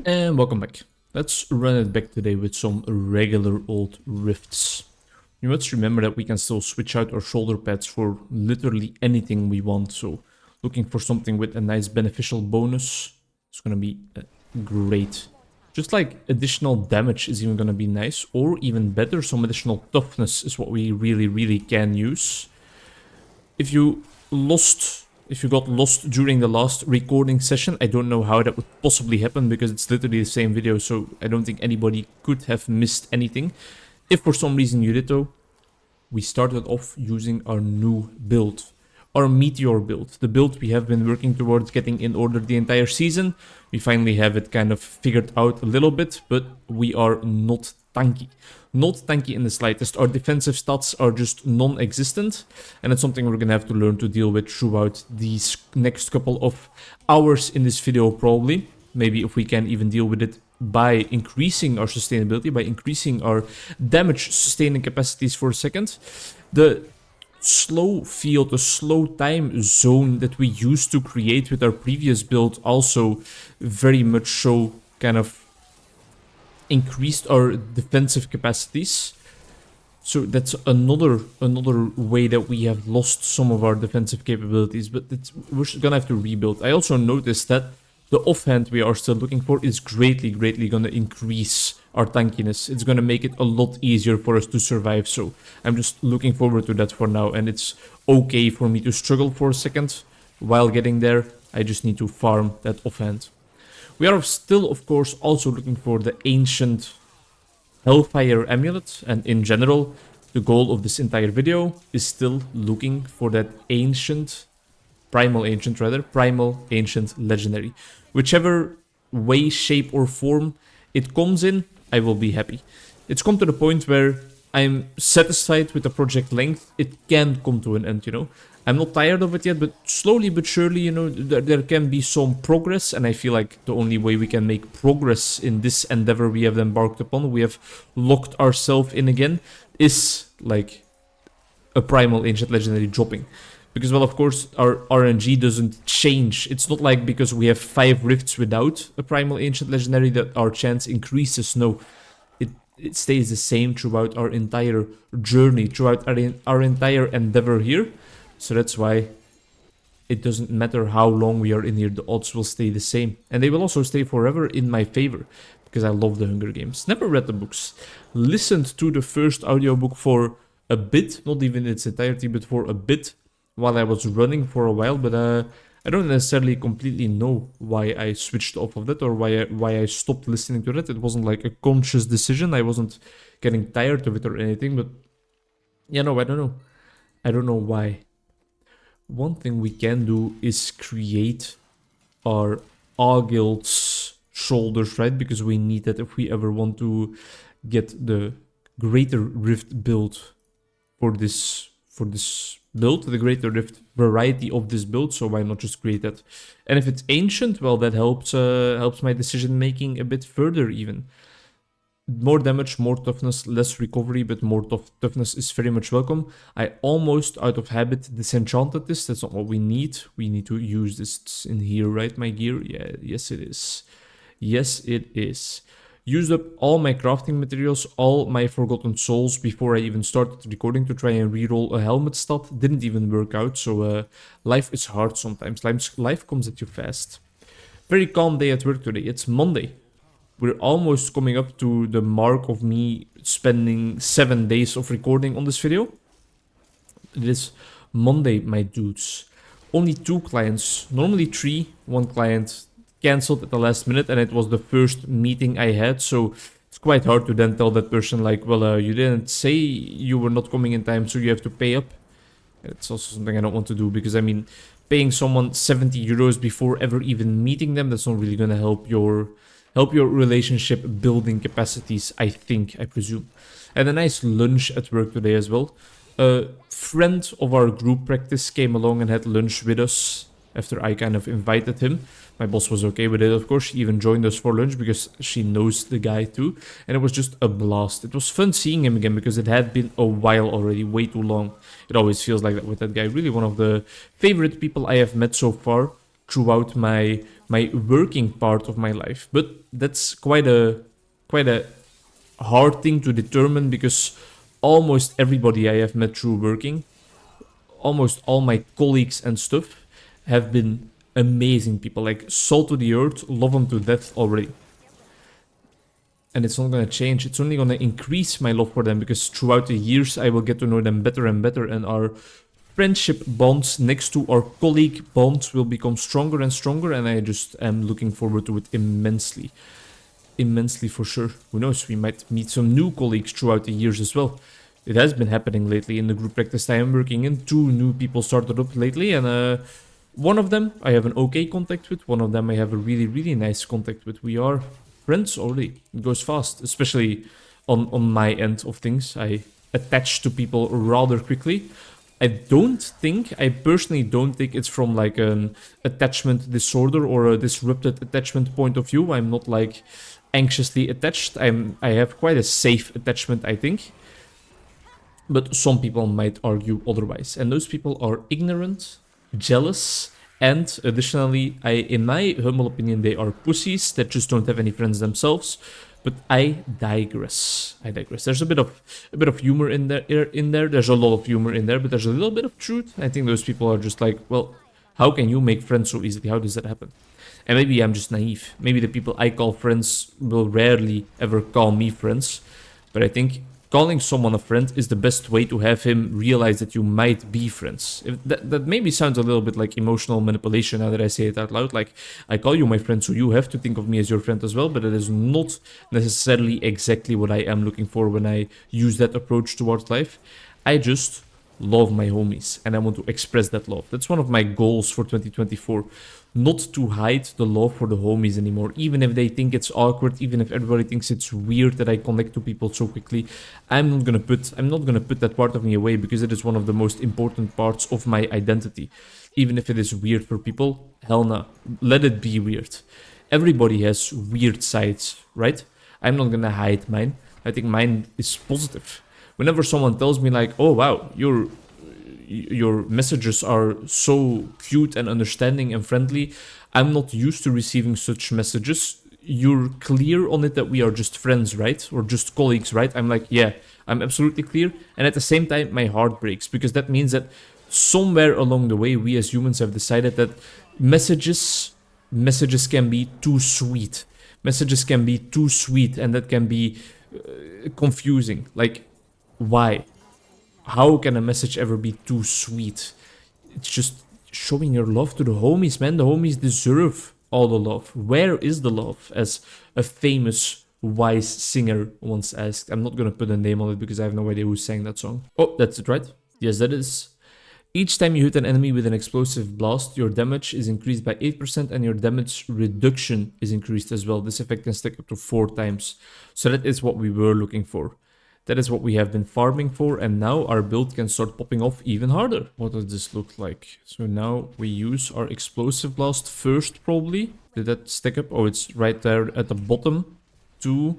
And welcome back. Let's run it back today with some regular old rifts. You must remember that we can still switch out our shoulder pads for literally anything we want, so looking for something with a nice beneficial bonus is gonna be great. Just like additional damage is even gonna be nice, or even better, some additional toughness is what we really can use. If you got lost during the last recording session, I don't know how that would possibly happen because it's literally the same video, so I don't think anybody could have missed anything. If for some reason you did though, we started off using our new build. Our Meteor build. The build we have been working towards getting in order the entire season. We finally have it kind of figured out a little bit, but we are not tanky. Not tanky in the slightest. Our defensive stats are just non-existent, and it's something we're gonna have to learn to deal with throughout these next couple of hours in this video probably. Maybe if we can even deal with it by increasing our sustainability, by increasing our damage sustaining capacities for a second. The slow field, the slow time zone that we used to create with our previous build also very much so kind of increased our defensive capacities. So that's another way that we have lost some of our defensive capabilities, but we're gonna have to rebuild. I also noticed that the offhand we are still looking for is greatly gonna increase our tankiness. It's gonna make it a lot easier for us to survive, so I'm just looking forward to that for now, and it's okay for me to struggle for a second while getting there. I just need to farm that offhand. We are still, of course, also looking for the ancient Hellfire Amulet, and in general, the goal of this entire video is still looking for that Primal Ancient Legendary. Whichever way, shape, or form it comes in, I will be happy. It's come to the point where I'm satisfied with the project length. It can come to an end, you know. I'm not tired of it yet, but slowly but surely, you know, there can be some progress, and I feel like the only way we can make progress in this endeavor we have embarked upon, we have locked ourselves in again, is like a Primal Ancient Legendary dropping. Because, well, of course, our RNG doesn't change. It's not like because we have 5 rifts without a Primal Ancient Legendary that our chance increases. No, it stays the same throughout our entire journey, throughout our entire endeavor here. So that's why it doesn't matter how long we are in here, the odds will stay the same. And they will also stay forever in my favor, because I love the Hunger Games. Never read the books. Listened to the first audiobook for a bit, not even its entirety, but for a bit, while I was running for a while, but I don't necessarily completely know why I switched off of that or why I stopped listening to it. It wasn't like a conscious decision. I wasn't getting tired of it or anything, but yeah, no, I don't know. I don't know why. One thing we can do is create our Aguild's shoulders, right? Because we need that if we ever want to get the Greater Rift build for this build, the Greater Rift variety of this build, so why not just create that? And if it's ancient, well, that helps my decision making a bit further even. More damage, more toughness, less recovery, but more toughness is very much welcome. I almost, out of habit, disenchanted this. That's not what we need. We need to use this. It's in here, right, my gear? Yeah, yes it is. Yes, it is. Used up all my crafting materials, all my Forgotten Souls before I even started recording to try and reroll a helmet stat. Didn't even work out, so life is hard sometimes. Life comes at you fast. Very calm day at work today. It's Monday. We're almost coming up to the mark of me spending 7 days of recording on this video. It is Monday, my dudes. Only 2 clients, normally 3. 1 client cancelled at the last minute, and it was the first meeting I had, so it's quite hard to then tell that person like, well, you didn't say you were not coming in time, so you have to pay up. It's also something I don't want to do, because I mean, paying someone 70 euros before ever even meeting them, that's not really gonna help your relationship building capacities, I presume. And a nice lunch at work today as well. A friend of our group practice came along and had lunch with us after I kind of invited him. My boss was okay with it, of course. She even joined us for lunch because she knows the guy too. And it was just a blast. It was fun seeing him again because it had been a while already, way too long. It always feels like that with that guy. Really one of the favorite people I have met so far. throughout my working part of my life. But that's quite a hard thing to determine, because almost everybody I have met through working, almost all my colleagues and stuff, have been amazing people, like salt to the earth, love them to death already. And it's not going to change. It's only going to increase my love for them, because throughout the years I will get to know them better and better, and our friendship bonds next to our colleague bonds will become stronger and stronger, and I just am looking forward to it immensely. Immensely, for sure. Who knows, we might meet some new colleagues throughout the years as well. It has been happening lately in the group practice I am working in. 2 new people started up lately, and one of them I have an okay contact with, one of them I have a really, really nice contact with. We are friends already. It goes fast, especially on my end of things. I attach to people rather quickly. I personally don't think it's from like an attachment disorder or a disrupted attachment point of view. I'm not like anxiously attached. I have quite a safe attachment, I think. But some people might argue otherwise. And those people are ignorant, jealous, and additionally, in my humble opinion, they are pussies that just don't have any friends themselves. But I digress. There's a bit of humor in there. There's a lot of humor in there, but there's a little bit of truth. I think those people are just like, well, how can you make friends so easily? How does that happen? And maybe I'm just naive. Maybe the people I call friends will rarely ever call me friends. But I think calling someone a friend is the best way to have him realize that you might be friends. That maybe sounds a little bit like emotional manipulation now that I say it out loud. Like, I call you my friend, so you have to think of me as your friend as well. But it is not necessarily exactly what I am looking for when I use that approach towards life. I just love my homies, and I want to express that love. That's one of my goals for 2024. Not to hide the love for the homies anymore, even if they think it's awkward, even if everybody thinks it's weird that I connect to people so quickly. I'm not gonna put that part of me away, because it is one of the most important parts of my identity. Even if it is weird for people, hell no, let it be weird. Everybody has weird sides, right? I'm not gonna hide mine. I think mine is positive. Whenever someone tells me like, oh wow, your messages are so cute and understanding and friendly, I'm not used to receiving such messages. You're clear on it that we are just friends, right? Or just colleagues, right? I'm like, yeah, I'm absolutely clear. And at the same time, my heart breaks, because that means that somewhere along the way, we as humans have decided that messages can be too sweet. Messages can be too sweet, and that can be confusing. Like, why? How can a message ever be too sweet? It's just showing your love to the homies, man. The homies deserve all the love. Where is the love? As a famous wise singer once asked. I'm not gonna put a name on it because I have no idea who sang that song. Oh, that's it, right? Yes, that is. Each time you hit an enemy with an explosive blast, your damage is increased by 8% and your damage reduction is increased as well. This effect can stack up to 4 times. So that is what we were looking for. That is what we have been farming for, and now our build can start popping off even harder. What does this look like? So now we use our explosive blast first, probably. Did that stack up? Oh, it's right there at the bottom. 2.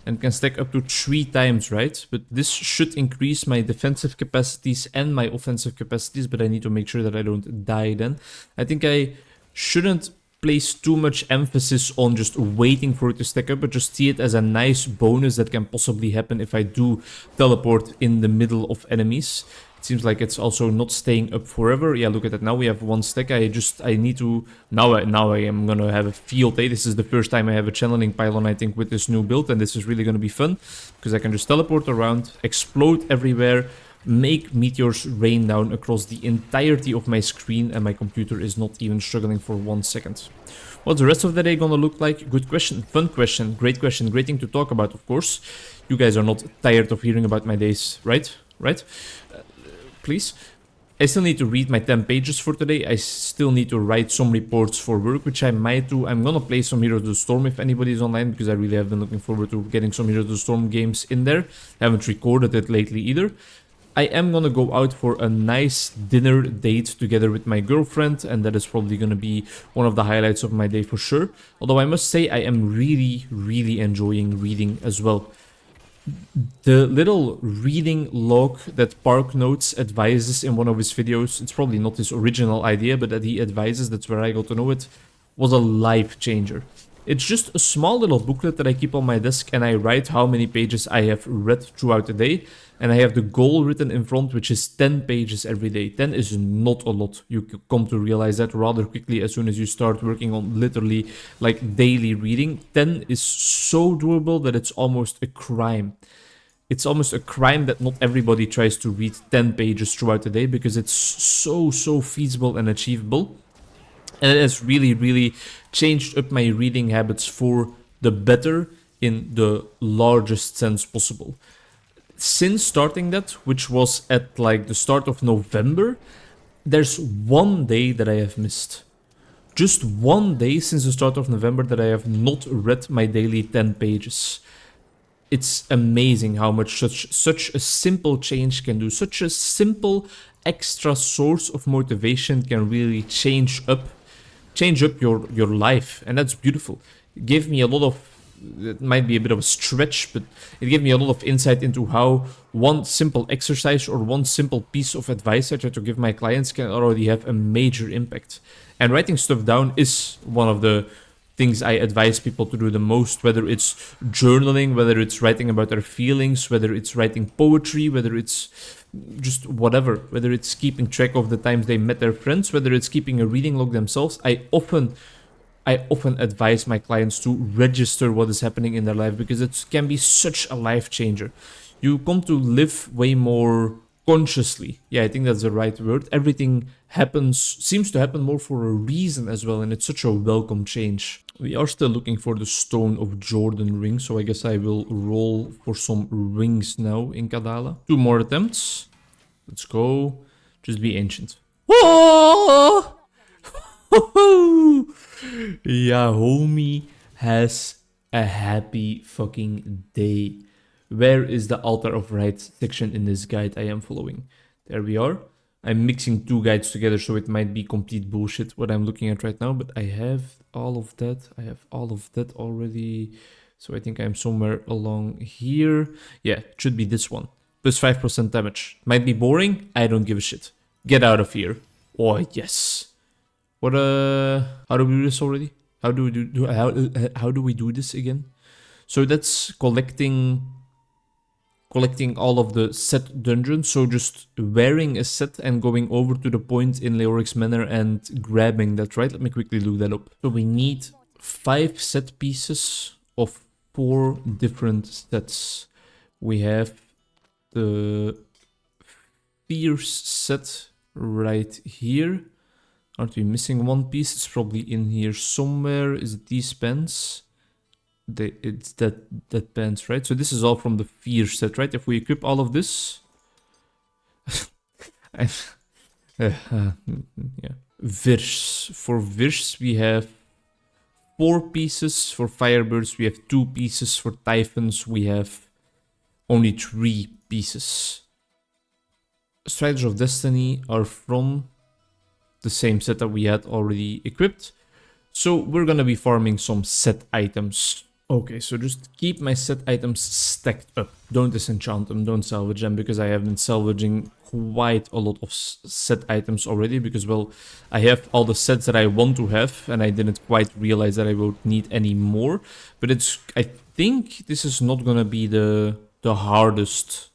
And can stack up to 3 times, right? But this should increase my defensive capacities and my offensive capacities, but I need to make sure that I don't die then. I think I shouldn't place too much emphasis on just waiting for it to stack up, but just see it as a nice bonus that can possibly happen if I do teleport in the middle of enemies. It seems like it's also not staying up forever. Yeah, look at that. Now we have 1 stack. I need to... Now I am gonna have a field day. This is the first time I have a channeling pylon, I think, with this new build, and this is really gonna be fun, because I can just teleport around, explode everywhere, make meteors rain down across the entirety of my screen, and my computer is not even struggling for 1 second. What's the rest of the day gonna look like? Good question, fun question, great thing to talk about, of course. You guys are not tired of hearing about my days, right? Please? I still need to read my 10 pages for today. I still need to write some reports for work, which I might do. I'm gonna play some Heroes of the Storm if anybody is online, because I really have been looking forward to getting some Heroes of the Storm games in there. I haven't recorded it lately either. I am gonna go out for a nice dinner date together with my girlfriend, and that is probably gonna be one of the highlights of my day for sure. Although I must say I am really enjoying reading as well. The little reading log that Park Notes advises in one of his videos, it's probably not his original idea, but that he advises, that's where I got to know it, was a life changer. It's just a small little booklet that I keep on my desk, and I write how many pages I have read throughout the day, and I have the goal written in front, which is 10 pages every day. 10 is not a lot. You come to realize that rather quickly as soon as you start working on literally like daily reading. 10 is so doable that it's almost a crime. It's almost a crime that not everybody tries to read 10 pages throughout the day, because it's so feasible and achievable. And it has really changed up my reading habits for the better in the largest sense possible. Since starting that, which was at like the start of November, there's one day that I have missed. Just one day since the start of November that I have not read my daily 10 pages. It's amazing how much such a simple change can do. Such a simple extra source of motivation can really change up your life, and that's beautiful. It gave me a lot of, it might be a bit of a stretch, but it gave me a lot of insight into how one simple exercise or one simple piece of advice I try to give my clients can already have a major impact. And writing stuff down is one of the things I advise people to do the most, whether it's journaling, whether it's writing about their feelings, whether it's writing poetry, whether it's just whatever, whether it's keeping track of the times they met their friends, whether it's keeping a reading log themselves. I often advise my clients to register what is happening in their life, because it can be such a life changer. You come to live way more consciously. Yeah, I think that's the right word. Everything seems to happen more for a reason as well, and it's such a welcome change. We are still looking for the Stone of Jordan ring, so I guess I will roll for some rings now in Kadala. 2 more attempts. Let's go. Just be ancient. Oh! Yeah, homie has a happy fucking day. Where is the altar of rights section in this guide I am following? There we are. I'm mixing 2 guides together, so it might be complete bullshit what I'm looking at right now, but I have all of that. I have all of that already. So I think I'm somewhere along here. Yeah, it should be this one. Plus 5% damage. Might be boring. I don't give a shit. Get out of here. Oh, yes. What, how do we do this already? How do we do this again? So that's collecting all of the set dungeons, so just wearing a set and going over to the point in Leoric's Manor and grabbing that, right? Let me quickly look that up. So we need 5 set pieces of 4 different sets. We have the fierce set right here. Aren't we missing one piece? It's probably in here somewhere. Is it these pants? It's that pants, right? So this is all from the fierce set, right? If we equip all of this, yeah. Virs. For Virs we have 4 pieces. For Firebirds we have 2 pieces. For Typhons we have only 3 pieces. Striders of Destiny are from the same set that we had already equipped. So we're gonna be farming some set items. Okay, so just keep my set items stacked up. Don't disenchant them, don't salvage them, because I have been salvaging quite a lot of set items already, because, well, I have all the sets that I want to have, and I didn't quite realize that I won't need any more. But I think this is not gonna be the hardest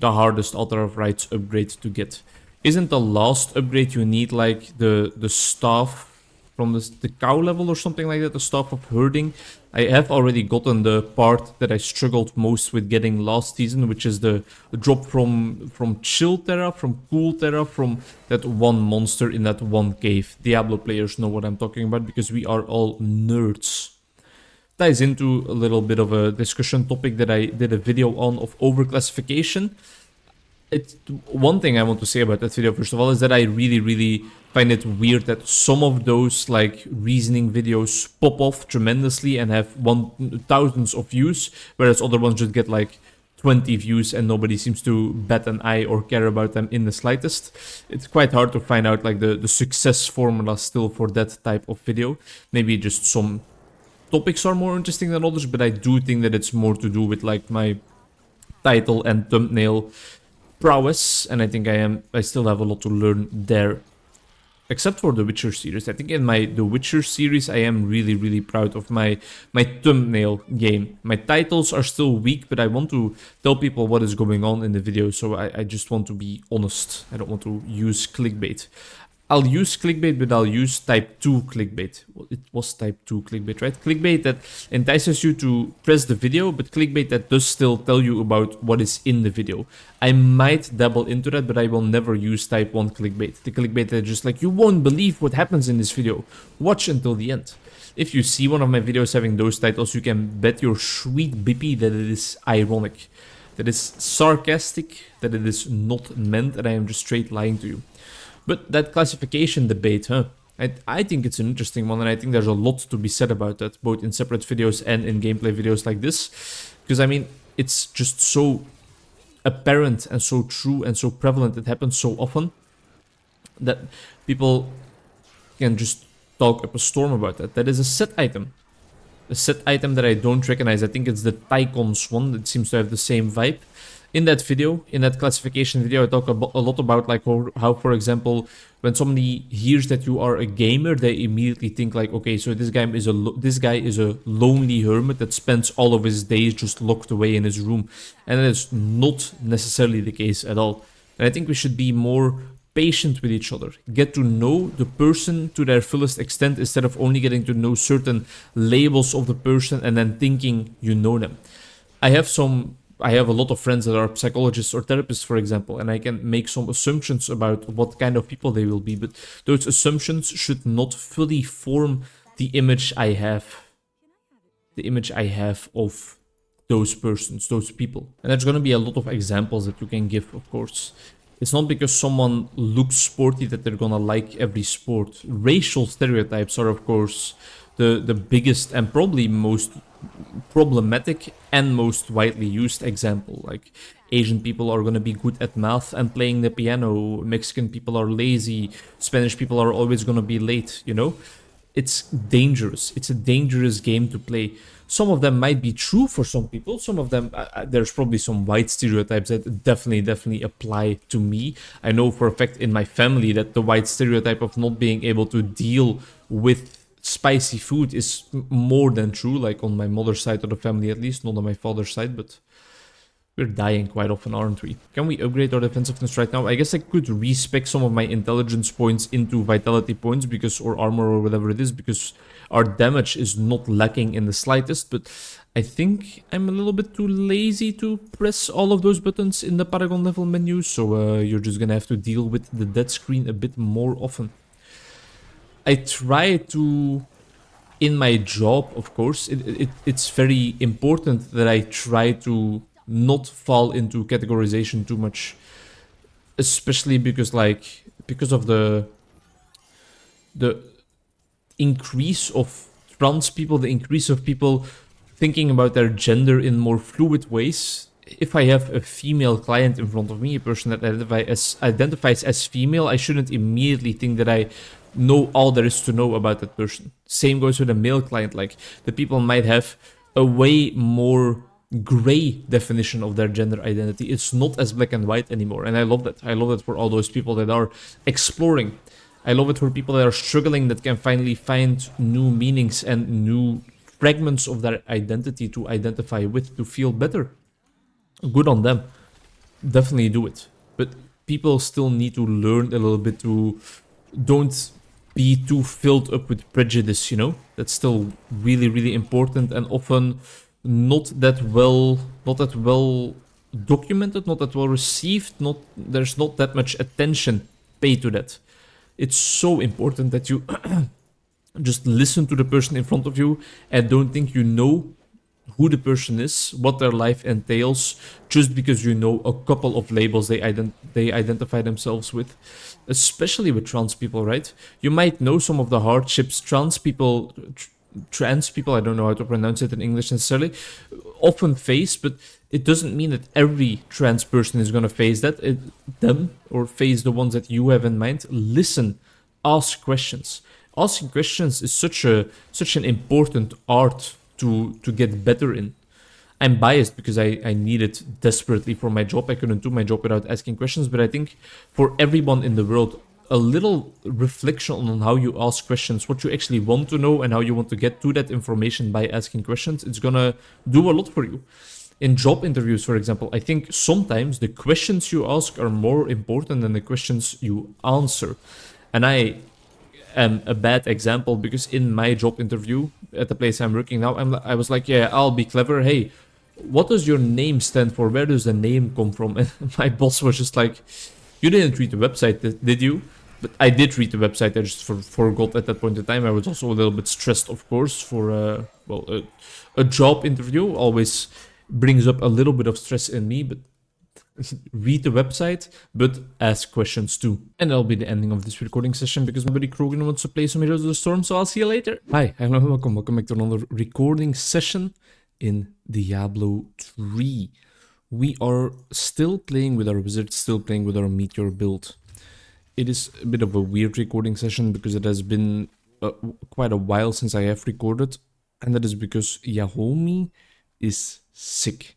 Altar of Rights upgrade to get. Isn't the last upgrade you need like the staff from the cow level or something like that, the staff of herding? I have already gotten the part that I struggled most with getting last season, which is the drop from chill terra, from cool terra, from that one monster in that one cave. Diablo players know what I'm talking about, because we are all nerds. Ties into a little bit of a discussion topic that I did a video on of overclassification. It's one thing I want to say about that video, first of all, is that I really find it weird that some of those like reasoning videos pop off tremendously and have thousands of views, whereas other ones just get like 20 views and nobody seems to bat an eye or care about them in the slightest. It's quite hard to find out like the success formula still for that type of video. Maybe just some topics are more interesting than others, but I do think that it's more to do with like my title and thumbnail prowess, and I think I still have a lot to learn there. Except for the Witcher series. I think in the Witcher series I am really proud of my thumbnail game. My titles are still weak, but I want to tell people what is going on in the video, so I just want to be honest. I don't want to use clickbait. I'll use clickbait, but I'll use type 2 clickbait. Well, it was type 2 clickbait, right? Clickbait that entices you to press the video, but clickbait that does still tell you about what is in the video. I might dabble into that, but I will never use type 1 clickbait. The clickbait that just like, you won't believe what happens in this video. Watch until the end. If you see one of my videos having those titles, you can bet your sweet bippy that it is ironic, that it's sarcastic, that it is not meant, and I am just straight lying to you. But that classification debate, I think it's an interesting one, and I think there's a lot to be said about that, both in separate videos and in gameplay videos like this. Because, I mean, it's just so apparent and so true and so prevalent, it happens so often, that people can just talk up a storm about that. That is a set item. A set item that I don't recognize. I think it's the Tycons one that seems to have the same vibe. In that video, in that classification video, I talk a lot about like how, for example, when somebody hears that you are a gamer, they immediately think like, okay, so this guy is a lonely hermit that spends all of his days just locked away in his room, and that is not necessarily the case at all. And I think we should be more patient with each other, get to know the person to their fullest extent instead of only getting to know certain labels of the person and then thinking you know them. I have a lot of friends that are psychologists or therapists, for example, and I can make some assumptions about what kind of people they will be, but those assumptions should not fully form the image I have. The image I have of those persons, those people. And there's going to be a lot of examples that you can give, of course. It's not because someone looks sporty that they're gonna like every sport. Racial stereotypes are, of course, the biggest and probably most problematic and most widely used example. Like, Asian people are gonna be good at math and playing the piano, Mexican people are lazy, Spanish people are always gonna be late, you know? It's dangerous. It's a dangerous game to play. Some of them might be true for some people. Some of them, there's probably some white stereotypes that definitely apply to me. I know for a fact in my family that the white stereotype of not being able to deal with spicy food is more than true, like on my mother's side of the family at least, not on my father's side, but we're dying quite often, aren't we? Can we upgrade our defensiveness right now? I guess I could respec some of my intelligence points into vitality points, because, or armor or whatever it is, because our damage is not lacking in the slightest, but I think I'm a little bit too lazy to press all of those buttons in the Paragon level menu, so you're just gonna have to deal with the dead screen a bit more often. I try to, in my job, of course, it's very important that I try to not fall into categorization too much, especially because of the increase of trans people, the increase of people thinking about their gender in more fluid ways. If I have a female client in front of me, a person that identifies as female, I shouldn't immediately think that I know all there is to know about that person. Same goes with a male client. Like, the people might have a way more gray definition of their gender identity. It's not as black and white anymore, and I love that. I love it for all those people that are exploring. I love it for people that are struggling, that can finally find new meanings and new fragments of their identity to identify with, to feel better. Good on them. Definitely do it. But people still need to learn a little bit to don't be too filled up with prejudice, you know? That's still really important, and often not that well documented, not that well received, there's not that much attention paid to that. It's so important that you just listen to the person in front of you and don't think you know who the person is, what their life entails, just because you know a couple of labels they identify themselves with. Especially with trans people, right? You might know some of the hardships trans people, I don't know how to pronounce it in English necessarily, often face, but it doesn't mean that every trans person is going to face them or face the ones that you have in mind. Listen, ask questions. asking questions is such an important art to get better in. I'm biased because I need it desperately for my job. I couldn't do my job without asking questions, but I think for everyone in the world, a little reflection on how you ask questions, what you actually want to know, and how you want to get to that information by asking questions, it's gonna do a lot for you. In job interviews, for example, I think sometimes the questions you ask are more important than the questions you answer. And I am a bad example because in my job interview at the place I'm working now, I was like, yeah, I'll be clever. Hey, what does your name stand for? Where does the name come from? And my boss was just like, you didn't read the website, did you? But I did read the website. I just forgot at that point in time. I was also a little bit stressed, of course, for a job interview. Always brings up a little bit of stress in me, but read the website, but ask questions too. And that'll be the ending of this recording session because my buddy Krogan wants to play some Heroes of the Storm, so I'll see you later. Hi, hello, welcome back to another recording session in Diablo 3. We are still playing with our wizard, still playing with our meteor build. It is a bit of a weird recording session because it has been quite a while since I have recorded, and that is because Yahomi is sick.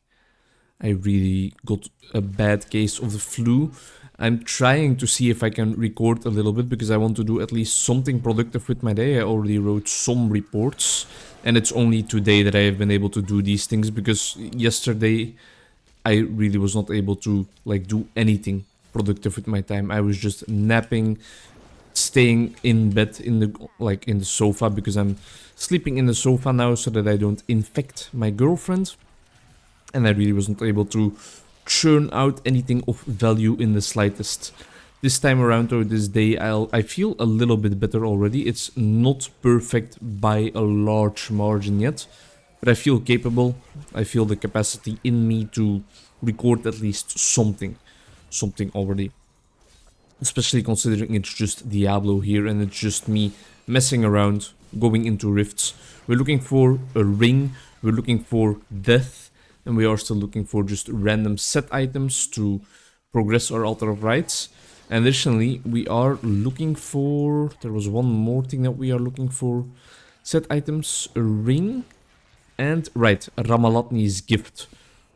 I really got a bad case of the flu. I'm trying to see if I can record a little bit because I want to do at least something productive with my day. I already wrote some reports, and it's only today that I have been able to do these things because yesterday I really was not able to like do anything productive with my time. I was just napping, staying in bed in the sofa because I'm sleeping in the sofa now so that I don't infect my girlfriend. And I really wasn't able to churn out anything of value in the slightest. This time around, or this day, I feel a little bit better already. It's not perfect by a large margin yet, but I feel capable. I feel the capacity in me to record at least something already. Especially considering it's just Diablo here and it's just me messing around, going into rifts. We're looking for a ring, we're looking for death, and we are still looking for just random set items to progress our altar of rights. And additionally, we are looking for... There was one more thing that we are looking for. Set items, a ring, and... Right, Ramalatni's gift.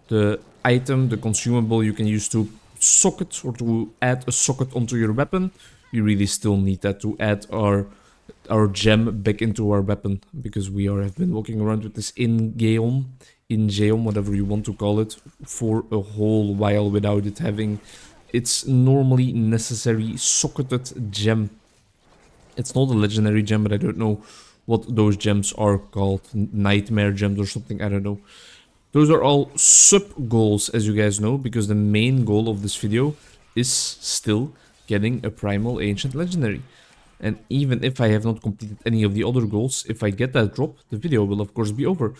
The item, the consumable you can use to socket or to add a socket onto your weapon. We really still need that to add our gem back into our weapon, because we have been walking around with this Ingeon, whatever you want to call it, for a whole while without it having its normally necessary socketed gem. It's not a legendary gem, but I don't know what those gems are called. Nightmare gems or something, I don't know. Those are all sub-goals, as you guys know, because the main goal of this video is still getting a Primal Ancient Legendary. And even if I have not completed any of the other goals, if I get that drop, the video will of course be over.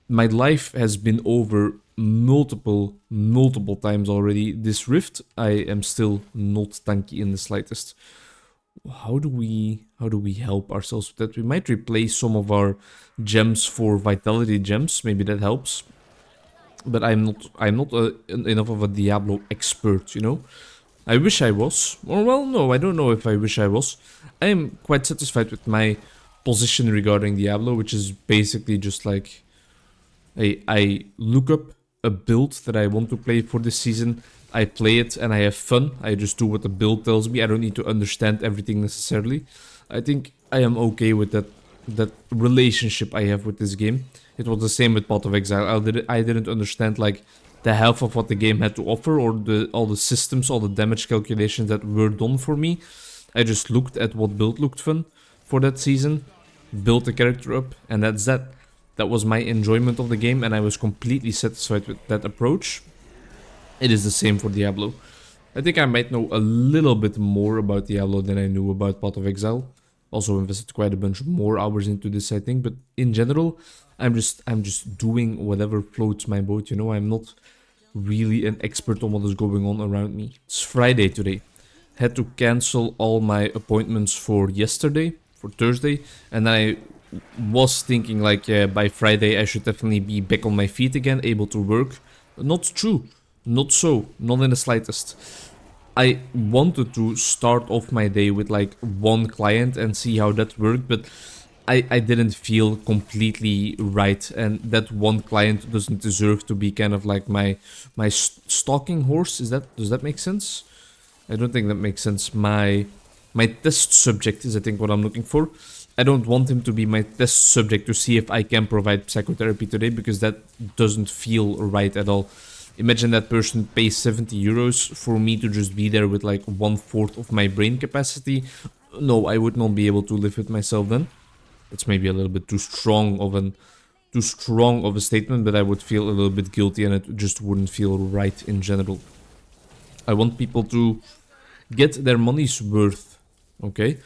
My life has been over multiple times already. This rift, I am still not tanky in the slightest. How do we help ourselves with that? We might replace some of our gems for vitality gems. Maybe that helps. But I'm not enough of a Diablo expert, you know. I wish I was. Or well, no, I don't know if I wish I was. I am quite satisfied with my position regarding Diablo, which is basically just like I look up a build that I want to play for this season. I play it and I have fun. I just do what the build tells me. I don't need to understand everything necessarily. I think I am okay with that relationship I have with this game. It was the same with Path of Exile. I didn't understand like the half of what the game had to offer, or all the systems, all the damage calculations that were done for me. I just looked at what build looked fun for that season, built the character up, and that's that. That was my enjoyment of the game, and I was completely satisfied with that approach. It is the same for Diablo. I think I might know a little bit more about Diablo than I knew about Path of Exile. Also invested quite a bunch more hours into this, I think, but in general, I'm just doing whatever floats my boat, you know. I'm not really an expert on what is going on around me. It's Friday today. Had to cancel all my appointments for yesterday, for Thursday, and then I was thinking like, yeah, by Friday I should definitely be back on my feet again, able to work. Not true. Not so. Not in the slightest. I wanted to start off my day with like one client and see how that worked, but I didn't feel completely right, and that one client doesn't deserve to be kind of like my stalking horse. Does that make sense? I don't think that makes sense. My test subject is, I think, what I'm looking for. I don't want him to be my test subject to see if I can provide psychotherapy today, because that doesn't feel right at all. Imagine that person pays 70 euros for me to just be there with like 1/4 of my brain capacity. No, I would not be able to live with myself then. That's maybe a little bit too strong of a statement, but I would feel a little bit guilty and it just wouldn't feel right in general. I want people to get their money's worth, okay?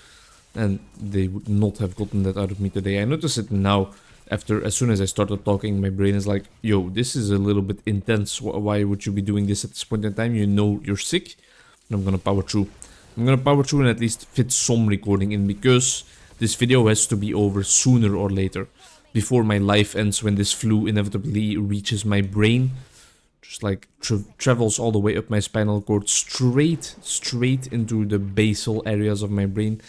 And they would not have gotten that out of me today. I notice it now. As soon as I started talking, my brain is like, yo, this is a little bit intense. Why would you be doing this at this point in time? You know you're sick. And I'm gonna power through. I'm gonna power through and at least fit some recording in, because this video has to be over sooner or later. Before my life ends, when this flu inevitably reaches my brain. Just like travels all the way up my spinal cord, straight into the basal areas of my brain,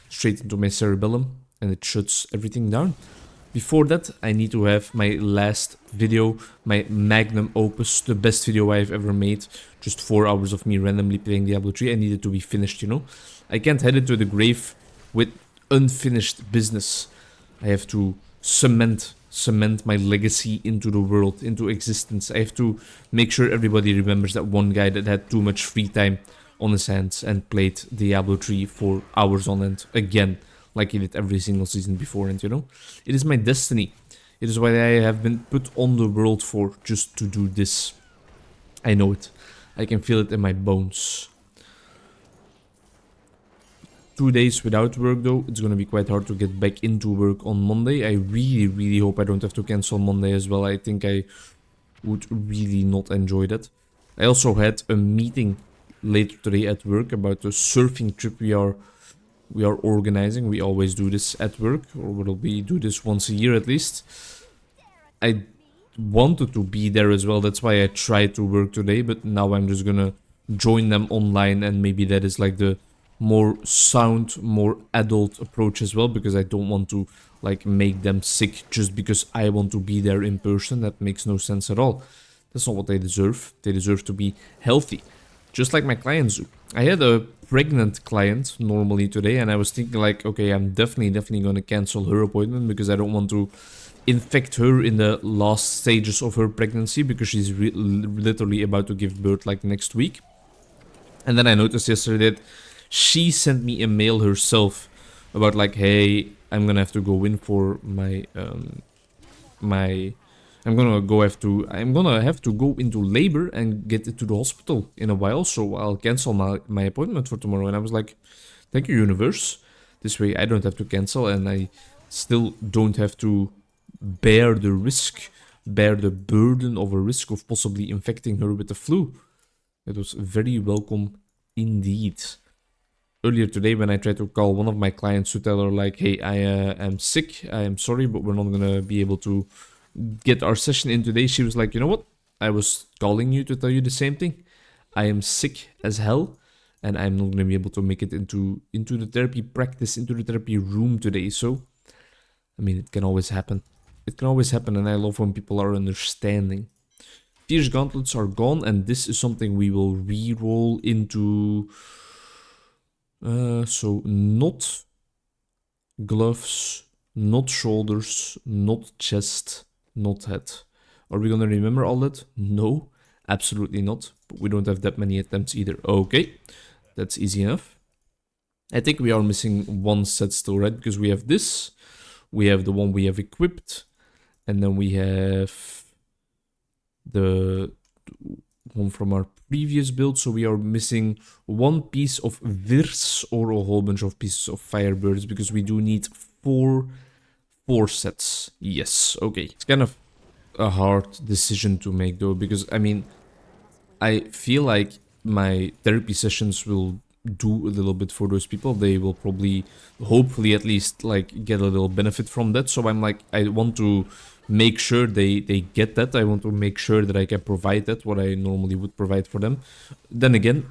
straight into my cerebellum, and it shuts everything down. Before that, I need to have my last video, my magnum opus, the best video I've ever made. Just 4 hours of me randomly playing Diablo 3. I need it to be finished, you know? I can't head into the grave with unfinished business. I have to cement my legacy into the world, into existence. I have to make sure everybody remembers that one guy that had too much free time on his hands and played Diablo 3 for hours on end again, like he did every single season before. And you know, it is my destiny. It is what I have been put on the world for, just to do this. I know it. I can feel it in my bones. 2 days without work though, it's gonna be quite hard to get back into work on Monday. I really hope I don't have to cancel Monday as well. I think I would really not enjoy that. I also had a meeting later today at work about the surfing trip we are organizing. We always do this at work, or we do this once a year at least. I wanted to be there as well, that's why I tried to work today, but now I'm just gonna join them online, and maybe that is like the more sound, more adult approach as well, because I don't want to like make them sick just because I want to be there in person. That makes no sense at all. That's not what they deserve. They deserve to be healthy, just like my clients do. I had a pregnant client normally today, and I was thinking like, okay, I'm definitely gonna cancel her appointment, because I don't want to infect her in the last stages of her pregnancy, because she's literally about to give birth like next week. And then I noticed yesterday that she sent me a mail herself about like, hey, I'm gonna have to go in for my I'm gonna have to go into labor and get to the hospital in a while, so I'll cancel my appointment for tomorrow. And I was like, thank you, universe. This way I don't have to cancel, and I still don't have to bear the burden of a risk of possibly infecting her with the flu. It was very welcome indeed. Earlier today, when I tried to call one of my clients to tell her like, hey, I am sick, I am sorry, but we're not gonna be able to get our session in today, she was like, you know what, I was calling you to tell you the same thing. I am sick as hell, and I'm not gonna be able to make it into the therapy practice, into the therapy room today. So I mean, it can always happen. It can always happen, and I love when people are understanding. Fierce gauntlets are gone, and this is something we will re-roll into. So not gloves, not shoulders, not chest, not head. Are we gonna remember all that? No, absolutely not. But we don't have that many attempts either. Okay, that's easy enough. I think we are missing one set still, right? Because we have this, we have the one we have equipped, and then we have the one from our previous build. So we are missing one piece of Virs, or a whole bunch of pieces of Firebirds, because we do need four sets. Yes, okay. It's kind of a hard decision to make though, because I mean, I feel like my therapy sessions will do a little bit for those people. They will probably, hopefully at least, like get a little benefit from that. So I'm like, I want to make sure they get that. I want to make sure that I can provide that, what I normally would provide for them. Then again,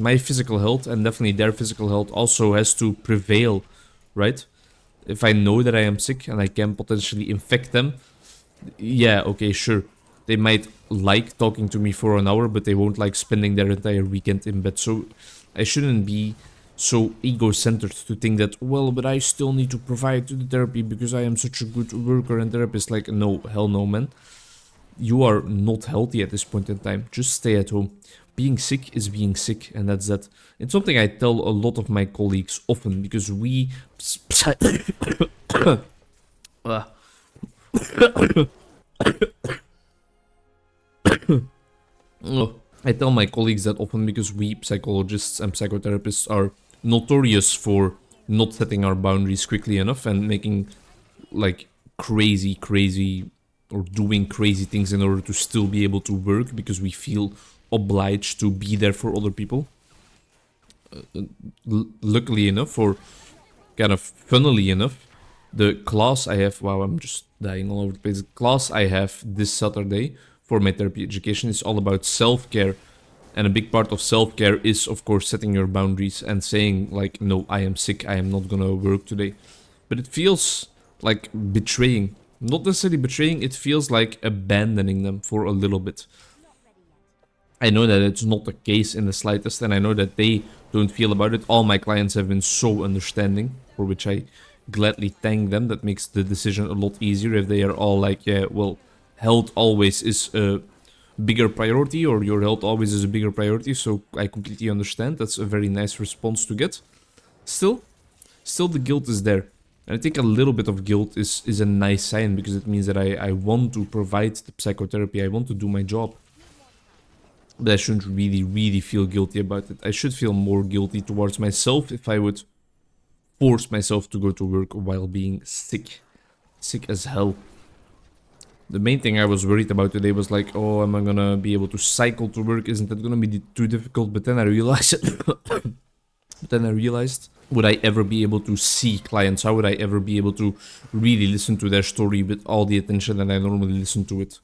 my physical health and definitely their physical health also has to prevail, right? If I know that I am sick and I can potentially infect them, yeah, okay, sure. They might like talking to me for an hour, but they won't like spending their entire weekend in bed. So I shouldn't be so ego-centered to think that, well, but I still need to provide to the therapy because I am such a good worker and therapist. Like, no, hell no, man. You are not healthy at this point in time. Just stay at home. Being sick is being sick, and that's that. It's something I tell a lot of my colleagues often because we... Ah. Oh, I tell my colleagues that often because we psychologists and psychotherapists are notorious for not setting our boundaries quickly enough and making like crazy or doing crazy things in order to still be able to work because we feel obliged to be there for other people. Luckily enough, or kind of funnily enough, the class I have, wow, I'm just dying all over the place. The class I have this Saturday for my therapy education is all about self-care. And a big part of self-care is, of course, setting your boundaries and saying, like, no, I am sick, I am not gonna work today. But it feels like betraying. Not necessarily betraying, it feels like abandoning them for a little bit. I know that it's not the case in the slightest, and I know that they don't feel about it. All my clients have been so understanding, for which I gladly thank them. That makes the decision a lot easier if they are all like, yeah, well, health always is a bigger priority, or your health always is a bigger priority, so I completely understand. That's a very nice response to get. Still the guilt is there. And I think a little bit of guilt is a nice sign, because it means that I want to provide the psychotherapy, I want to do my job. But I shouldn't really feel guilty about it. I should feel more guilty towards myself if I would force myself to go to work while being sick. Sick as hell. The main thing I was worried about today was like, oh, am I gonna be able to cycle to work? Isn't that gonna be too difficult? But then I realized would I ever be able to see clients? How would I ever be able to really listen to their story with all the attention that I normally listen to it?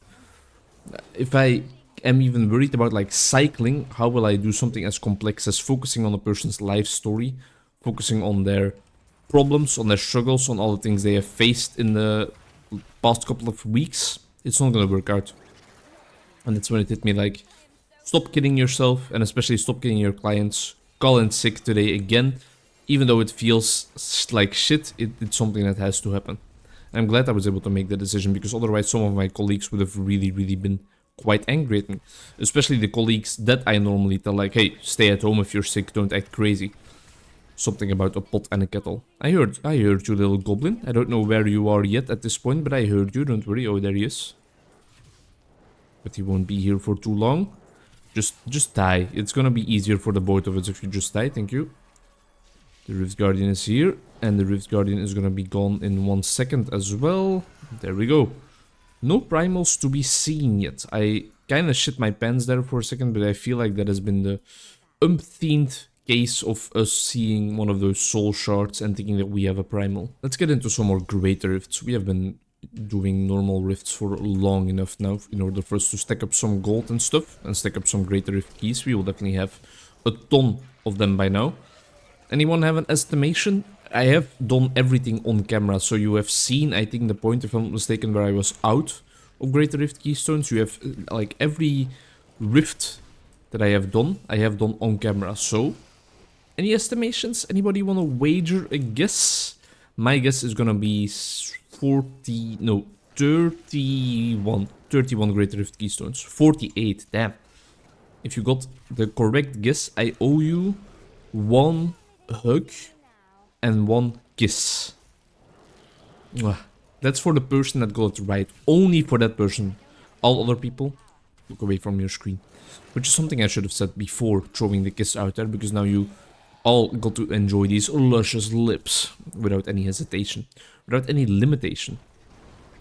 If I am even worried about like cycling, how will I do something as complex as focusing on a person's life story, focusing on their problems, on their struggles, on all the things they have faced in the past couple of weeks? It's not gonna work out. And that's when it hit me like, stop kidding yourself, and especially stop kidding your clients. Call in sick today again. Even though it feels like shit, it's something that has to happen. I'm glad I was able to make the decision, because otherwise some of my colleagues would have really been quite angry at me. Especially the colleagues that I normally tell like, hey, stay at home if you're sick, don't act crazy. Something about a pot and a kettle. I heard you, little goblin. I don't know where you are yet at this point, but I heard you, don't worry. Oh, there he is. But he won't be here for too long. Just die. It's gonna be easier for the both of us if you just die, thank you. The Rift Guardian is here, and the Rift Guardian is gonna be gone in 1 second as well. There we go. No primals to be seen yet. I kinda shit my pants there for a second, but I feel like that has been the umpteenth case of us seeing one of those soul shards and thinking that we have a primal. Let's get into some more greater rifts. We have been doing normal rifts for long enough now in order for us to stack up some gold and stuff, and stack up some greater rift keys. We will definitely have a ton of them by now. Anyone have an estimation? I have done everything on camera, so you have seen, I think, the point, if I'm not mistaken, where I was out of greater rift keystones. You have like every rift that I have done on camera. So any estimations? Anybody want to wager a guess? My guess is gonna be 31 greater rift keystones. 48, damn. If you got the correct guess, I owe you 1 hug and 1 kiss. That's for the person that got it right. Only for that person. All other people, look away from your screen. Which is something I should have said before throwing the kiss out there, because now you all got to enjoy these luscious lips without any hesitation, without any limitation.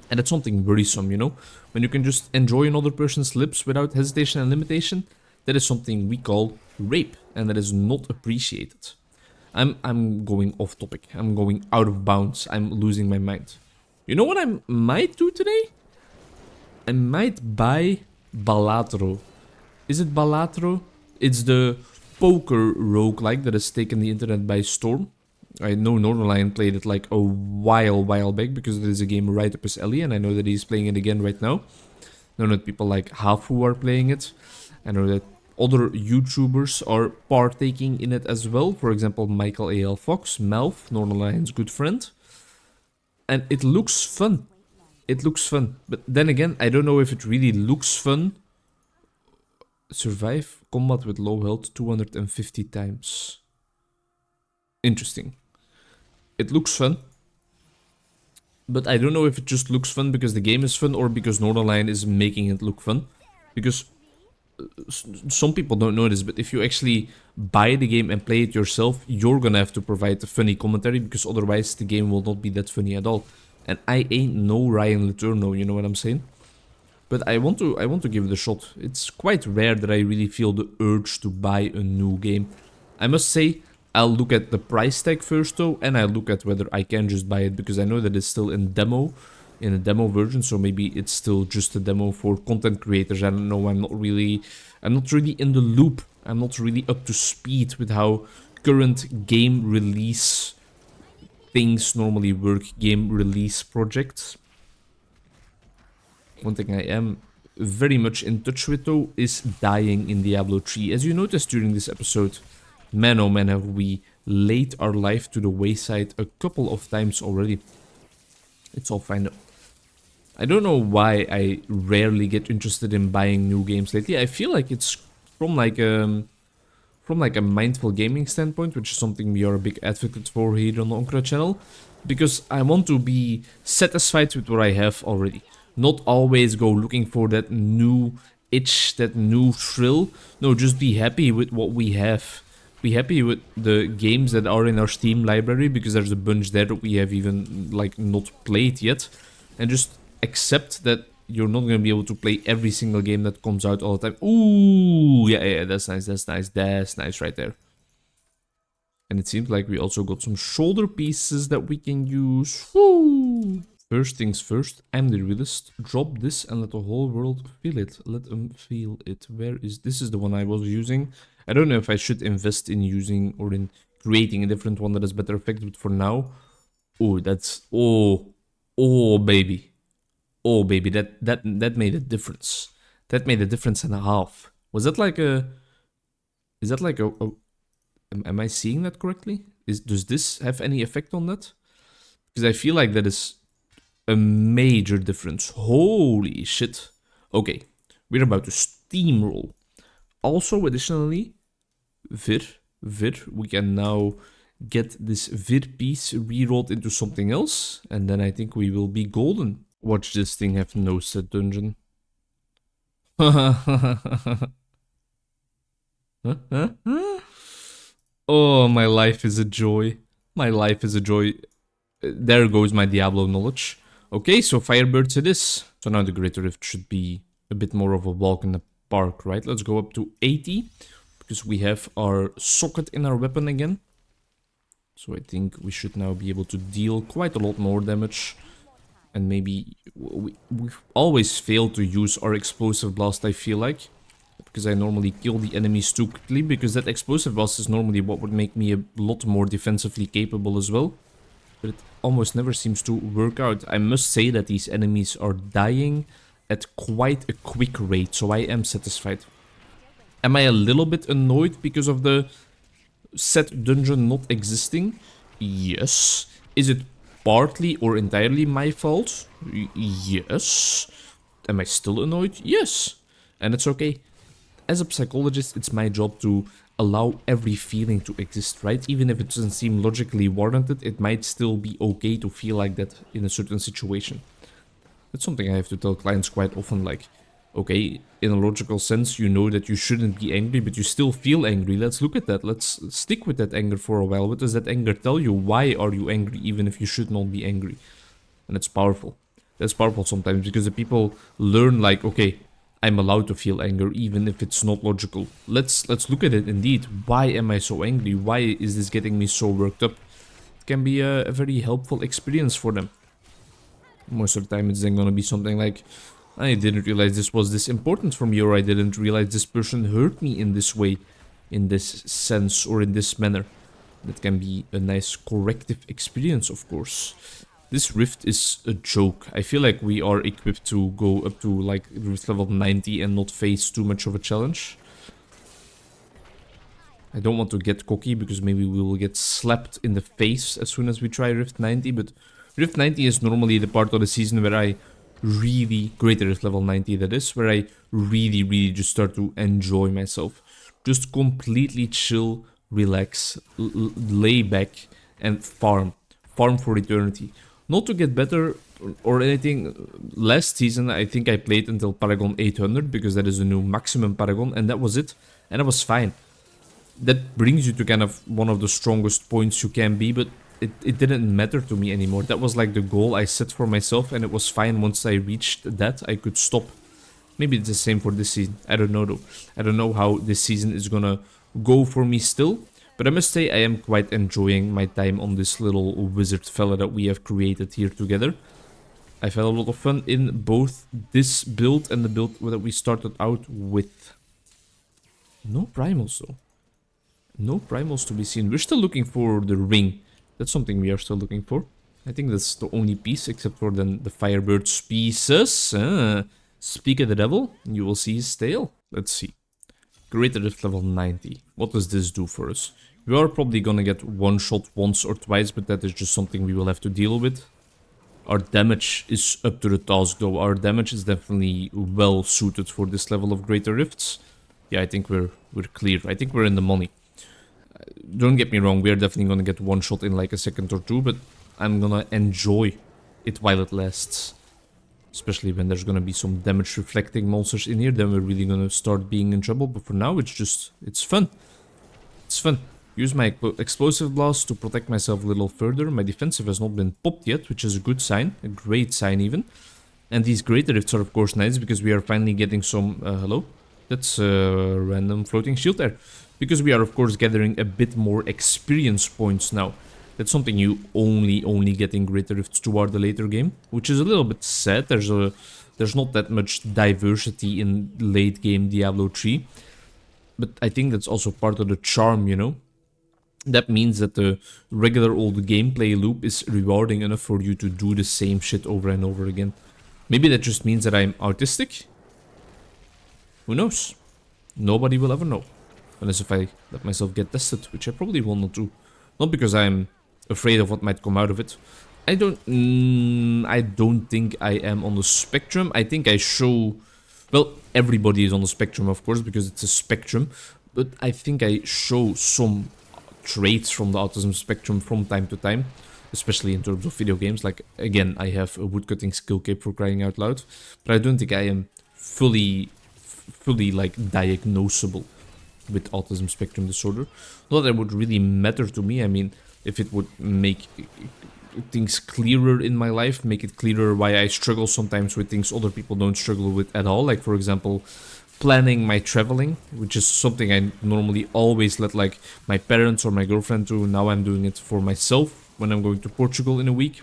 And that's something worrisome, you know? When you can just enjoy another person's lips without hesitation and limitation, that is something we call rape, and that is not appreciated. I'm going off topic. I'm going out of bounds. I'm losing my mind. You know what I might do today? I might buy Balatro. Is it Balatro? It's the poker roguelike that has taken the internet by storm. I know Northern played it like a while back because it is a game right up his alley, and I know that he's playing it again right now. I know that people like Hafu are playing it. I know that other YouTubers are partaking in it as well. For example, Michael A.L. Fox, Malf, Northern good friend. And it looks fun. It looks fun. But then again, I don't know if it really looks fun. Survive combat with low health 250 times. Interesting. It looks fun. But I don't know if it just looks fun because the game is fun or because Northern is making it look fun. Because some people don't know this, but if you actually buy the game and play it yourself, you're gonna have to provide a funny commentary because otherwise the game will not be that funny at all. And I ain't no Ryan Letourneau, you know what I'm saying? But I want to give it a shot. It's quite rare that I really feel the urge to buy a new game. I must say, I'll look at the price tag first though, and I'll look at whether I can just buy it because I know that it's still in a demo version, so maybe it's still just a demo for content creators. I don't know, I'm not really in the loop. I'm not really up to speed with how current game release things normally work, game release projects. One thing I am very much in touch with though is dying in Diablo 3. As you noticed during this episode, man oh man have we laid our life to the wayside a couple of times already. It's all fine though. I don't know why I rarely get interested in buying new games lately. I feel like it's from like a mindful gaming standpoint, which is something we are a big advocate for here on the Onkruid channel, because I want to be satisfied with what I have already. Not always go looking for that new itch, that new thrill. No, just be happy with what we have. Be happy with the games that are in our Steam library, because there's a bunch there that we have even like not played yet. And just accept that you're not going to be able to play every single game that comes out all the time. Ooh, yeah, that's nice right there. And it seems like we also got some shoulder pieces that we can use. Woo! First things first, I'm the realist. Drop this and let the whole world feel it. Let them feel it. Where is... This is the one I was using. I don't know if I should invest in using or in creating a different one that has better effect, but for now... Oh, that's... Oh, baby. Oh, baby, that made a difference. That made a difference and a half. Was that like a... Is that like a... Am I seeing that correctly? Does this have any effect on that? Because I feel like that is a major difference. Holy shit. Okay, we're about to steamroll. Also, additionally, Vir, we can now get this Vir piece rerolled into something else, and then I think we will be golden. Watch this thing have no set dungeon. Oh, my life is a joy. My life is a joy. There goes my Diablo knowledge. Okay, so Firebirds it is. So now the Greater Rift should be a bit more of a walk in the park, right? Let's go up to 80, because we have our socket in our weapon again. So I think we should now be able to deal quite a lot more damage. And maybe we've always failed to use our explosive blast, I feel like. Because I normally kill the enemies too quickly, because that explosive blast is normally what would make me a lot more defensively capable as well. But it almost never seems to work out. I must say that these enemies are dying at quite a quick rate, so I am satisfied. Am I a little bit annoyed because of the set dungeon not existing? Yes. Is it partly or entirely my fault? Yes. Am I still annoyed? Yes. And it's okay. As a psychologist, it's my job to allow every feeling to exist, right? Even if it doesn't seem logically warranted, it might still be okay to feel like that in a certain situation. That's something I have to tell clients quite often, like, okay, in a logical sense, you know that you shouldn't be angry, but you still feel angry. Let's look at that. Let's stick with that anger for a while. What does that anger tell you? Why are you angry, even if you should not be angry? And it's powerful. That's powerful sometimes, because the people learn, like, okay, I'm allowed to feel anger, even if it's not logical. Let's look at it indeed. Why am I so angry? Why is this getting me so worked up? It can be a very helpful experience for them. Most of the time it's then gonna be something like, I didn't realize this was this important for me, or I didn't realize this person hurt me in this way. in this sense or in this manner. That can be a nice corrective experience, of course. This rift is a joke. I feel like we are equipped to go up to like rift level 90 and not face too much of a challenge. I don't want to get cocky because maybe we will get slapped in the face as soon as we try rift 90, but rift 90 is normally the part of the season where I really, greater rift level 90 that is, where I really just start to enjoy myself. Just completely chill, relax, lay back and farm. Farm for eternity. Not to get better or anything. Last season I think I played until Paragon 800 because that is the new maximum Paragon, and that was it. And it was fine. That brings you to kind of one of the strongest points you can be, but it didn't matter to me anymore. That was like the goal I set for myself, and it was fine. Once I reached that, I could stop. Maybe it's the same for this season. I don't know though. I don't know how this season is gonna go for me still. But I must say I am quite enjoying my time on this little wizard fella that we have created here together. I've had a lot of fun in both this build and the build that we started out with. No primals though. No primals to be seen. We're still looking for the ring. That's something we are still looking for. I think that's the only piece, except for then the Firebird's pieces. Speak of the devil, you will see his tail. Let's see. Greater Rift level 90. What does this do for us? We are probably gonna get one shot once or twice, but that is just something we will have to deal with. Our damage is up to the task though. Our damage is definitely well suited for this level of Greater Rifts. Yeah, I think we're clear. I think we're in the money. Don't get me wrong, we're definitely gonna get one shot in like a second or two, but I'm gonna enjoy it while it lasts. Especially when there's gonna be some damage reflecting monsters in here, then we're really gonna start being in trouble. But for now, it's fun. It's fun. Use my explosive blast to protect myself a little further. My defensive has not been popped yet, which is a good sign, a great sign even. And these greater rifts are of course nice because we are finally getting some, hello? That's a random floating shield there. Because we are of course gathering a bit more experience points now. That's something you only get in Greater Rifts toward the later game, which is a little bit sad. There's not that much diversity in late game Diablo 3. But I think that's also part of the charm, you know? That means that the regular old gameplay loop is rewarding enough for you to do the same shit over and over again. Maybe that just means that I'm autistic? Who knows? Nobody will ever know. Unless if I let myself get tested, which I probably will not do. Not because I'm afraid of what might come out of it. I don't think I am on the spectrum. I think I show... Well, everybody is on the spectrum, of course, because it's a spectrum. But I think I show some traits from the autism spectrum from time to time. Especially in terms of video games. Like, again, I have a woodcutting skill cape for crying out loud. But I don't think I am fully like, diagnosable with autism spectrum disorder. Not that it would really matter to me. I mean, if it would make things clearer in my life, make it clearer why I struggle sometimes with things other people don't struggle with at all. Like, for example, planning my traveling, which is something I normally always let like my parents or my girlfriend do. Now I'm doing it for myself when I'm going to Portugal in a week.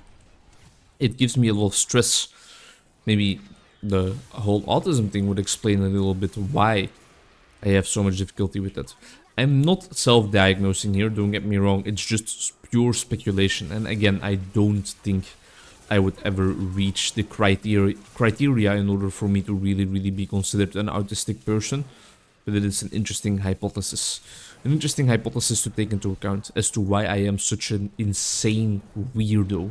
It gives me a little stress. Maybe the whole autism thing would explain a little bit why I have so much difficulty with that. I'm not self-diagnosing here, don't get me wrong, it's just pure speculation. And again, I don't think I would ever reach the criteria in order for me to really be considered an autistic person. But it is an interesting hypothesis. An interesting hypothesis to take into account as to why I am such an insane weirdo.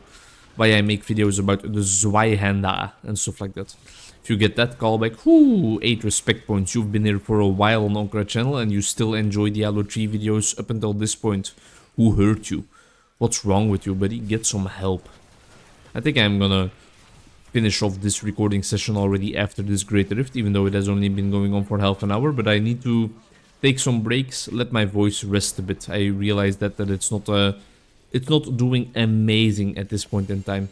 Why I make videos about the Zweihander and stuff like that. If you get that callback, whoo, 8 respect points. You've been here for a while on Onkruid channel and you still enjoy Diablo 3 videos up until this point. Who hurt you? What's wrong with you, buddy? Get some help. I think I'm gonna finish off this recording session already after this Great Rift, even though it has only been going on for half an hour, but I need to take some breaks, let my voice rest a bit. I realize that it's not doing amazing at this point in time.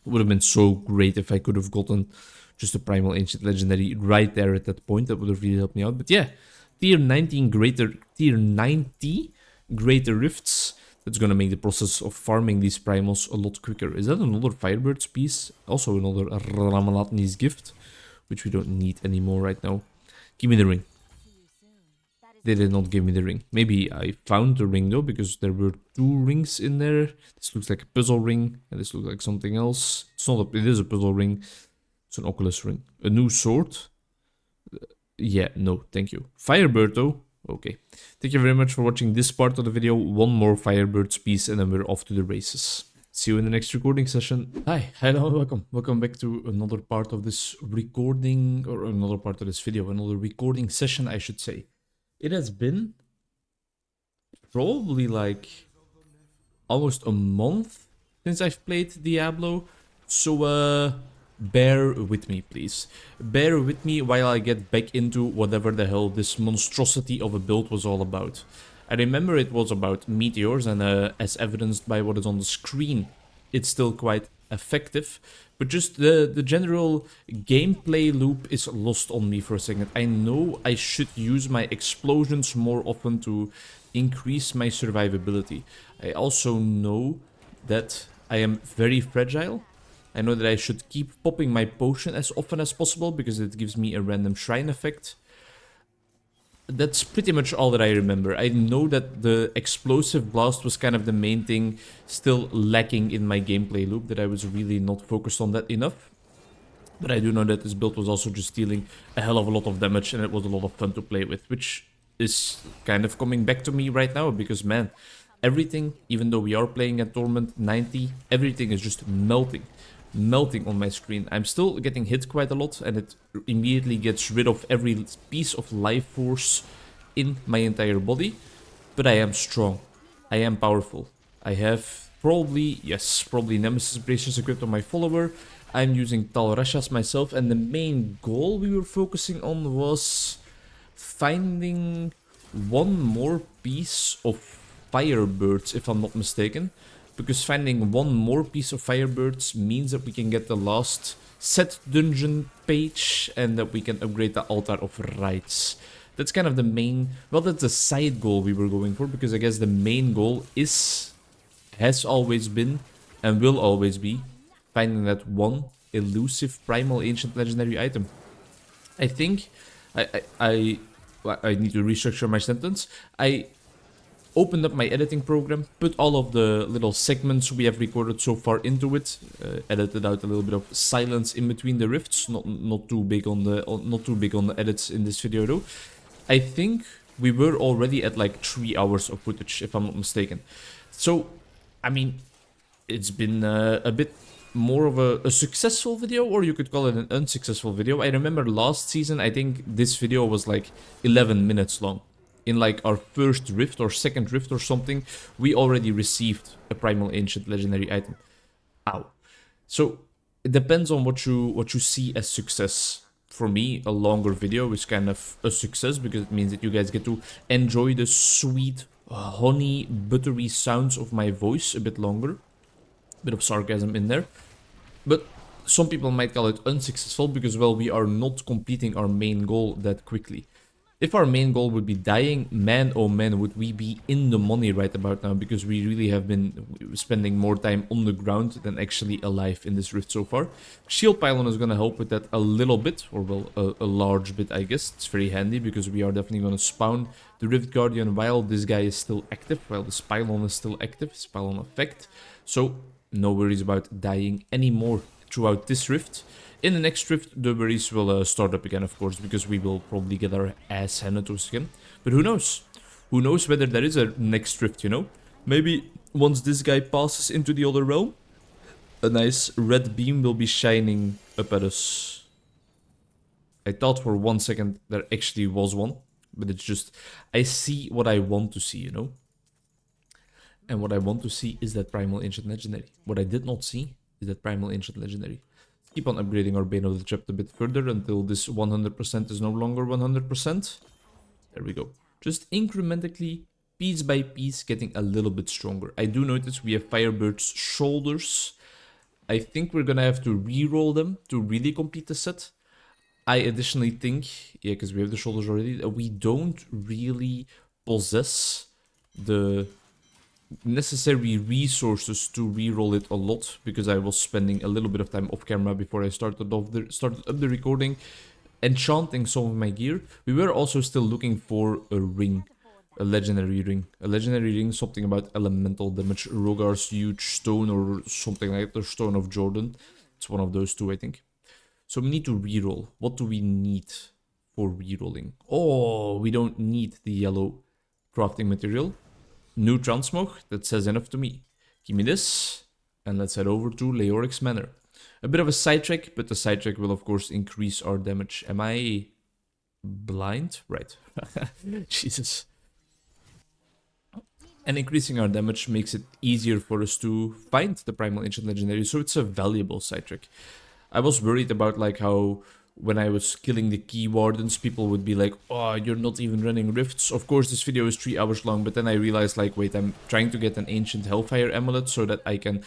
It would have been so great if I could have gotten just a Primal Ancient Legendary right there at that point. That would have really helped me out. But yeah, tier 90 Greater Rifts. That's gonna make the process of farming these primals a lot quicker. Is that another Firebird's piece? Also another Ramalatni's gift, which we don't need anymore right now. Give me the ring. They did not give me the ring. Maybe I found the ring though, because there were 2 rings in there. This looks like a puzzle ring, and this looks like something else. It's not a, it is a puzzle ring. It's an Oculus ring. A new sword. Yeah, no, thank you. Firebird though. Okay. Thank you very much for watching this part of the video. One more Firebird's piece and then we're off to the races. See you in the next recording session. Hi, hello, welcome. Welcome back to another part of this recording, or another part of this video, another recording session, I should say. It has been probably like almost a month since I've played Diablo. So, bear with me, please. Bear with me while I get back into whatever the hell this monstrosity of a build was all about. I remember it was about meteors, and as evidenced by what is on the screen, it's still quite effective. But just the general gameplay loop is lost on me for a second. I know I should use my explosions more often to increase my survivability. I also know that I am very fragile. I know that I should keep popping my potion as often as possible because it gives me a random shrine effect. That's pretty much all that I remember. I know that the explosive blast was kind of the main thing still lacking in my gameplay loop, that I was really not focused on that enough. But I do know that this build was also just dealing a hell of a lot of damage and it was a lot of fun to play with, which is kind of coming back to me right now because, man, everything, even though we are playing at Torment 90, everything is just melting on my screen. I'm still getting hit quite a lot and it immediately gets rid of every piece of life force in my entire body. But I am strong. I am powerful. I have probably Nemesis Braces equipped on my follower. I'm using Tal Rashas myself, and the main goal we were focusing on was finding one more piece of Firebirds, if I'm not mistaken. Because finding one more piece of Firebirds means that we can get the last set dungeon page and that we can upgrade the Altar of Rites. That's kind of the main, well, that's the side goal we were going for, because I guess the main goal has always been, and will always be, finding that one elusive Primal Ancient Legendary item. I think, I need to restructure my sentence. I opened up my editing program, put all of the little segments we have recorded so far into it, edited out a little bit of silence in between the rifts, not too big on the edits in this video though. I think we were already at like 3 hours of footage, if I'm not mistaken. So, I mean, it's been a bit more of a successful video, or you could call it an unsuccessful video. I remember last season, I think this video was like 11 minutes long. In like our first rift or second rift or something, we already received a Primal Ancient Legendary item. Ow. So it depends on what you see as success. For me, a longer video is kind of a success because it means that you guys get to enjoy the sweet, honey, buttery sounds of my voice a bit longer. Bit of sarcasm in there. But some people might call it unsuccessful because, well, we are not completing our main goal that quickly. If our main goal would be dying, man oh man, would we be in the money right about now, because we really have been spending more time on the ground than actually alive in this rift so far. Shield Pylon is going to help with that a little bit, or well, a large bit, I guess. It's very handy because we are definitely going to spawn the Rift Guardian while this guy is still active, while this Pylon is still active, this Pylon effect. So, no worries about dying anymore throughout this rift. In the next rift, the worries will start up again, of course, because we will probably get our ass handed to us again. But who knows? Who knows whether there is a next rift, you know? Maybe once this guy passes into the other realm, a nice red beam will be shining up at us. I thought for 1 second there actually was one, but it's just, I see what I want to see, you know? And what I want to see is that Primal Ancient Legendary. What I did not see is that Primal Ancient Legendary. Keep on upgrading our Bane of the Crypt a bit further until this 100% is no longer 100%. There we go. Just incrementally, piece by piece, getting a little bit stronger. I do notice we have Firebird's shoulders. I think we're gonna have to re-roll them to really complete the set. I additionally think, yeah, because we have the shoulders already, that we don't really possess the necessary resources to re-roll it a lot, because I was spending a little bit of time off camera before I started up the recording enchanting some of my gear, we were also still looking for a ring. A legendary ring. A legendary ring, something about elemental damage. Rogar's huge stone or something like that. Or Stone of Jordan. It's one of those two, I think. So we need to reroll. What do we need for rerolling? Oh, we don't need the yellow crafting material. New transmog, that says enough to me. Give me this, and let's head over to Leoric's Manor. A bit of a sidetrack, but the sidetrack will of course increase our damage. Am I blind? Right. Jesus. And increasing our damage makes it easier for us to find the Primal Ancient Legendary, so it's a valuable sidetrack. I was worried about like how when I was killing the key wardens, people would be like, oh, you're not even running rifts. Of course, this video is 3 hours long, but then I realized like, wait, I'm trying to get an Ancient Hellfire Amulet so that I can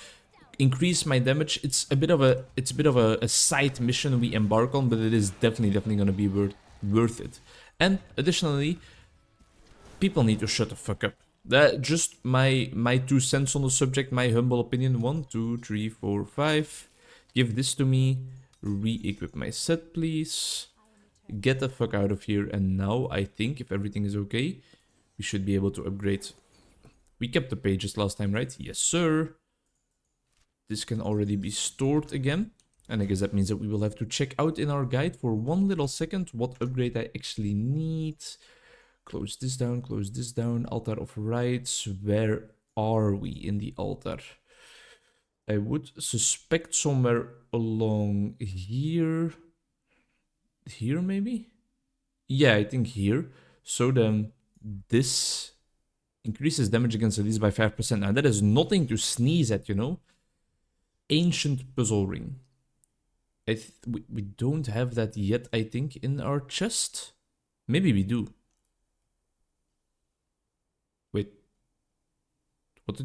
increase my damage. It's a bit of a side mission we embark on, but it is definitely gonna be worth it. And additionally, people need to shut the fuck up. That just my 2 cents on the subject, my humble opinion. 1, 2, 3, 4, 5. Give this to me. Re-equip my set, please. Get the fuck out of here. And now I think if everything is okay, we should be able to upgrade. We kept the pages last time, right? Yes, sir. This can already be stored again. And I guess that means that we will have to check out in our guide for 1 little second what upgrade I actually need. Close this down. Altar of Rites. Where are we in the altar? I would suspect somewhere along here. Here, maybe? Yeah, I think here. So then this increases damage against Elise by 5%. Now that is nothing to sneeze at, you know? Ancient Puzzle Ring. We don't have that yet, I think, in our chest. Maybe we do. Wait. What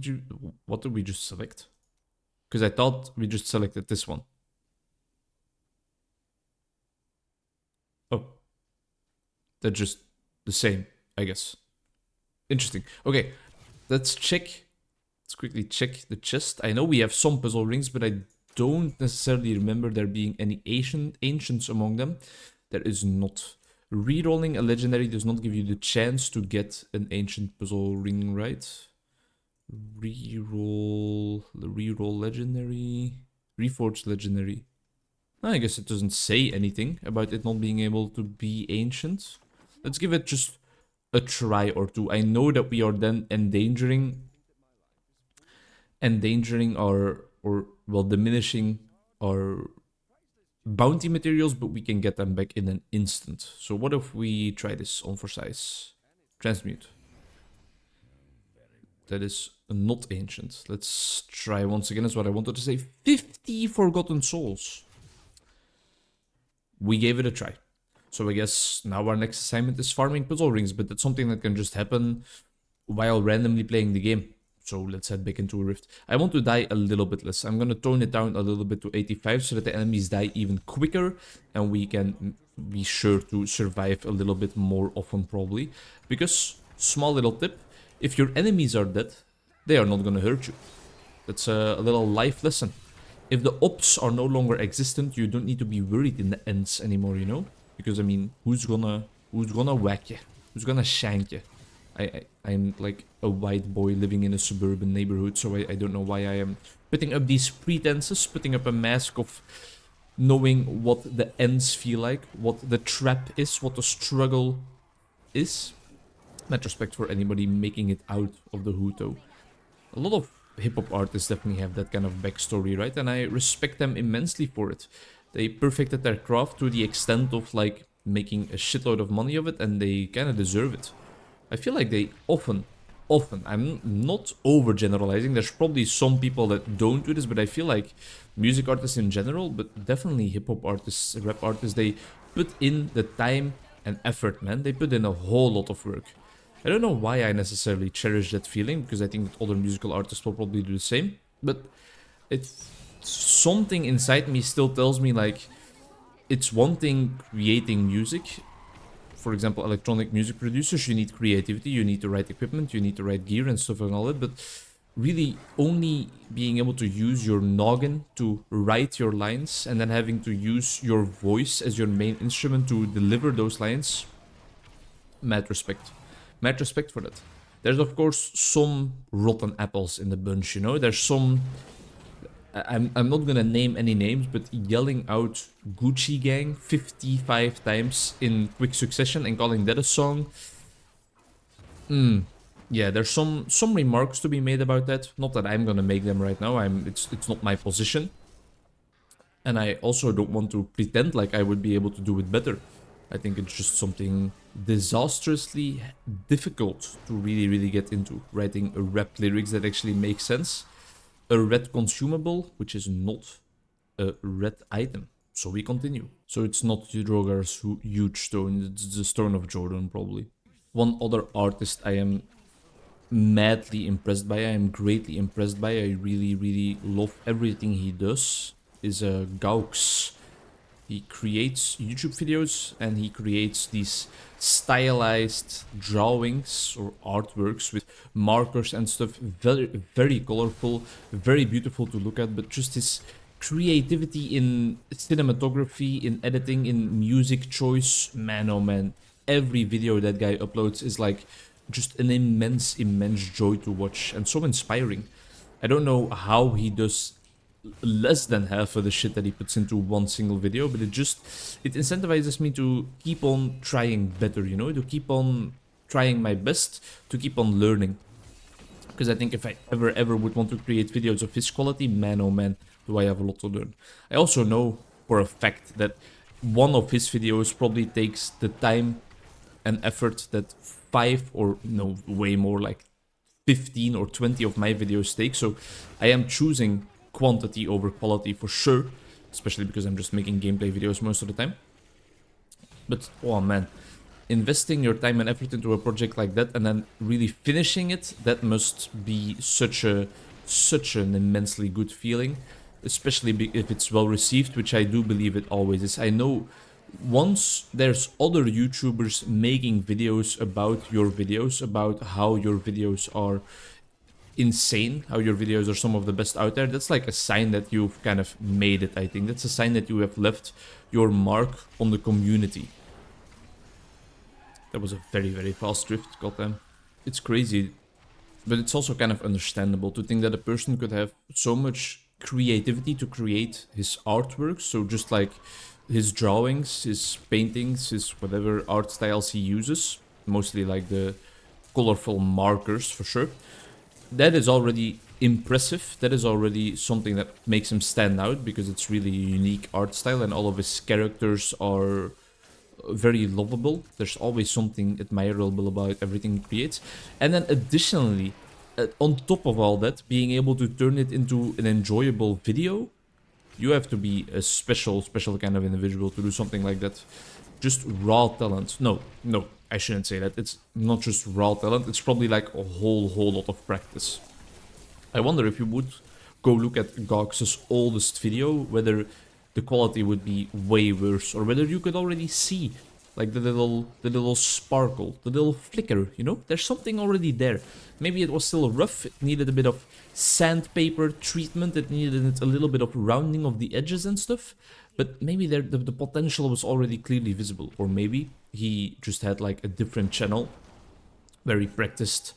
did we just select? Because I thought we just selected this one. Oh. They're just the same, I guess. Interesting. Okay, let's check. Let's quickly check the chest. I know we have some puzzle rings, but I don't necessarily remember there being any ancients among them. There is not. Rerolling a legendary does not give you the chance to get an ancient puzzle ring, right? Reroll legendary, reforged legendary. I guess it doesn't say anything about it not being able to be ancient. Let's give it just a try or two. I know that we are then endangering our, well, diminishing our bounty materials, but we can get them back in an instant. So what if we try this on for size? Transmute. That is not ancient. Let's try once again, is what I wanted to say. 50 Forgotten Souls. We gave it a try. So I guess now our next assignment is farming puzzle rings, but that's something that can just happen while randomly playing the game. So let's head back into a rift. I want to die a little bit less. I'm gonna tone it down a little bit to 85 so that the enemies die even quicker and we can be sure to survive a little bit more often probably. Because, small little tip, if your enemies are dead, they are not gonna hurt you. That's a little life lesson. If the ops are no longer existent, you don't need to be worried in the ends anymore, you know? Because I mean, who's gonna whack you? Who's gonna shank you? I'm like a white boy living in a suburban neighborhood, so I don't know why I am putting up these pretenses, putting up a mask of knowing what the ends feel like, what the trap is, what the struggle is. Much respect for anybody making it out of the hood though. A lot of hip-hop artists definitely have that kind of backstory, right? And I respect them immensely for it. They perfected their craft to the extent of like making a shitload of money of it, and they kind of deserve it. I feel like they often, I'm not overgeneralizing, there's probably some people that don't do this, but I feel like music artists in general, but definitely hip-hop artists, rap artists, they put in the time and effort, man. They put in a whole lot of work. I don't know why I necessarily cherish that feeling, because I think that other musical artists will probably do the same, but it's something inside me still tells me like, it's one thing creating music. For example, electronic music producers, you need creativity, you need the right equipment, you need the right gear and stuff and all that, but really only being able to use your noggin to write your lines and then having to use your voice as your main instrument to deliver those lines, mad respect. Mad respect for that. There's of course some rotten apples in the bunch, you know? There's some... I'm not gonna name any names, but yelling out Gucci Gang 55 times in quick succession and calling that a song... Yeah, there's some remarks to be made about that. Not that I'm gonna make them right now. It's not my position. And I also don't want to pretend like I would be able to do it better. I think it's just something disastrously difficult to really get into. Writing rap lyrics that actually make sense. A red consumable, which is not a red item. So we continue. So it's not Drogar's huge stone, it's the Stone of Jordan probably. One other artist I am madly impressed by, I am greatly impressed by, I really love everything he does, is Gaux. He creates YouTube videos and he creates these stylized drawings or artworks with markers and stuff. Very colorful, very beautiful to look at, but just his creativity in cinematography, in editing, in music choice, man oh man. Every video that guy uploads is like just an immense joy to watch and so inspiring. I don't know how he does less than half of the shit that he puts into one single video, but it incentivizes me to keep on trying better, you know, to keep on trying my best, to keep on learning. Because I think if I ever would want to create videos of his quality, man oh man, do I have a lot to learn. I also know for a fact that one of his videos probably takes the time and effort that 5 or no, way more, like 15 or 20 of my videos take. So I am choosing quantity over quality for sure, especially because I'm just making gameplay videos most of the time. But oh man, investing your time and effort into a project like that and then really finishing it, that must be such an immensely good feeling, especially if it's well received, which I do believe it always is. I know once there's other YouTubers making videos about your videos, about how your videos are insane, how your videos are some of the best out there, that's like a sign that you've kind of made it, I think. That's a sign that you have left your mark on the community. That was a very fast drift, goddamn. It's crazy, but it's also kind of understandable to think that a person could have so much creativity to create his artworks, so just like his drawings, his paintings, his whatever art styles he uses, mostly like the colorful markers for sure. That is already impressive. That is already something that makes him stand out because it's really a unique art style and all of his characters are very lovable. There's always something admirable about everything he creates. And then additionally, on top of all that, being able to turn it into an enjoyable video, you have to be a special kind of individual to do something like that. Just raw talent. No, I shouldn't say that. It's not just raw talent. It's probably like a whole lot of practice. I wonder if you would go look at Gaux's oldest video, whether the quality would be way worse, or whether you could already see like the little sparkle, the little flicker, you know? There's something already there. Maybe it was still rough, it needed a bit of sandpaper treatment, it needed a little bit of rounding of the edges and stuff, but maybe the potential was already clearly visible, or maybe he just had like a different channel where he practiced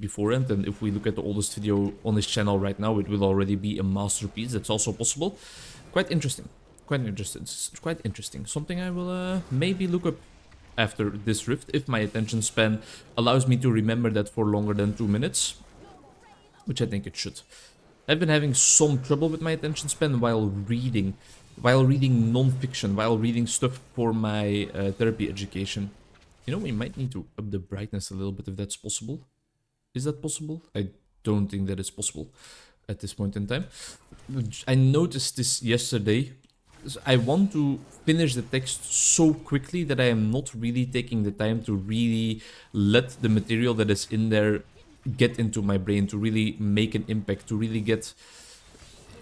beforehand, and if we look at the oldest video on his channel right now, it will already be a masterpiece. That's also possible. Quite interesting. It's quite interesting. Something I will maybe look up after this rift, if my attention span allows me to remember that for longer than 2 minutes, which I think it should. I've been having some trouble with my attention span while reading non-fiction, while reading stuff for my therapy education. You know, we might need to up the brightness a little bit if that's possible. Is that possible? I don't think that is possible at this point in time. I noticed this yesterday. I want to finish the text so quickly that I am not really taking the time to really let the material that is in there get into my brain, to really make an impact, to really get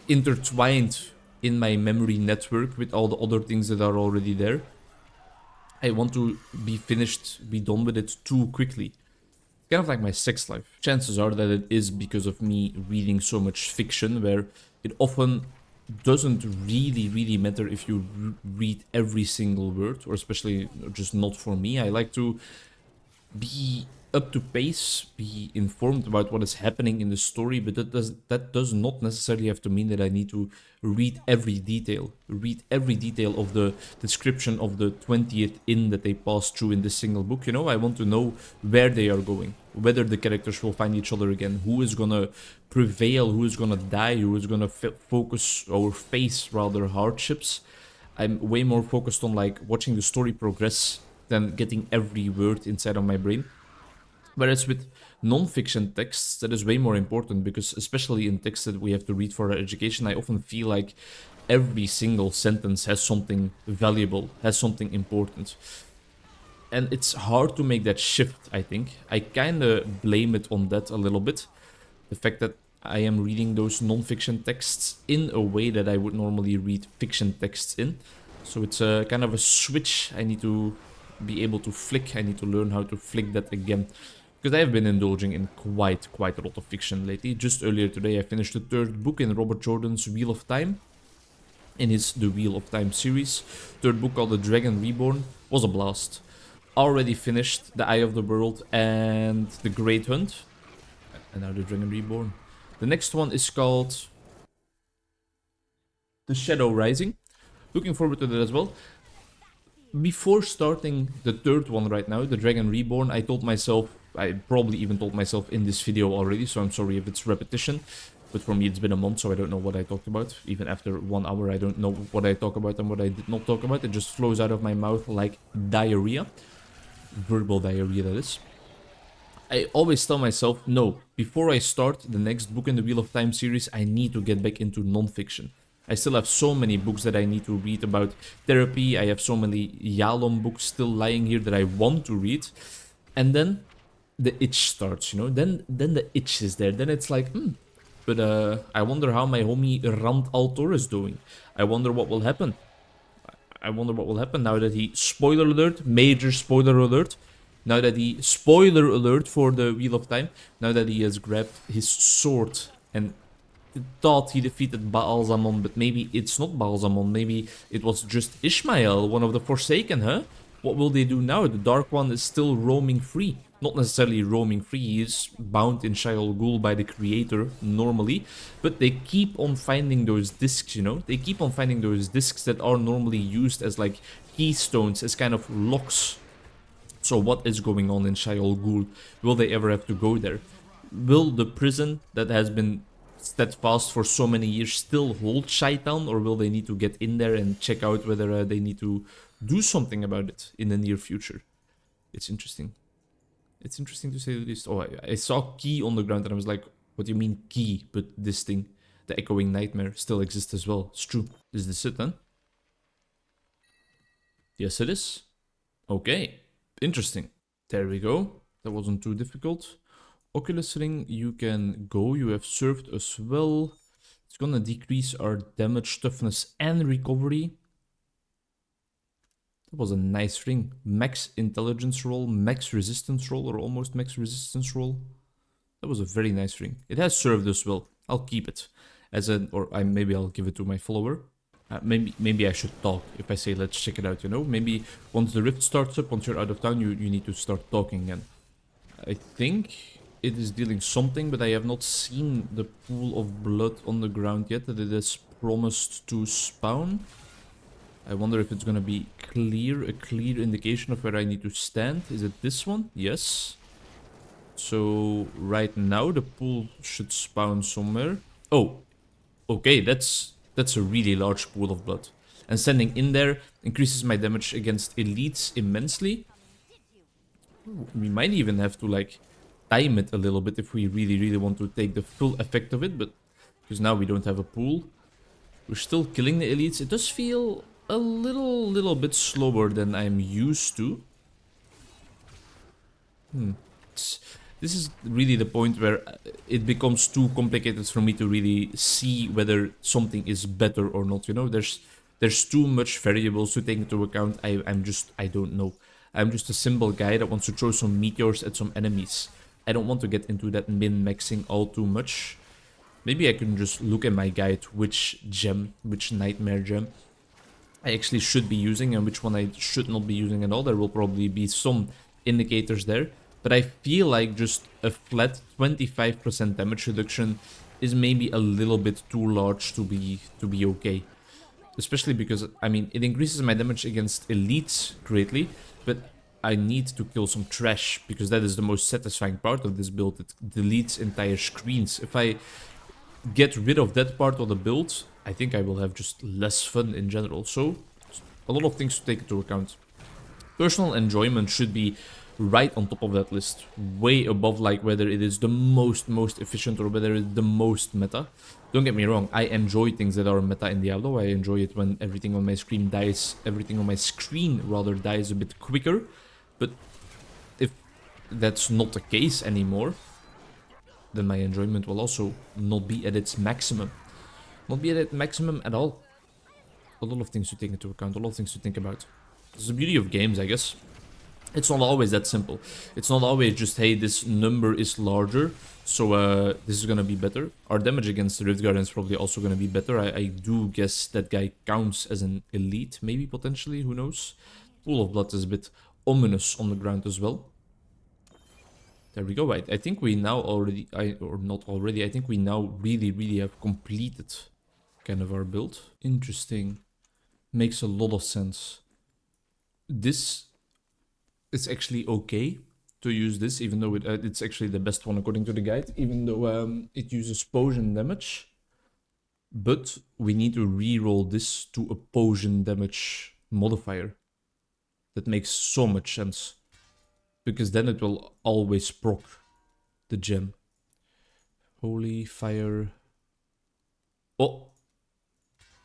intertwined in my memory network with all the other things that are already there. I want to be finished, be done with it too quickly. kind of like my sex life. Chances are that it is because of me reading so much fiction, where it often doesn't really matter if you read every single word, or especially just not for me. I like to be up to pace, be informed about what is happening in the story, but that does not necessarily have to mean that I need to read every detail. Read every detail of the description of the 20th inn that they pass through in this single book. You know, I want to know where they are going, whether the characters will find each other again, who is gonna prevail, who is gonna die, who is gonna focus or face rather hardships. I'm way more focused on like watching the story progress than getting every word inside of my brain. Whereas with non-fiction texts, that is way more important, because especially in texts that we have to read for our education, I often feel like every single sentence has something valuable, has something important. And it's hard to make that shift, I think. I kind of blame it on that a little bit. The fact that I am reading those non-fiction texts in a way that I would normally read fiction texts in. So it's a kind of a switch I need to be able to flick. I need to learn how to flick that again. Because I have been indulging in quite a lot of fiction lately. Just earlier today I finished the 3rd book in Robert Jordan's Wheel of Time. In his The Wheel of Time series. 3rd book called The Dragon Reborn was a blast. Already finished The Eye of the World and The Great Hunt. And now The Dragon Reborn. The next one is called The Shadow Rising. Looking forward to that as well. Before starting the 3rd one right now, The Dragon Reborn, I told myself, I probably even told myself in this video already, so I'm sorry if it's repetition. But for me it's been a month, so I don't know what I talked about. Even after 1 hour, I don't know what I talk about and what I did not talk about. It just flows out of my mouth like diarrhea. Verbal diarrhea, that is. I always tell myself, no, before I start the next book in the Wheel of Time series, I need to get back into non-fiction. I still have so many books that I need to read about therapy. I have so many Yalom books still lying here that I want to read. And then the itch starts, you know? Then the itch is there. Then it's like, but I wonder how my homie Rand Altor is doing. I wonder what will happen. I wonder what will happen now that he, spoiler alert, major spoiler alert, now that he, spoiler alert for the Wheel of Time, now that he has grabbed his sword and thought he defeated Baal-Zamon, but maybe it's not Baal-Zamon, maybe it was just Ishmael, one of the Forsaken, huh? What will they do now? The Dark One is still roaming free. Not necessarily roaming free, he is bound in Shayol Ghul by the Creator, normally. But they keep on finding those discs, you know? They keep on finding those discs that are normally used as like keystones, as kind of locks. So what is going on in Shayol Ghul? Will they ever have to go there? Will the prison that has been steadfast for so many years still hold Shaitan, or will they need to get in there and check out whether they need to do something about it in the near future? It's interesting. It's interesting to say the least. Oh, I saw Key on the ground and I was like, what do you mean Key? But this thing, the Echoing Nightmare, still exists as well. It's true. Is this it then? Yes, it is. Okay. Interesting. There we go. That wasn't too difficult. Oculus Ring, you can go. You have served as well. It's gonna decrease our damage, toughness, and recovery. That was a nice ring. Max intelligence roll, max resistance roll, or almost max resistance roll. That was a very nice ring. It has served us well. I'll keep it. As an, or maybe I'll give it to my follower. Maybe I should talk if I say let's check it out, you know? Maybe once the rift starts up, once you're out of town, you need to start talking again. I think it is dealing something, but I have not seen the pool of blood on the ground yet that it has promised to spawn. I wonder if it's gonna be a clear indication of where I need to stand. Is it this one? Yes. So right now the pool should spawn somewhere. Oh, okay, that's a really large pool of blood. And standing in there increases my damage against elites immensely. We might even have to like time it a little bit if we really want to take the full effect of it, but because now we don't have a pool. We're still killing the elites. It does feel a little bit slower than I'm used to. This is really the point where it becomes too complicated for me to really see whether something is better or not, you know? There's too much variables to take into account. I don't know. I'm just a simple guy that wants to throw some meteors at some enemies. I don't want to get into that min-maxing all too much. Maybe I can just look at my guide which gem, which nightmare gem I actually should be using and which one I should not be using at all. There will probably be some indicators there. But I feel like just a flat 25% damage reduction is maybe a little bit too large to be okay. Especially because, I mean, it increases my damage against elites greatly, but I need to kill some trash, because that is the most satisfying part of this build. It deletes entire screens. If I get rid of that part of the build, I think I will have just less fun in general. So, a lot of things to take into account. Personal enjoyment should be right on top of that list, way above like whether it is the most efficient or whether it's the most meta. Don't get me wrong, I enjoy things that are meta in Diablo. I enjoy it when everything on my screen dies, dies a bit quicker. But if that's not the case anymore, then my enjoyment will also not be at its maximum. Not be at its maximum at all. A lot of things to take into account, a lot of things to think about. It's the beauty of games, I guess. It's not always that simple. It's not always just, hey, this number is larger, so this is gonna be better. Our damage against the Rift Guardian is probably also gonna be better. I do guess that guy counts as an elite, maybe, potentially, who knows. Pool of Blood is a bit ominous on the ground as well. There we go. I think we now already, or not already, I think we now really have completed kind of our build. Interesting. Makes a lot of sense. This is actually okay to use this, even though it's actually the best one according to the guide, even though it uses potion damage. But we need to reroll this to a potion damage modifier. That makes so much sense. Because then it will always proc the gem. Holy fire. Oh!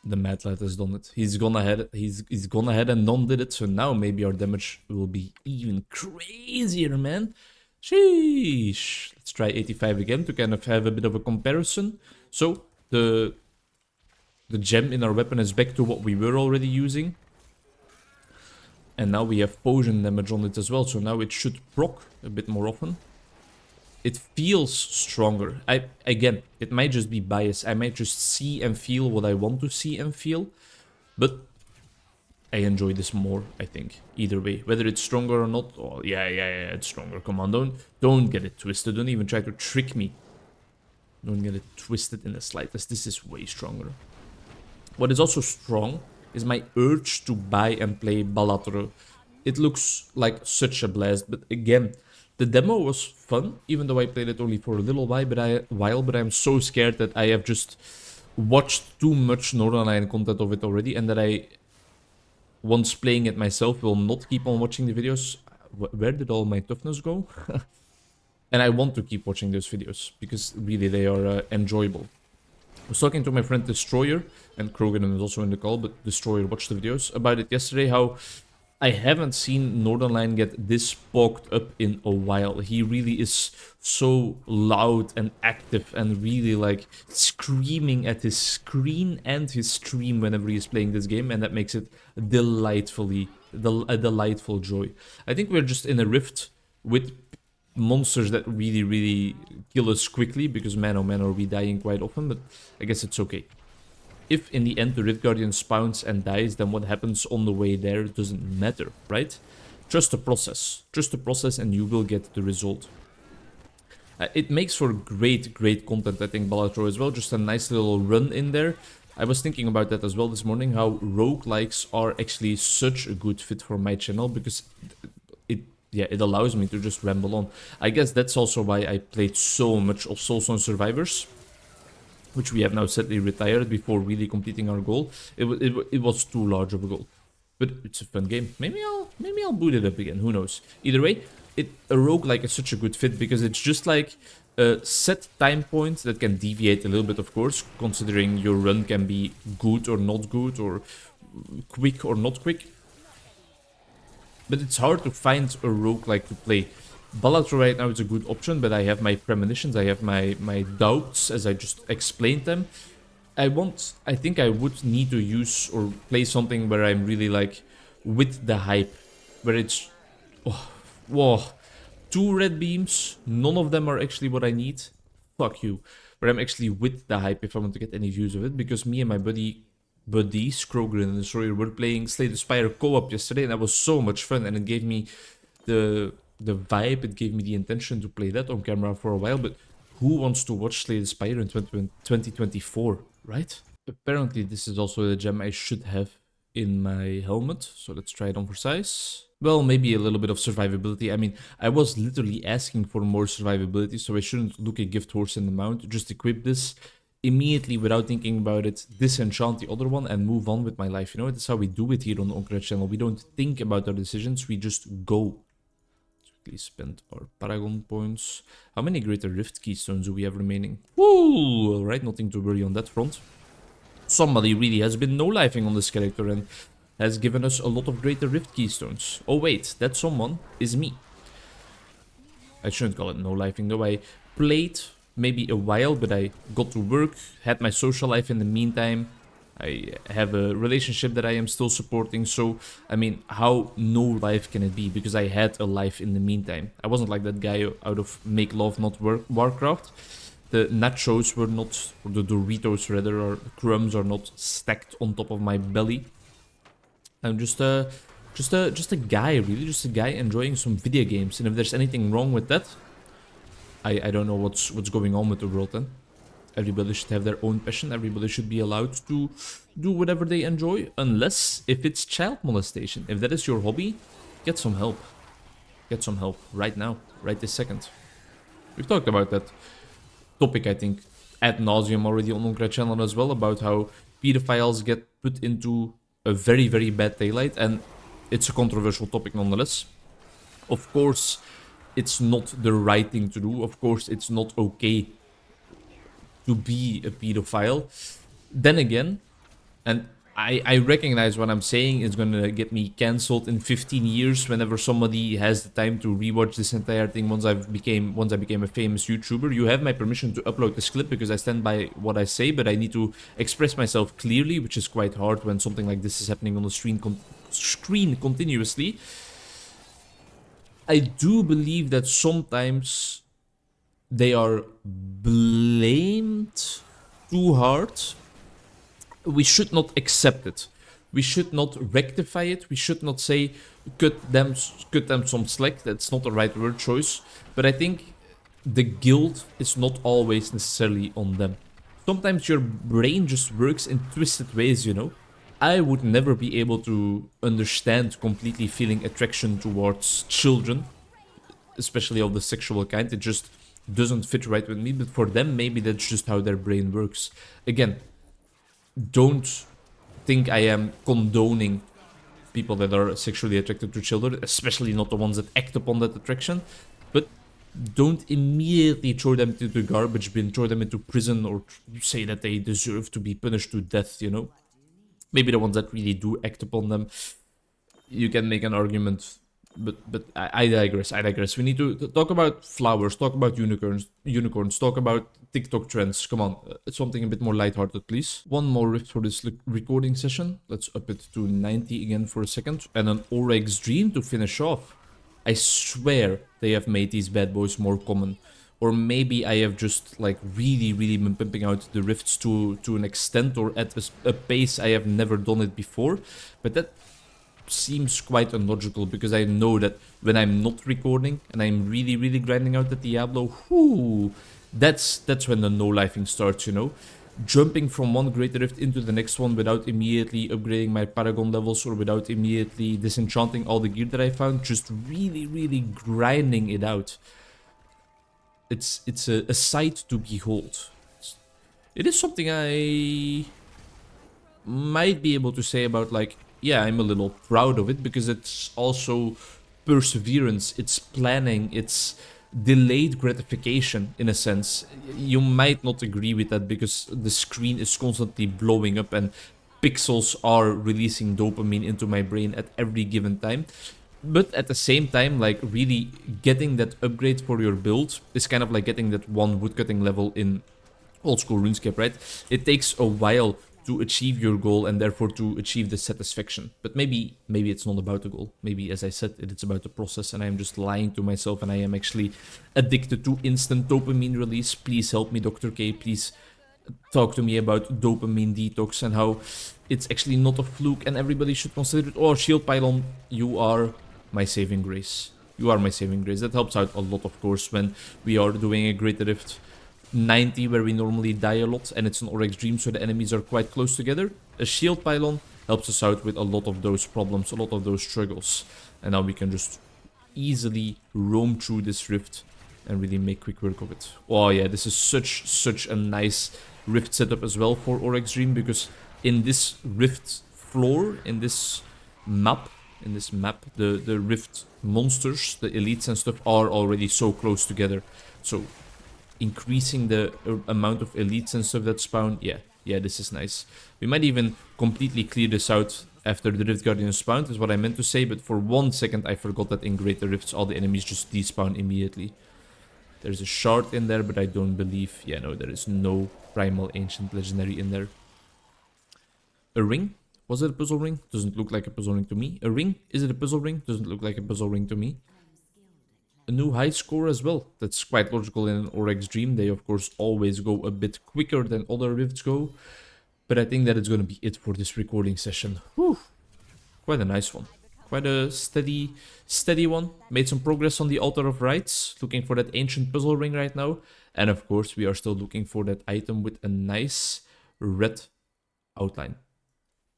The Mad Lad has done it. He's gone ahead and non-did it, so now maybe our damage will be even crazier, man. Sheesh. Let's try 85 again to kind of have a bit of a comparison. So, the gem in our weapon is back to what we were already using. And now we have potion damage on it as well, so now it should proc a bit more often. It feels stronger. Again, it might just be bias. I might just see and feel what I want to see and feel. But I enjoy this more, I think. Either way. Whether it's stronger or not. Oh, yeah, it's stronger. Come on, don't get it twisted. Don't even try to trick me. Don't get it twisted in the slightest. This is way stronger. What is also strong is my urge to buy and play Balatro. It looks like such a blast, but again, the demo was fun, even though I played it only for a little while, but I'm so scared that I have just watched too much Northernlion content of it already, and that I, once playing it myself, will not keep on watching the videos. Where did all my toughness go? And I want to keep watching those videos, because really they are enjoyable. I was talking to my friend Destroyer, and Krogan was also in the call, but Destroyer watched the videos about it yesterday, how I haven't seen Northernlion get this poked up in a while. He really is so loud and active and really like screaming at his screen and his stream whenever he's playing this game, and that makes it a delightful joy. I think we're just in a rift with monsters that really kill us quickly, because man oh man are we dying quite often, but I guess it's okay. If in the end the Rift Guardian spawns and dies, then what happens on the way there doesn't matter, right? Trust the process. Trust the process and you will get the result. It makes for great content, I think, Balatro as well. Just a nice little run in there. I was thinking about that as well this morning, how roguelikes are actually such a good fit for my channel, because it allows me to just ramble on. I guess that's also why I played so much of Soulstone Survivors, which we have now sadly retired before really completing our goal. It was too large of a goal. But it's a fun game. Maybe I'll boot it up again, who knows. Either way, a roguelike is such a good fit, because it's just like a set time point that can deviate a little bit, of course, considering your run can be good or not good, or quick or not quick. But it's hard to find a roguelike to play. Balatro right now is a good option, but I have my premonitions, I have my doubts, as I just explained them. I think I would need to use or play something where I'm really like with the hype, where it's, whoa, 2 red beams, none of them are actually what I need. Fuck you. But I'm actually with the hype if I want to get any views of it, because me and my buddies, Krogren and Sawyer, were playing Slay the Spire co-op yesterday, and that was so much fun, and it gave me the vibe, it gave me the intention to play that on camera for a while. But who wants to watch Slay the Spire in 2024, right? Apparently this is also the gem I should have in my helmet, so let's try it on for size. Well, maybe a little bit of survivability. I mean, I was literally asking for more survivability, so I shouldn't look a gift horse in the mount. Just equip this immediately without thinking about it, disenchant the other one, and move on with my life. You know, that's how we do it here on the Onkruid channel. We don't think about our decisions, we just go. Please spend our Paragon points. How many Greater Rift Keystones do we have remaining? Woo! Alright, nothing to worry on that front. Somebody really has been no-lifing on this character and has given us a lot of Greater Rift Keystones. Oh wait, that someone is me. I shouldn't call it no-lifing though. I played maybe a while, but I got to work, had my social life in the meantime. I have a relationship that I am still supporting, so, I mean, how no life can it be? Because I had a life in the meantime. I wasn't like that guy out of Make Love Not Warcraft. The nachos were not, or the Doritos rather, or the crumbs are not stacked on top of my belly. I'm just a guy, really, just a guy enjoying some video games. And if there's anything wrong with that, I don't know what's going on with the world then. Everybody should have their own passion. Everybody should be allowed to do whatever they enjoy, unless if it's child molestation. If that is your hobby, get some help. Get some help right now, right this second. We've talked about that topic, I think, ad nauseum already on Onkruid channel as well, about how pedophiles get put into a very, very bad daylight, and it's a controversial topic nonetheless. Of course, it's not the right thing to do. Of course, it's not okay to be a pedophile. Then again, and I recognize what I'm saying is gonna get me cancelled in 15 years whenever somebody has the time to rewatch this entire thing once I became a famous YouTuber. You have my permission to upload this clip because I stand by what I say, but I need to express myself clearly, which is quite hard when something like this is happening on the screen continuously. I do believe that sometimes they are blamed too hard. We should not accept it. We should not rectify it. We should not say cut them some slack. That's not the right word choice. But I think the guilt is not always necessarily on them. Sometimes your brain just works in twisted ways, you know. I would never be able to understand completely feeling attraction towards children, especially of the sexual kind. It just doesn't fit right with me, but for them, maybe that's just how their brain works. Again, don't think I am condoning people that are sexually attracted to children, especially not the ones that act upon that attraction, but don't immediately throw them into the garbage bin, throw them into prison, or say that they deserve to be punished to death, you know? Maybe the ones that really do act upon them, you can make an argument. But I digress. We need to talk about flowers, talk about unicorns, talk about TikTok trends. Come on, something a bit more lighthearted, please. One more rift for this recording session. Let's up it to 90 again for a second. And an Oryx Dream to finish off. I swear they have made these bad boys more common. Or maybe I have just like really been pimping out the rifts to an extent, or at a pace I have never done it before. But that seems quite unlogical, because I know that when I'm not recording and I'm really grinding out the Diablo, whoo, that's when the no-lifing starts, you know? Jumping from one Greater Rift into the next one without immediately upgrading my Paragon levels, or without immediately disenchanting all the gear that I found, just really grinding it out. It's a sight to behold. It is something I might be able to say about, like, yeah, I'm a little proud of it, because it's also perseverance, it's planning, it's delayed gratification in a sense. You might not agree with that, because the screen is constantly blowing up and pixels are releasing dopamine into my brain at every given time. But at the same time, like, really getting that upgrade for your build is kind of like getting that one woodcutting level in old school RuneScape, right? It takes a while to achieve your goal and therefore to achieve the satisfaction. But maybe it's not about the goal. Maybe, as I said, it's about the process, and I am just lying to myself, and I am actually addicted to instant dopamine release. Please help me, Dr. K. Please talk to me about dopamine detox and how it's actually not a fluke and everybody should consider it. Oh, Shield Pylon, you are my saving grace. You are my saving grace. That helps out a lot, of course, when we are doing a Great Rift 90 where we normally die a lot and it's an Oryx Dream, so the enemies are quite close together. A Shield Pylon helps us out with a lot of those problems, a lot of those struggles. And now we can just easily roam through this rift and really make quick work of it. Oh yeah, this is such a nice rift setup as well for Oryx Dream, because in this rift floor, in this map, the rift monsters, the elites and stuff are already so close together. So increasing the amount of elites and stuff that spawn, yeah, this is nice. We might even completely clear this out after the Rift Guardian spawned, is what I meant to say, but for 1 second I forgot that in Greater Rifts all the enemies just despawn immediately. There's a shard in there, but I don't believe... Yeah, no, there is no Primal Ancient Legendary in there. A ring? Was it a puzzle ring? Doesn't look like a puzzle ring to me. A ring? Is it a puzzle ring? Doesn't look like a puzzle ring to me. A new high score as well. That's quite logical in an Oryx Dream. They, of course, always go a bit quicker than other rifts go. But I think that is going to be it for this recording session. Whew. Quite a nice one. Quite a steady one. Made some progress on the Altar of Rites. Looking for that ancient puzzle ring right now. And of course, we are still looking for that item with a nice red outline.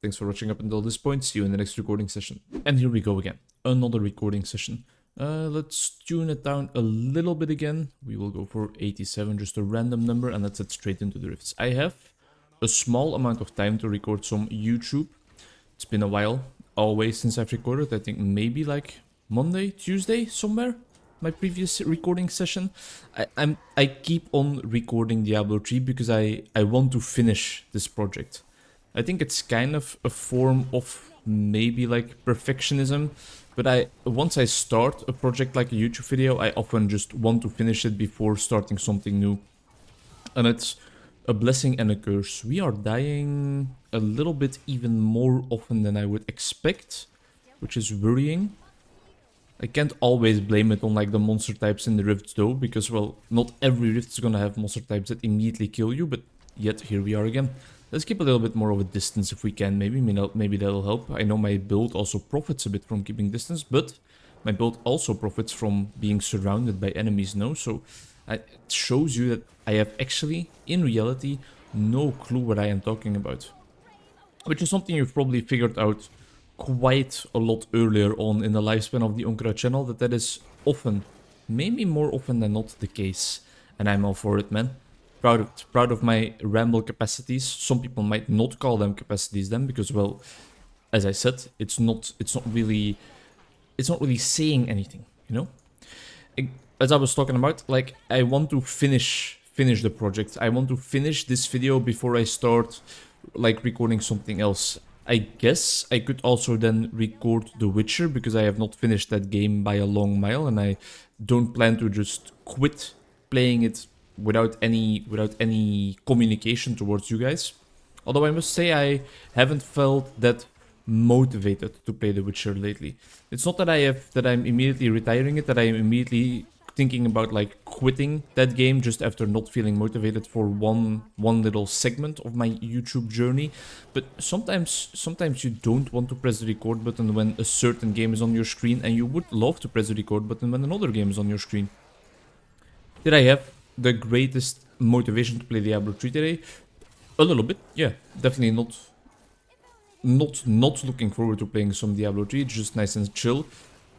Thanks for watching up until this point. See you in the next recording session. And here we go again. Another recording session. Let's tune it down a little bit again. We will go for 87, just a random number, and let's head straight into the rifts. I have a small amount of time to record some YouTube. It's been a while. Always since I've recorded, I think maybe like Monday, Tuesday, somewhere. My previous recording session. I keep on recording Diablo 3 because I want to finish this project. I think it's kind of a form of maybe like perfectionism, but once I start a project like a YouTube video, I often just want to finish it before starting something new. And it's a blessing and a curse. We are dying a little bit even more often than I would expect, which is worrying. I can't always blame it on like the monster types in the rifts though, because well, not every rift is gonna have monster types that immediately kill you, but yet here we are again. Let's keep a little bit more of a distance if we can, maybe that'll help. I know my build also profits a bit from keeping distance, but my build also profits from being surrounded by enemies now, so it shows you that I have actually, in reality, no clue what I am talking about. Which is something you've probably figured out quite a lot earlier on in the lifespan of the Onkruid channel, that is often, maybe more often than not, the case. And I'm all for it, man. Proud of my ramble capacities. Some people might not call them capacities then, because well, as I said, it's not really saying anything, you know? As I was talking about, like, I want to finish the project. I want to finish this video before I start like recording something else. I guess I could also then record The Witcher, because I have not finished that game by a long mile, and I don't plan to just quit playing it without any communication towards you guys. Although I must say I haven't felt that motivated to play The Witcher lately. It's not that I'm immediately retiring it, that I am immediately thinking about like quitting that game just after not feeling motivated for one little segment of my YouTube journey. But sometimes you don't want to press the record button when a certain game is on your screen, and you would love to press the record button when another game is on your screen. Did I have the greatest motivation to play Diablo 3 today? A little bit, yeah. Definitely not looking forward to playing some Diablo 3, it's just nice and chill.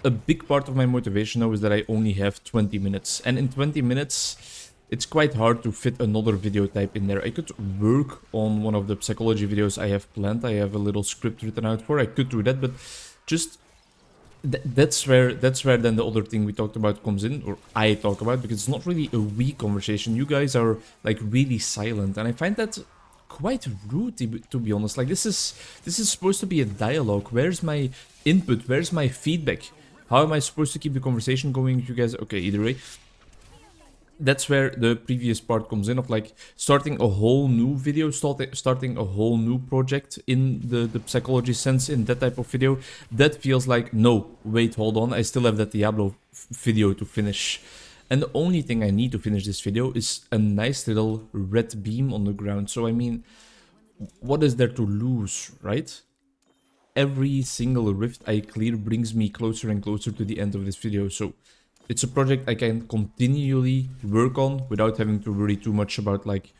A big part of my motivation now is that I only have 20 minutes. And in 20 minutes, it's quite hard to fit another video type in there. I could work on one of the psychology videos I have planned. I have a little script written out for. I could do that, but just... That's where then the other thing we talked about comes in, or I talk about, because it's not really a we conversation. You guys are like really silent, and I find that quite rude, to be honest. Like this is supposed to be a dialogue. Where's my input? Where's my feedback? How am I supposed to keep the conversation going with you guys? Okay, either way. That's where the previous part comes in of like starting a whole new video, starting a whole new project in the psychology sense in that type of video. That feels like, no, wait, hold on, I still have that Diablo video to finish. And the only thing I need to finish this video is a nice little red beam on the ground. So I mean, what is there to lose, right? Every single rift I clear brings me closer and closer to the end of this video, so it's a project I can continually work on without having to worry too much about like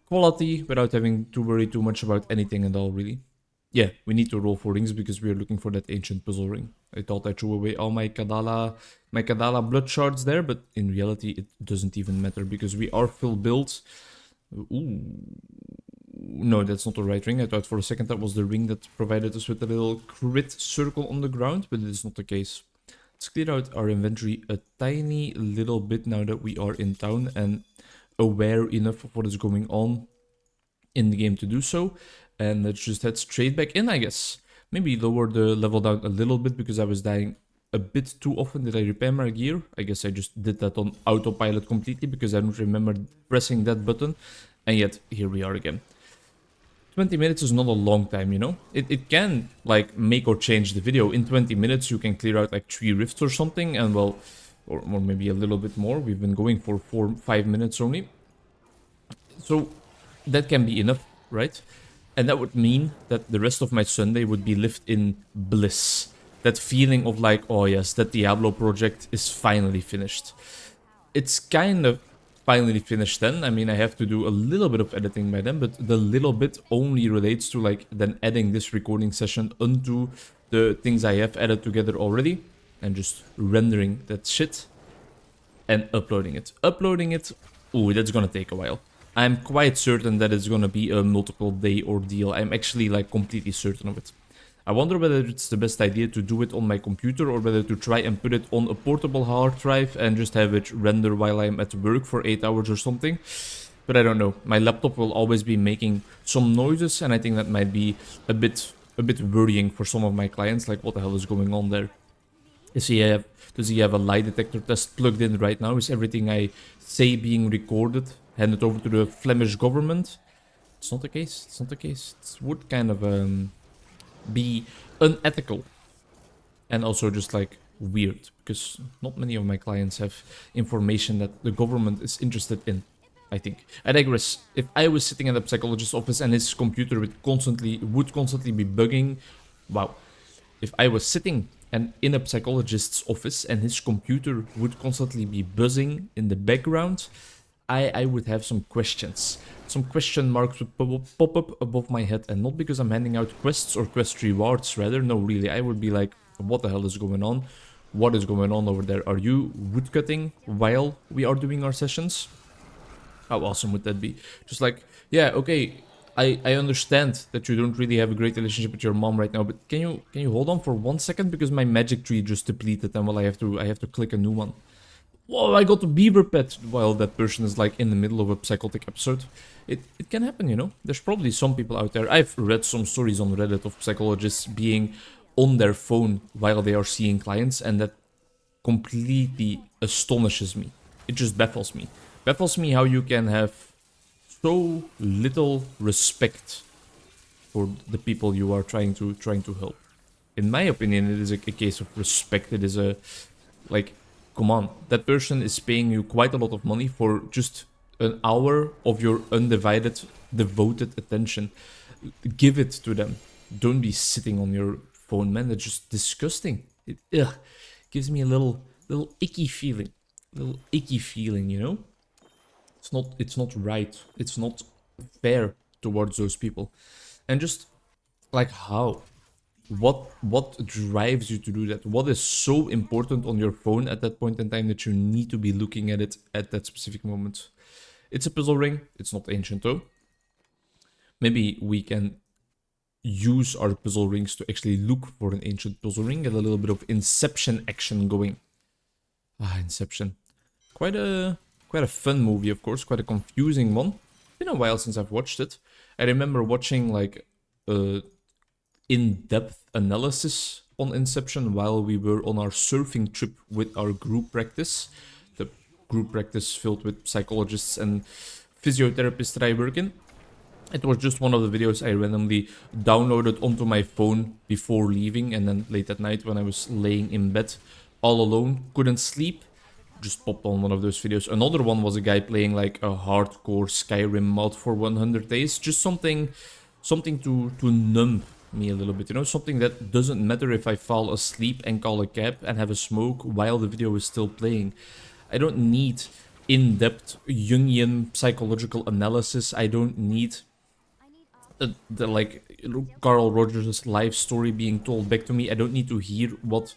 quality, without having to worry too much about anything at all, really. Yeah, we need to roll 4 rings because we are looking for that ancient puzzle ring. I thought I threw away all my Kadala blood shards there, but in reality it doesn't even matter because we are full build. Ooh. No, that's not the right ring. I thought for a second that was the ring that provided us with a little crit circle on the ground, but it is not the case. Let's clear out our inventory a tiny little bit now that we are in town and aware enough of what is going on in the game to do so. And let's just head straight back in, I guess. Maybe lower the level down a little bit because I was dying a bit too often. Did I repair my gear? I guess I just did that on autopilot completely because I don't remember pressing that button. And yet, here we are again. 20 minutes is not a long time, you know? It can, like, make or change the video. In 20 minutes, you can clear out, like, 3 rifts or something, and, well, or maybe a little bit more. We've been going for 5 minutes only. So, that can be enough, right? And that would mean that the rest of my Sunday would be lived in bliss. That feeling of, like, oh yes, that Diablo project is finally finished. It's kind of finally finished then. I mean, I have to do a little bit of editing by then, but the little bit only relates to like then adding this recording session onto the things I have added together already and just rendering that shit and uploading it. Uploading it, ooh, that's gonna take a while. I'm quite certain that it's gonna be a multiple day ordeal. I'm actually like completely certain of it. I wonder whether it's the best idea to do it on my computer or whether to try and put it on a portable hard drive and just have it render while I'm at work for 8 hours or something. But I don't know. My laptop will always be making some noises and I think that might be a bit worrying for some of my clients. Like, what the hell is going on there? Does he have a lie detector test plugged in right now? Is everything I say being recorded, handed over to the Flemish government? It's not the case. It's not the case. It would kind of be unethical and also just like weird because not many of my clients have information that the government is interested in. I think I digress. If I was sitting at a psychologist's office and his computer would constantly be bugging, wow. If I was sitting and in a psychologist's office and his computer would constantly be buzzing in the background, I would have some questions. Some question marks would pop up above my head, and not because I'm handing out quests or quest rewards, rather, no, really, I would be like, what the hell is going on? What is going on over there? Are you woodcutting while we are doing our sessions? How awesome would that be? Just like, yeah, okay, I understand that you don't really have a great relationship with your mom right now, but can you hold on for 1 second because my magic tree just depleted and well I have to click a new one. Whoa, I got a beaver pet while that person is like in the middle of a psychotic episode. It can happen, you know? There's probably some people out there. I've read some stories on Reddit of psychologists being on their phone while they are seeing clients, and that completely astonishes me. It just baffles me. Baffles me how you can have so little respect for the people you are trying to help. In my opinion, it is a case of respect. It is a like, come on, that person is paying you quite a lot of money for just an hour of your undivided, devoted attention. Give it to them. Don't be sitting on your phone, man. That's just disgusting. It gives me a little icky feeling. Little icky feeling, you know? It's not right. It's not fair towards those people. And just like how? What drives you to do that? What is so important on your phone at that point in time that you need to be looking at it at that specific moment? It's a puzzle ring. It's not ancient though. Maybe we can use our puzzle rings to actually look for an ancient puzzle ring. Get a little bit of Inception action going. Inception. Quite a fun movie, of course. Quite a confusing one. It's been a while since I've watched it. I remember watching like in-depth analysis on Inception while we were on our surfing trip with our group practice. The group practice filled with psychologists and physiotherapists that I work in. It was just one of the videos I randomly downloaded onto my phone before leaving, and then late at night when I was laying in bed all alone, couldn't sleep, just popped on one of those videos. Another one was a guy playing like a hardcore Skyrim mod for 100 days, just something to numb me a little bit, you know, something that doesn't matter if I fall asleep and call a cab and have a smoke while the video is still playing. I don't need in-depth Jungian psychological analysis. I don't need the like Carl Rogers' life story being told back to me. I don't need to hear what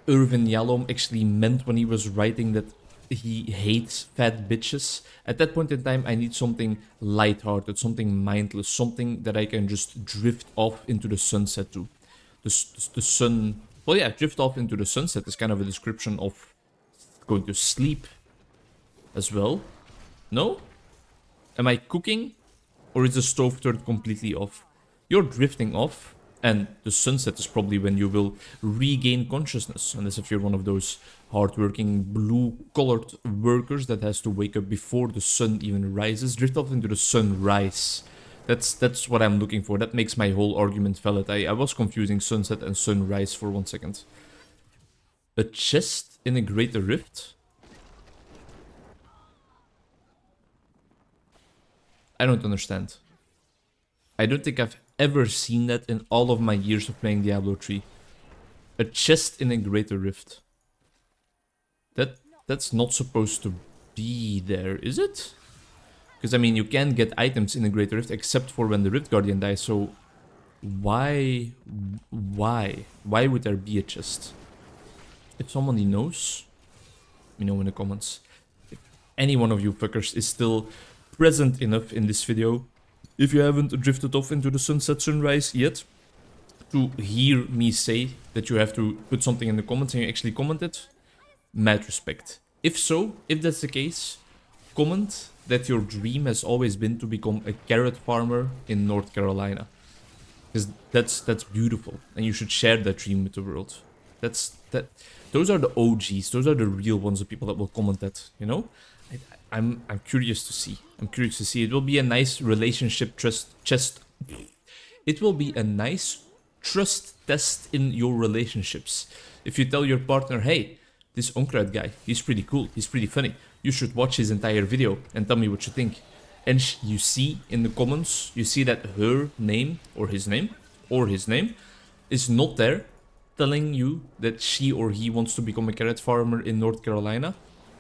Irvin Yalom actually meant when he was writing that he hates fat bitches. At that point in time, I need something lighthearted, something mindless, something that I can just drift off into the sunset to. The sun... Well, yeah, drift off into the sunset is kind of a description of going to sleep as well. No? Am I cooking? Or is the stove turned completely off? You're drifting off, and the sunset is probably when you will regain consciousness. Unless if you're one of those hardworking, blue-collared workers that has to wake up before the sun even rises. Drift off into the sunrise. That's what I'm looking for. That makes my whole argument valid. I was confusing sunset and sunrise for 1 second. A chest in a greater rift? I don't understand. I don't think I've ever seen that in all of my years of playing Diablo 3. A chest in a greater rift. That's not supposed to be there, is it? Because I mean, you can get items in a greater rift except for when the Rift Guardian dies, so why would there be a chest? If somebody knows, let me know in the comments. If any one of you fuckers is still present enough in this video, if you haven't drifted off into the sunset sunrise yet, to hear me say that you have to put something in the comments and you actually commented, mad respect. If so, if that's the case, comment that your dream has always been to become a carrot farmer in North Carolina. Because that's beautiful, and you should share that dream with the world. Those are the OGs, those are the real ones, the people that will comment that, you know? I'm curious to see. I'm curious to see. It will be a nice relationship It will be a nice trust test in your relationships. If you tell your partner, hey, this Onkruid guy, he's pretty cool, he's pretty funny, you should watch his entire video and tell me what you think. And you see in the comments, you see that her name, or his name, is not there, telling you that she or he wants to become a carrot farmer in North Carolina.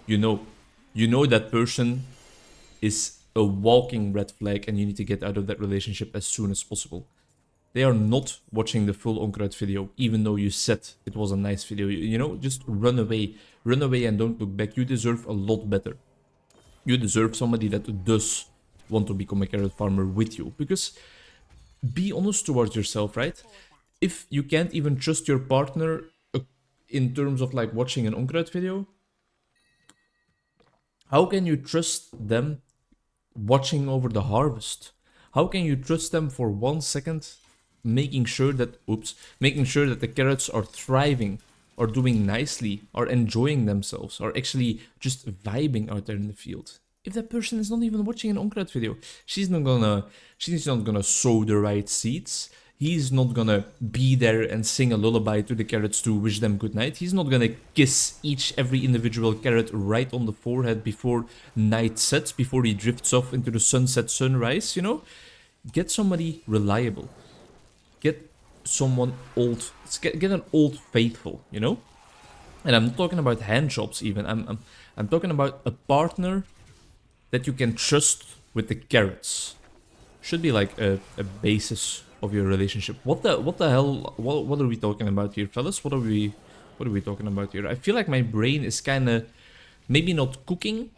You know that person is a walking red flag and you need to get out of that relationship as soon as possible. They are not watching the full Onkruid video, even though you said it was a nice video. You know, just run away. Run away and don't look back. You deserve a lot better. You deserve somebody that does want to become a carrot farmer with you. Because be honest towards yourself, right? If you can't even trust your partner in terms of like watching an Onkruid video, how can you trust them watching over the harvest? How can you trust them for 1 second making sure that the carrots are thriving, are doing nicely, are enjoying themselves, are actually just vibing out there in the field? If that person is not even watching an Onkruid video, she's not gonna sow the right seeds. He's not gonna be there and sing a lullaby to the carrots to wish them good night. He's not gonna kiss every individual carrot right on the forehead before night sets, before he drifts off into the sunset sunrise, you know? Get somebody reliable. Get someone old. Get an old faithful, you know? And I'm not talking about hand jobs even. I'm talking about a partner that you can trust with the carrots. Should be like a basis of your relationship. What the hell? What are we talking about here, fellas? What are we talking about here? I feel like my brain is kind of maybe not cooking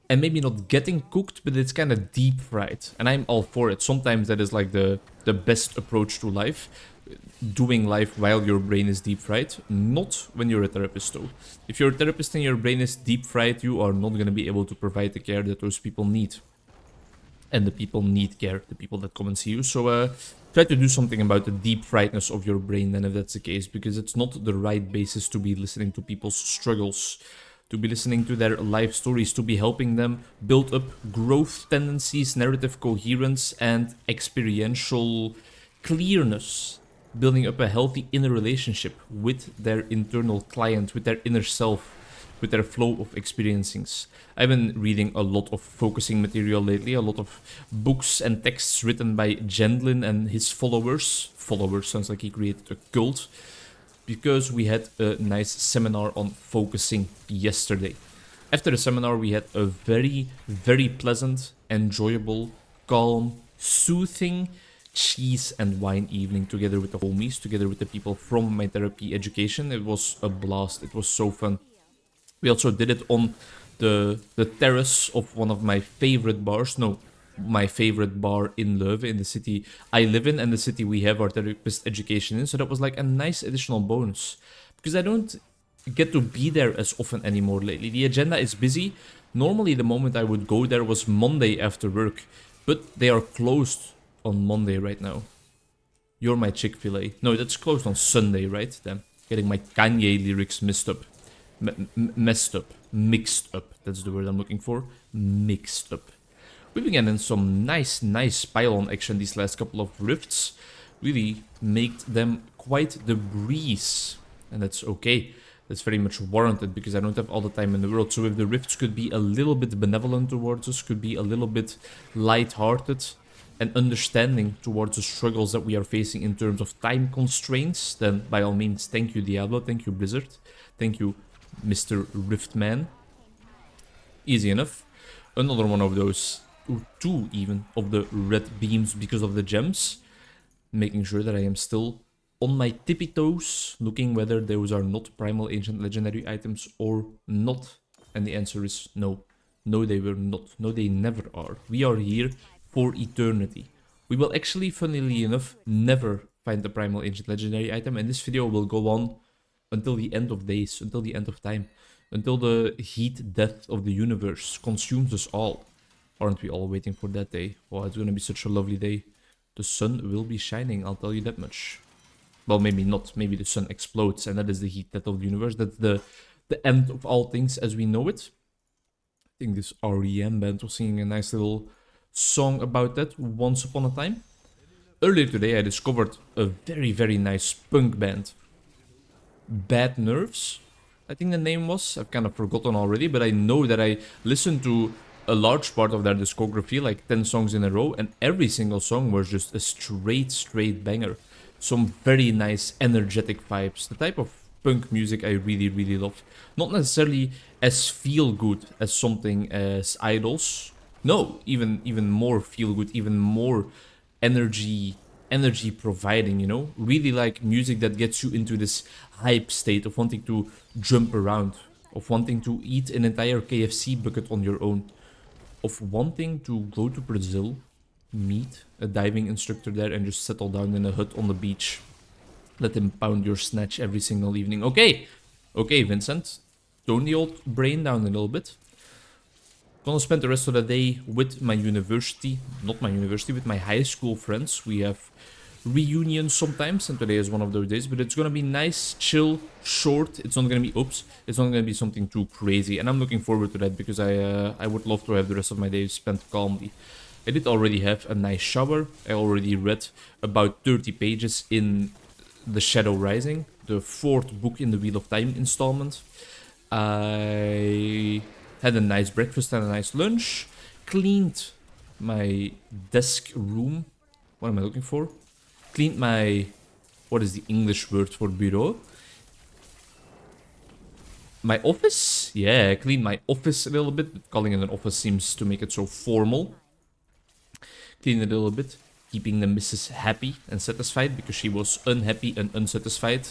and maybe not getting cooked, but it's kind of deep fried, and I'm all for it. Sometimes that is like the best approach to life, doing life while your brain is deep fried. Not when you're a therapist though. If you're a therapist and your brain is deep fried, you are not going to be able to provide the care that those people need. And the people need care, the people that come and see you. So try to do something about the deep friedness of your brain then, if that's the case, because it's not the right basis to be listening to people's struggles, to be listening to their life stories, to be helping them build up growth tendencies, narrative coherence, and experiential clearness, building up a healthy inner relationship with their internal client, with their inner self, with their flow of experiencings. I've been reading a lot of focusing material lately, a lot of books and texts written by Gendlin and his followers. Followers sounds like he created a cult, because we had a nice seminar on focusing yesterday. After the seminar, we had a very, very pleasant, enjoyable, calm, soothing cheese and wine evening together with the homies, together with the people from my therapy education. It was a blast. It was so fun. We also did it on the terrace of one of my favorite bars. No, my favorite bar in Leuven, in the city I live in, and the city we have our therapist education in. So that was like a nice additional bonus, because I don't get to be there as often anymore lately. The agenda is busy. Normally the moment I would go there was Monday after work, but they are closed on Monday right now. You're my Chick-fil-A. No, that's closed on Sunday, right? Then getting my Kanye lyrics mixed up. Mixed up. That's the word I'm looking for. Mixed up. We've been getting some nice pylon action these last couple of rifts. Really made them quite the breeze. And that's okay. That's very much warranted, because I don't have all the time in the world. So if the rifts could be a little bit benevolent towards us, could be a little bit light-hearted and understanding towards the struggles that we are facing in terms of time constraints, then by all means, thank you Diablo, thank you Blizzard, thank you Mr. Riftman. Easy enough. Another one of those, two even, of the red beams because of the gems. Making sure that I am still on my tippy toes, looking whether those are not primal ancient legendary items or not. And the answer is no. No, they were not. No, they never are. We are here for eternity. We will actually, funnily enough, never find the primal ancient legendary item, and this video will go on until the end of days, until the end of time, until the heat death of the universe consumes us all. Aren't we all waiting for that day? Oh, it's gonna be such a lovely day. The sun will be shining, I'll tell you that much. Well, maybe not. Maybe the sun explodes, and that is the heat death of the universe. That's the end of all things as we know it. I think this REM band was singing a nice little song about that once upon a time. Earlier today I discovered a very nice punk band. Bad Nerves, I think the name was. I've kind of forgotten already, but I know that I listened to a large part of their discography, like 10 songs in a row, and every single song was just a straight banger. Some very nice energetic vibes, the type of punk music I really love. Not necessarily as feel good as something as Idols. No, even more feel good, even more energy providing, you know? Really like music that gets you into this hype state of wanting to jump around, of wanting to eat an entire KFC bucket on your own, of wanting to go to Brazil, meet a diving instructor there and just settle down in a hut on the beach. Let him pound your snatch every single evening. Okay, Vincent, tone the old brain down a little bit. Gonna spend the rest of the day with my university, not my university, with my high school friends. We have reunions sometimes, and today is one of those days, but it's gonna be nice, chill, short. It's not gonna be, it's not gonna be something too crazy, and I'm looking forward to that, because I would love to have the rest of my day spent calmly. I did already have a nice shower. I already read about 30 pages in The Shadow Rising, the 4th book in the Wheel of Time installment. I had a nice breakfast and a nice lunch. Cleaned my desk room. What am I looking for? Cleaned my... What is the English word for bureau? My office? Yeah, I cleaned my office a little bit. But calling it an office seems to make it so formal. Cleaned it a little bit. Keeping the missus happy and satisfied, because she was unhappy and unsatisfied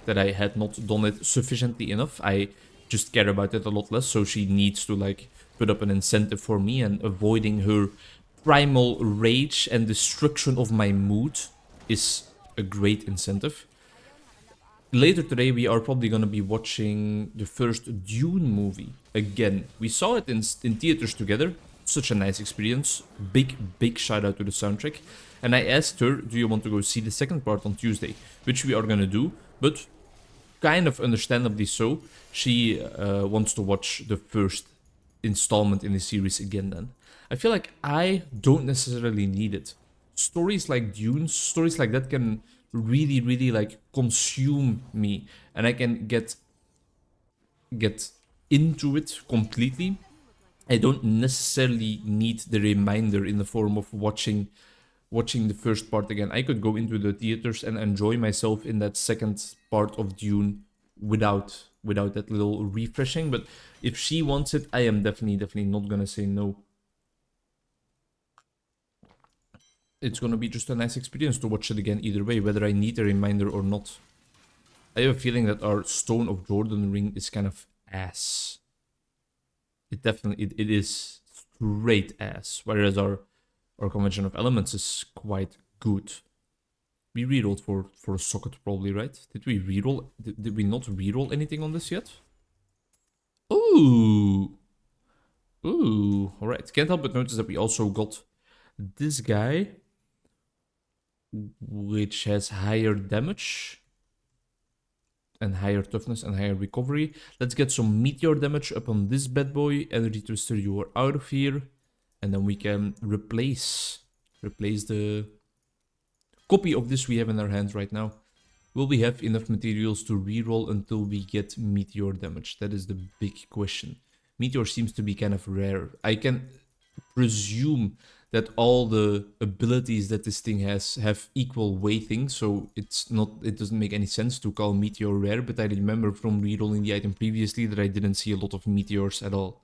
that I had not done it sufficiently enough. I just care about it a lot less, so she needs to like put up an incentive for me, and avoiding her primal rage and destruction of my mood is a great incentive. Later today we are probably gonna be watching the first Dune movie again. We saw it in theaters together. Such a nice experience. Big shout out to the soundtrack. And I asked her, do you want to go see the second part on Tuesday? Which we are gonna do, but kind of understandably so, she wants to watch the first installment in the series again then. I feel like I don't necessarily need it. Stories like Dune, stories like that can really, really like consume me, and I can get into it completely. I don't necessarily need the reminder in the form of watching the first part again. I could go into the theaters and enjoy myself in that second part of Dune without that little refreshing. But if she wants it, I am definitely not gonna say no. It's gonna be just a nice experience to watch it again either way, whether I need a reminder or not. I have a feeling that our Stone of Jordan ring is kind of ass. It definitely it is straight ass, whereas our Convention of Elements is quite good. We rerolled for a socket probably, right? Did we reroll? Did we not reroll anything on this yet? Ooh. Ooh. Alright. Can't help but notice that we also got this guy, which has higher damage and higher toughness and higher recovery. Let's get some meteor damage up on this bad boy. Energy Twister, you are out of here. And then we can replace the copy of this we have in our hands right now. Will we have enough materials to reroll until we get meteor damage? That is the big question. Meteor seems to be kind of rare. I can presume that all the abilities that this thing has have equal weighting, so it doesn't make any sense to call meteor rare, but I remember from rerolling the item previously that I didn't see a lot of meteors at all.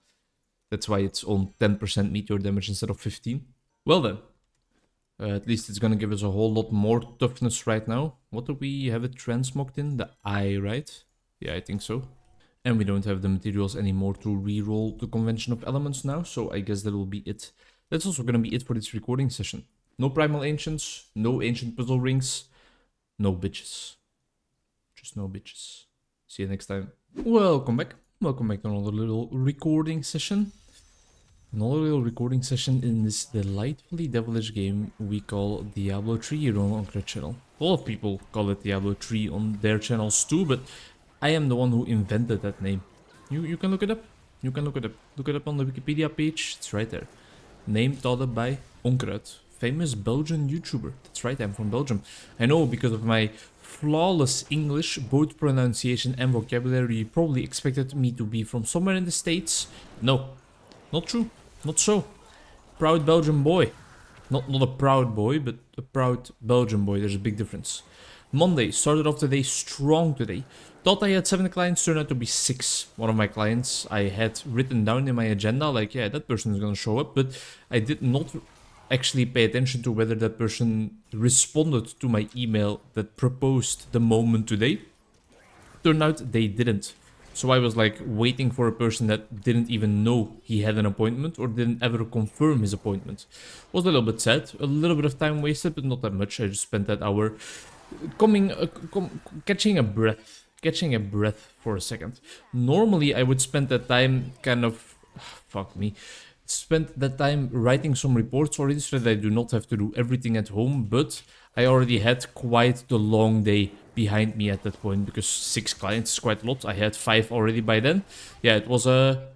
That's why it's on 10% meteor damage instead of 15. Well then. At least it's gonna give us a whole lot more toughness right now. What do we have it transmogged in? The eye, right? Yeah, I think so. And we don't have the materials anymore to reroll the Convention of Elements now, so I guess that will be it. That's also gonna be it for this recording session. No Primal Ancients, no Ancient Puzzle Rings, no bitches. Just no bitches. See you next time. Welcome back. Welcome back to another little recording session. Another little recording session in this delightfully devilish game we call Diablo 3 here on Onkruid channel. A lot of people call it Diablo 3 on their channels too, but I am the one who invented that name. You can look it up. You can look it up. Look it up on the Wikipedia page. It's right there. Name thought up by Onkruid, famous Belgian YouTuber. That's right, I'm from Belgium. I know because of my flawless English, both pronunciation and vocabulary, you probably expected me to be from somewhere in the States. No, not true. Not so. Proud Belgian boy. Not a proud boy, but a proud Belgian boy. There's a big difference. Monday, started off the day strong today. Thought I had 7 clients, turned out to be 6. One of my clients I had written down in my agenda, like, yeah, that person is gonna show up, but I did not actually pay attention to whether that person responded to my email that proposed the moment today. Turned out they didn't. So I was like waiting for a person that didn't even know he had an appointment or didn't ever confirm his appointment. Was a little bit sad, a little bit of time wasted, but not that much. I just spent that hour catching a breath for a second. Normally I would spend that time kind of, spent that time writing some reports already so that I do not have to do everything at home, but I already had quite the long day behind me at that point because 6 clients is quite a lot. I had 5 already by then. Yeah, it was a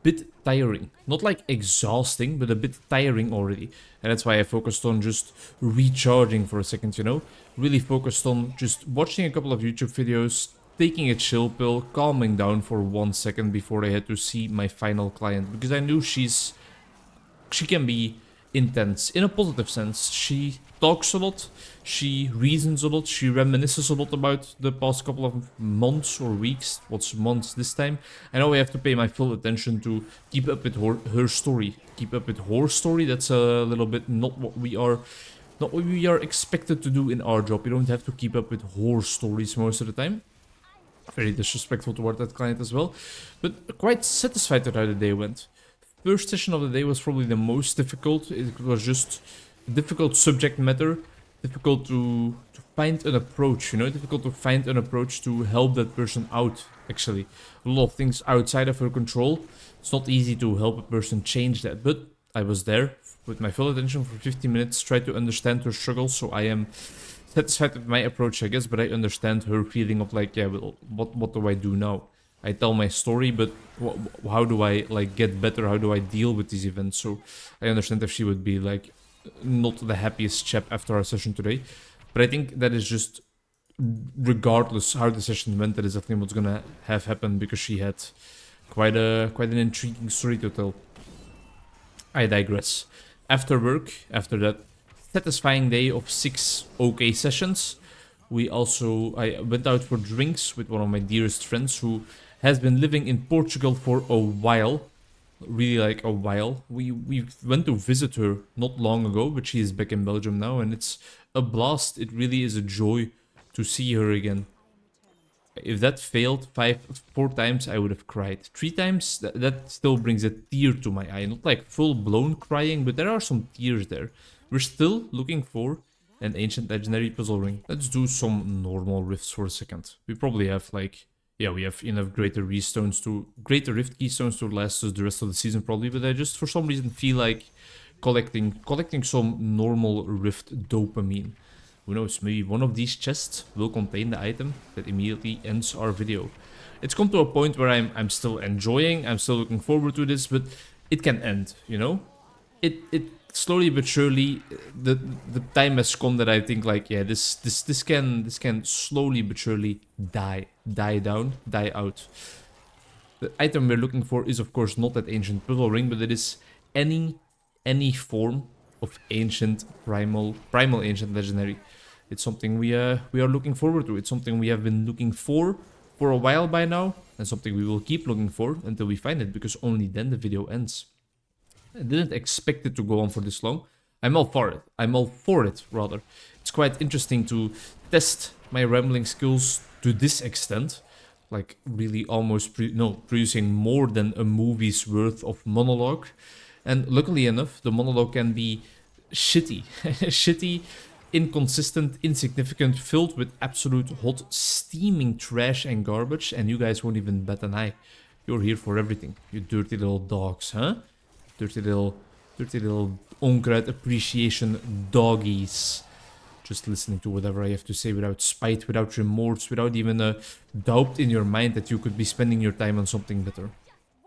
bit tiring. Not like exhausting, but a bit tiring already. And that's why I focused on just recharging for a second, you know? Really focused on just watching a couple of YouTube videos, taking a chill pill, calming down for 1 second before I had to see my final client. Because I knew she can be intense in a positive sense. She talks a lot, she reasons a lot, she reminisces a lot about the past couple of months or weeks. What's months this time? I know I have to pay my full attention to keep up with her story. Keep up with her story, that's a little bit not what we are expected to do in our job. You don't have to keep up with horror stories most of the time. Very disrespectful toward that client as well. But quite satisfied with how the day went. First session of the day was probably the most difficult. It was just difficult subject matter. Difficult to find an approach, you know? Difficult to find an approach to help that person out, actually. A lot of things outside of her control. It's not easy to help a person change that. But I was there with my full attention for 15 minutes. Tried to understand her struggles, so I am satisfied with my approach, I guess, but I understand her feeling of like, yeah, well, what do I do now? I tell my story, but how do I like get better? How do I deal with these events? So I understand if she would be like not the happiest chap after our session today, but I think that is just regardless how the session went, that is definitely what's gonna have happened because she had quite an intriguing story to tell. I digress. After work, after that satisfying day of 6 okay sessions, I went out for drinks with one of my dearest friends who has been living in Portugal for a while. Really like a while. We went to visit her not long ago, but she is back in Belgium now, and it's a blast. It really is a joy to see her again. If that failed 4 times, I would have cried. 3 times, that still brings a tear to my eye. Not like full-blown crying, but there are some tears there. We're still looking for an ancient legendary puzzle ring. Let's do some normal rifts for a second. We probably have like, yeah, we have enough greater rift keystones to last us the rest of the season probably, but I just for some reason feel like collecting some normal rift dopamine. Who knows, maybe one of these chests will contain the item that immediately ends our video. It's come to a point where I'm still enjoying, I'm still looking forward to this, but it can end, you know? It slowly but surely, the time has come that I think like, yeah, this can slowly but surely die down, die out. The item we're looking for is of course not that ancient puzzle ring, but it is any form of ancient primal ancient legendary. It's something we are looking forward to. It's something we have been looking for a while by now, and something we will keep looking for until we find it, because only then the video ends. I didn't expect it to go on for this long. I'm all for it. I'm all for it, rather. It's quite interesting to test my rambling skills to this extent. Like, really almost producing more than a movie's worth of monologue. And luckily enough, the monologue can be shitty. Shitty, inconsistent, insignificant, filled with absolute hot, steaming trash and garbage, and you guys won't even bat an eye. You're here for everything, you dirty little dogs, huh? Dirty little Onkruid appreciation doggies. Just listening to whatever I have to say without spite, without remorse, without even a doubt in your mind that you could be spending your time on something better.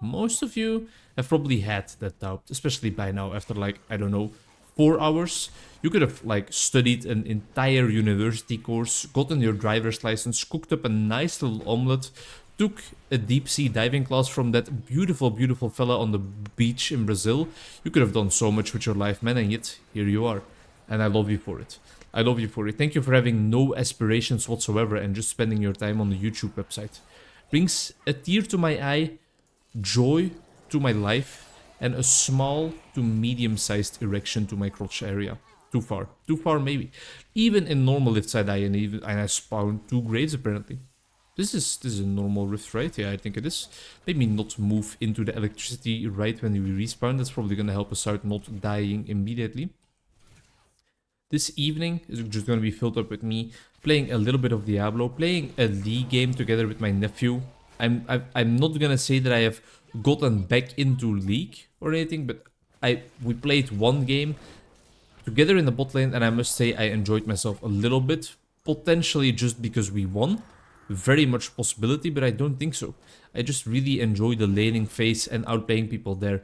Most of you have probably had that doubt, especially by now, after like, I don't know, 4 hours. You could have like studied an entire university course, gotten your driver's license, cooked up a nice little omelette, took a deep sea diving class from that beautiful, beautiful fella on the beach in Brazil. You could have done so much with your life, man, and yet here you are. And I love you for it. I love you for it. Thank you for having no aspirations whatsoever and just spending your time on the YouTube website. Brings a tear to my eye, joy to my life, and a small to medium-sized erection to my crotch area. Too far maybe. Even in normal lifts I die, and I spawn 2 grades apparently. This is a normal rift, right? Yeah, I think it is. Maybe not move into the electricity right when we respawn. That's probably gonna help us out not dying immediately. This evening is just going to be filled up with me playing a little bit of Diablo, playing a League game together with my nephew. I'm not going to say that I have gotten back into League or anything, but we played one game together in the bot lane, and I must say I enjoyed myself a little bit. Potentially just because we won. Very much possibility, but I don't think so. I just really enjoy the laning phase and outplaying people there.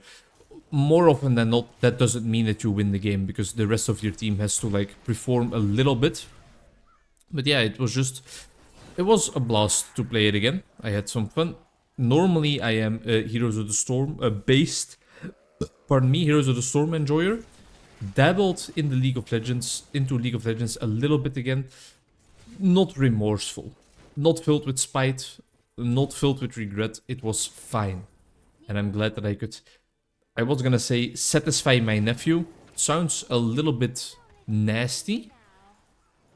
More often than not, that doesn't mean that you win the game, because the rest of your team has to like perform a little bit. But yeah, it was a blast to play it again. I had some fun. Normally I am a Heroes of the Storm, Heroes of the Storm enjoyer. Dabbled in the League of Legends, a little bit again. Not remorseful. Not filled with spite. Not filled with regret. It was fine. And I'm glad that I was gonna say satisfy my nephew. Sounds a little bit nasty.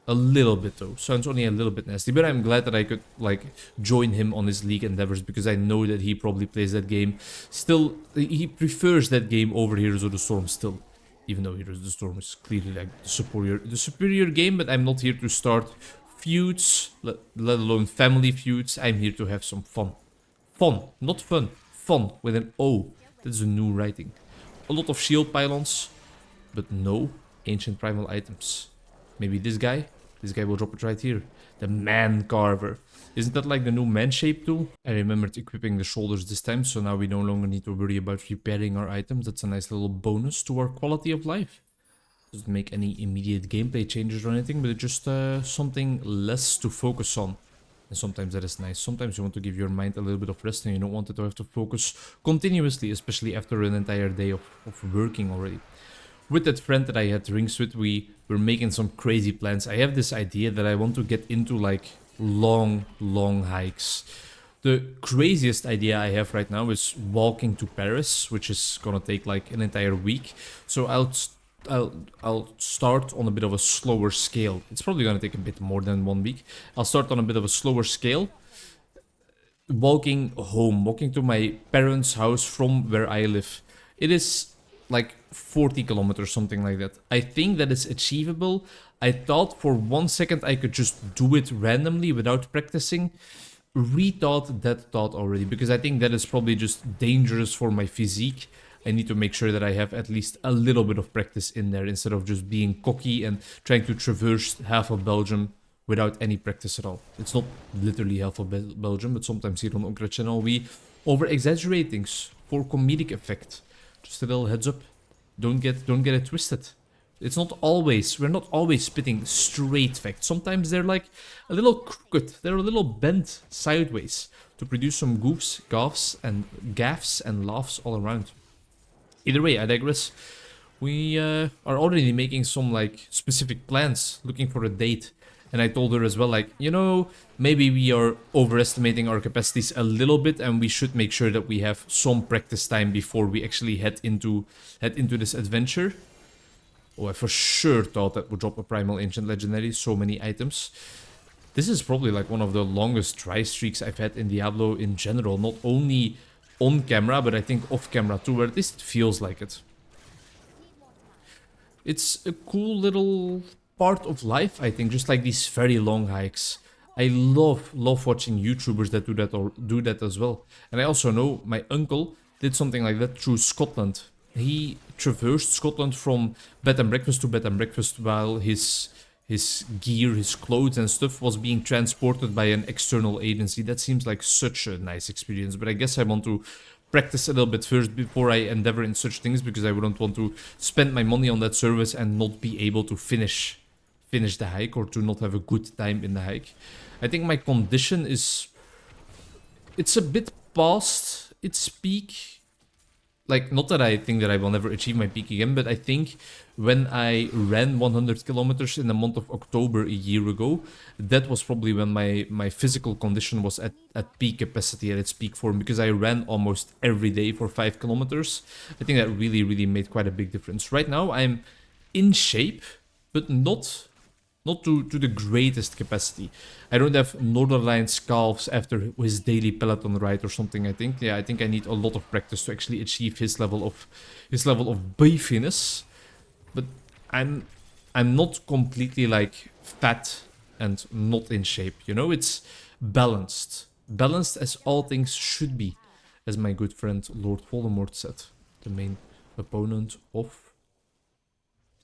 A little bit though. Sounds only a little bit nasty. But I'm glad that I could like join him on his League endeavors, because I know that he probably plays that game. Still, he prefers that game over Heroes of the Storm still. Even though Heroes of the Storm is clearly like the superior game. But I'm not here to start feuds, let alone family feuds. I'm here to have some fun. Fun, not fun. Fun with an O. That's a new writing. A lot of shield pylons, but no ancient primal items. Maybe this guy? This guy will drop it right here. The Man Carver. Isn't that like the new Man Shape tool? I remembered equipping the shoulders this time, so now we no longer need to worry about repairing our items. That's a nice little bonus to our quality of life. Doesn't make any immediate gameplay changes or anything, but it's just something less to focus on. And sometimes that is nice. Sometimes you want to give your mind a little bit of rest and you don't want it to have to focus continuously, especially after an entire day of working already. With that friend that I had drinks with, we were making some crazy plans. I have this idea that I want to get into like long hikes. The craziest idea I have right now is walking to Paris, which is gonna take like an entire week. So I'll start on a bit of a slower scale. It's probably gonna take a bit more than 1 week. I'll start on a bit of a slower scale. Walking home, walking to my parents' house from where I live. It is like 40 kilometers, something like that. I think that is achievable. I thought for 1 second I could just do it randomly without practicing. Rethought that thought already, because I think that is probably just dangerous for my physique. I need to make sure that I have at least a little bit of practice in there instead of just being cocky and trying to traverse half of Belgium without any practice at all. It's not literally half of Belgium, but sometimes here on Onkruid channel we over-exaggerate things for comedic effect. Just a little heads up. Don't get it twisted. It's not always, we're not always spitting straight facts. Sometimes they're like a little crooked. They're a little bent sideways to produce some goofs, gaffs and laughs all around. Either way, I digress. We are already making some like specific plans, looking for a date. And I told her as well, like, you know, maybe we are overestimating our capacities a little bit and we should make sure that we have some practice time before we actually head into this adventure. Oh, I for sure thought that would drop a Primal Ancient Legendary, so many items. This is probably like one of the longest try streaks I've had in Diablo in general. Not only on camera, but I think off camera too, or at least it feels like it. It's a cool little part of life, I think, just like these very long hikes. I love watching YouTubers that do that or do that as well. And I also know my uncle did something like that through Scotland. He traversed Scotland from bed and breakfast to bed and breakfast while his gear, his clothes and stuff was being transported by an external agency. That seems like such a nice experience, but I guess I want to practice a little bit first before I endeavor in such things, because I wouldn't want to spend my money on that service and not be able to finish the hike or to not have a good time in the hike. I think my condition is, it's a bit past its peak. Like, not that I think that I will never achieve my peak again, but I think when I ran 100 kilometers in the month of October a year ago, that was probably when my physical condition was at peak capacity, at its peak form, because I ran almost every day for 5 kilometers. I think that really made quite a big difference. Right now, I'm in shape, but not to the greatest capacity. I don't have Northernline's calves after his daily peloton ride or something, I think. Yeah, I think I need a lot of practice to actually achieve his level of beefiness. But I'm not completely like fat and not in shape, you know? It's balanced. Balanced as all things should be, as my good friend Lord Voldemort said, the main opponent of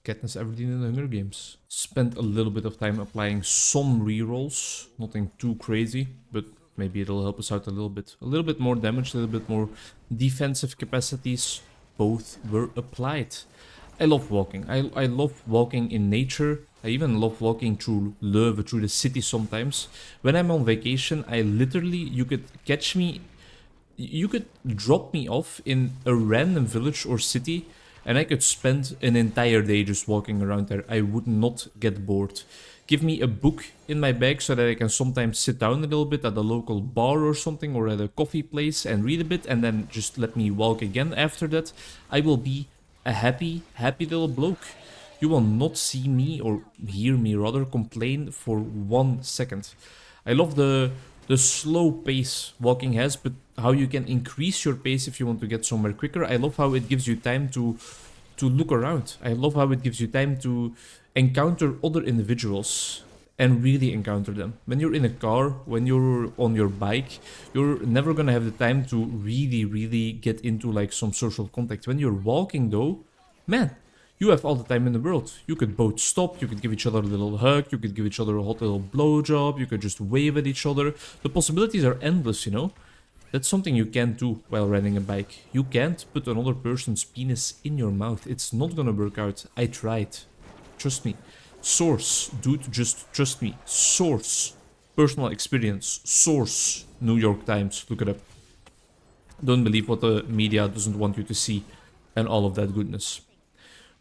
Katniss Everdeen in the Hunger Games. Spent a little bit of time applying some rerolls, nothing too crazy, but maybe it'll help us out a little bit. A little bit more damage, a little bit more defensive capacities. Both were applied. I love walking. I love walking in nature. I even love walking through Leuven, through the city sometimes. When I'm on vacation, I literally, you could catch me, you could drop me off in a random village or city, and I could spend an entire day just walking around there. I would not get bored. Give me a book in my bag so that I can sometimes sit down a little bit at a local bar or something, or at a coffee place and read a bit, and then just let me walk again after that. I will be a happy little bloke. You will not see me, or hear me rather, complain for 1 second. I love the slow pace walking has, but how you can increase your pace if you want to get somewhere quicker. I love how it gives you time to look around. I love how it gives you time to encounter other individuals and really encounter them. When you're in a car, when you're on your bike, you're never gonna have the time to really get into like some social contact. When you're walking though, man, You have all the time in the world. You could both stop, you could give each other a little hug, you could give each other a hot little blowjob, you could just wave at each other. The possibilities are endless, you know? That's something you can't do while riding a bike. You can't put another person's penis in your mouth. It's not gonna work out. I tried. Trust me. Source. Dude, just trust me. Source. Personal experience. Source. New York Times. Look it up. Don't believe what the media doesn't want you to see. And all of that goodness.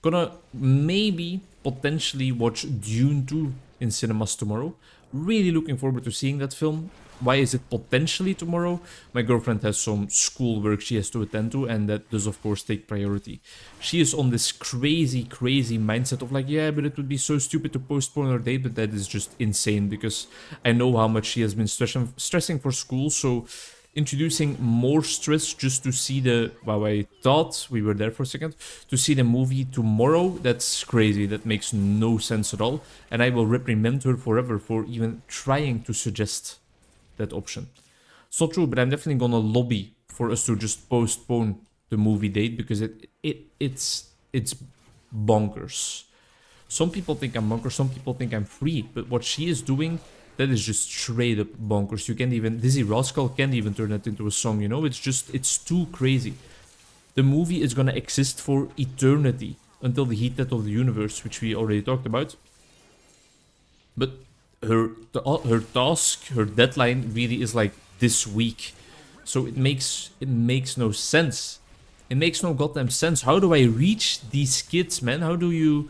Gonna maybe potentially watch Dune 2 in cinemas tomorrow. Really looking forward to seeing that film. Why is it potentially tomorrow? My girlfriend has some school work she has to attend to, and that does of course take priority. She is on this crazy mindset of like, yeah, but it would be so stupid to postpone her date, but that is just insane because I know how much she has been stressing for school, so introducing more stress just to see the, well, I thought we were there for a second, to see the movie tomorrow, that's crazy. That makes no sense at all, and I will reprimand her forever for even trying to suggest that option. It's not true, but I'm definitely gonna lobby for us to just postpone the movie date because it's bonkers. Some people think I'm bonkers, some people think I'm free, but what she is doing, that is just straight up bonkers. You can't even, Dizzy Rascal can't even turn that into a song, you know? It's just, it's too crazy. The movie is gonna exist for eternity until the heat death of the universe, which we already talked about. But her task, her deadline really is like this week. So it makes no sense. It makes no goddamn sense. How do I reach these kids, man? How do you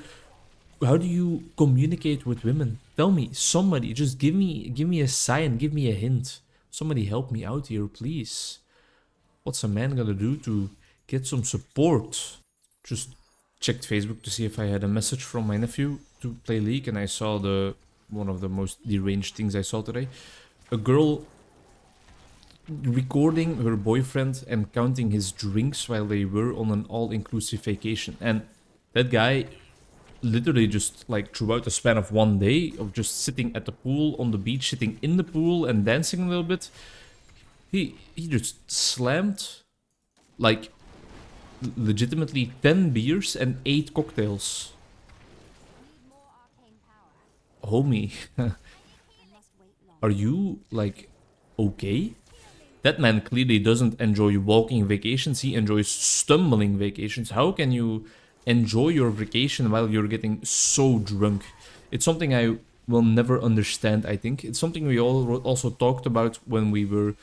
communicate with women? Tell me, somebody, just give me a sign, give me a hint. Somebody help me out here, please. What's a man gonna do to get some support? Just checked Facebook to see if I had a message from my nephew to play League, and I saw one of the most deranged things I saw today. A girl recording her boyfriend and counting his drinks while they were on an all-inclusive vacation. And that guy literally just like throughout the span of one day of just sitting at the pool, on the beach, sitting in the pool and dancing a little bit, he just slammed like legitimately 10 beers and 8 cocktails. Homie, are you like okay? That man clearly doesn't enjoy walking vacations, he enjoys stumbling vacations. How can you enjoy your vacation while you're getting so drunk? It's something I will never understand, I think. It's something we all also talked about when we were